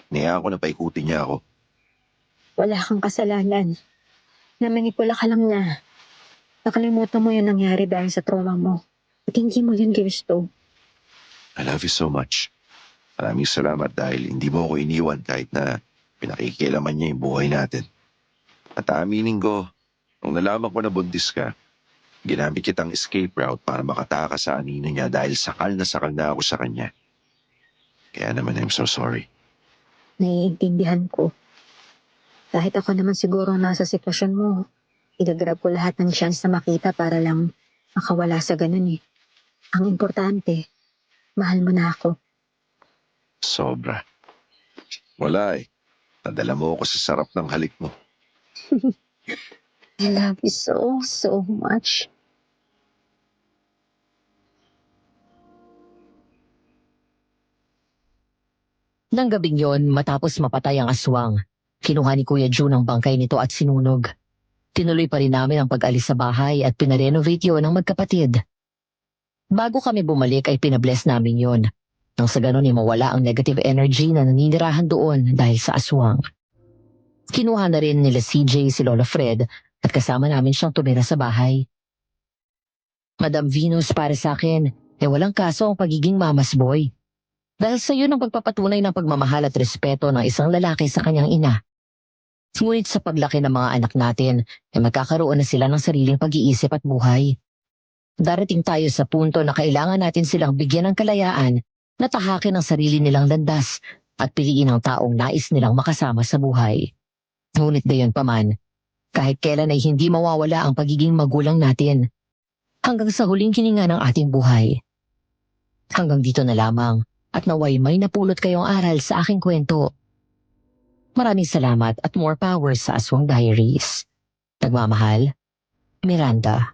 Niya ako na paikutin niya ako. Wala kang kasalanan. Namanipula ka lang na. Nakalimutan mo yung nangyari dahil sa trauma mo. At hindi mo yun ginusto. I love you so much. Maraming salamat dahil hindi mo ako iniwan kahit na pinakikialaman niya yung buhay natin. At aaminin ko, nung nalaman ko na buntis ka, ginamit kitang escape route para makatakas sa anino niya dahil sakal na ako sa kanya. Kaya naman I'm so sorry. Naiintindihan ko. Kahit ako naman siguro nasa sitwasyon mo, igagrab ko lahat ng chance na makita para lang makawala sa ganun eh. Ang importante, mahal mo na ako. Sobra. Wala eh. Nadala mo ako sa sarap ng halik mo. I love you so, so much. Nang gabing yon, matapos mapatay ang aswang, kinuha ni Kuya June ang bangkay nito at sinunog. Tinuloy pa rin namin ang pag-alis sa bahay at pinarenovate yon ng magkapatid. Bago kami bumalik ay pinabless namin yon. Nang sa ganun ay mawala ang negative energy na naninirahan doon dahil sa aswang. Kinuha na rin nila CJ si Lola Fred at kasama namin siyang tumira sa bahay. Madam Venus, para sa akin, walang kaso ang pagiging mama's boy. Dahil sa iyo ang pagpapatunay ng pagmamahal at respeto ng isang lalaki sa kanyang ina. Ngunit sa paglaki ng mga anak natin, magkakaroon na sila ng sariling pag-iisip at buhay. Darating tayo sa punto na kailangan natin silang bigyan ng kalayaan na tahakin ang sarili nilang landas at piliin ang taong nais nilang makasama sa buhay. Ngunit gayon pa man, kahit kailan ay hindi mawawala ang pagiging magulang natin hanggang sa huling hininga ng ating buhay. Hanggang dito na lamang at naway may napulot kayong aral sa aking kwento. Maraming salamat at more power sa Aswang Diaries. Nagmamahal, Miranda.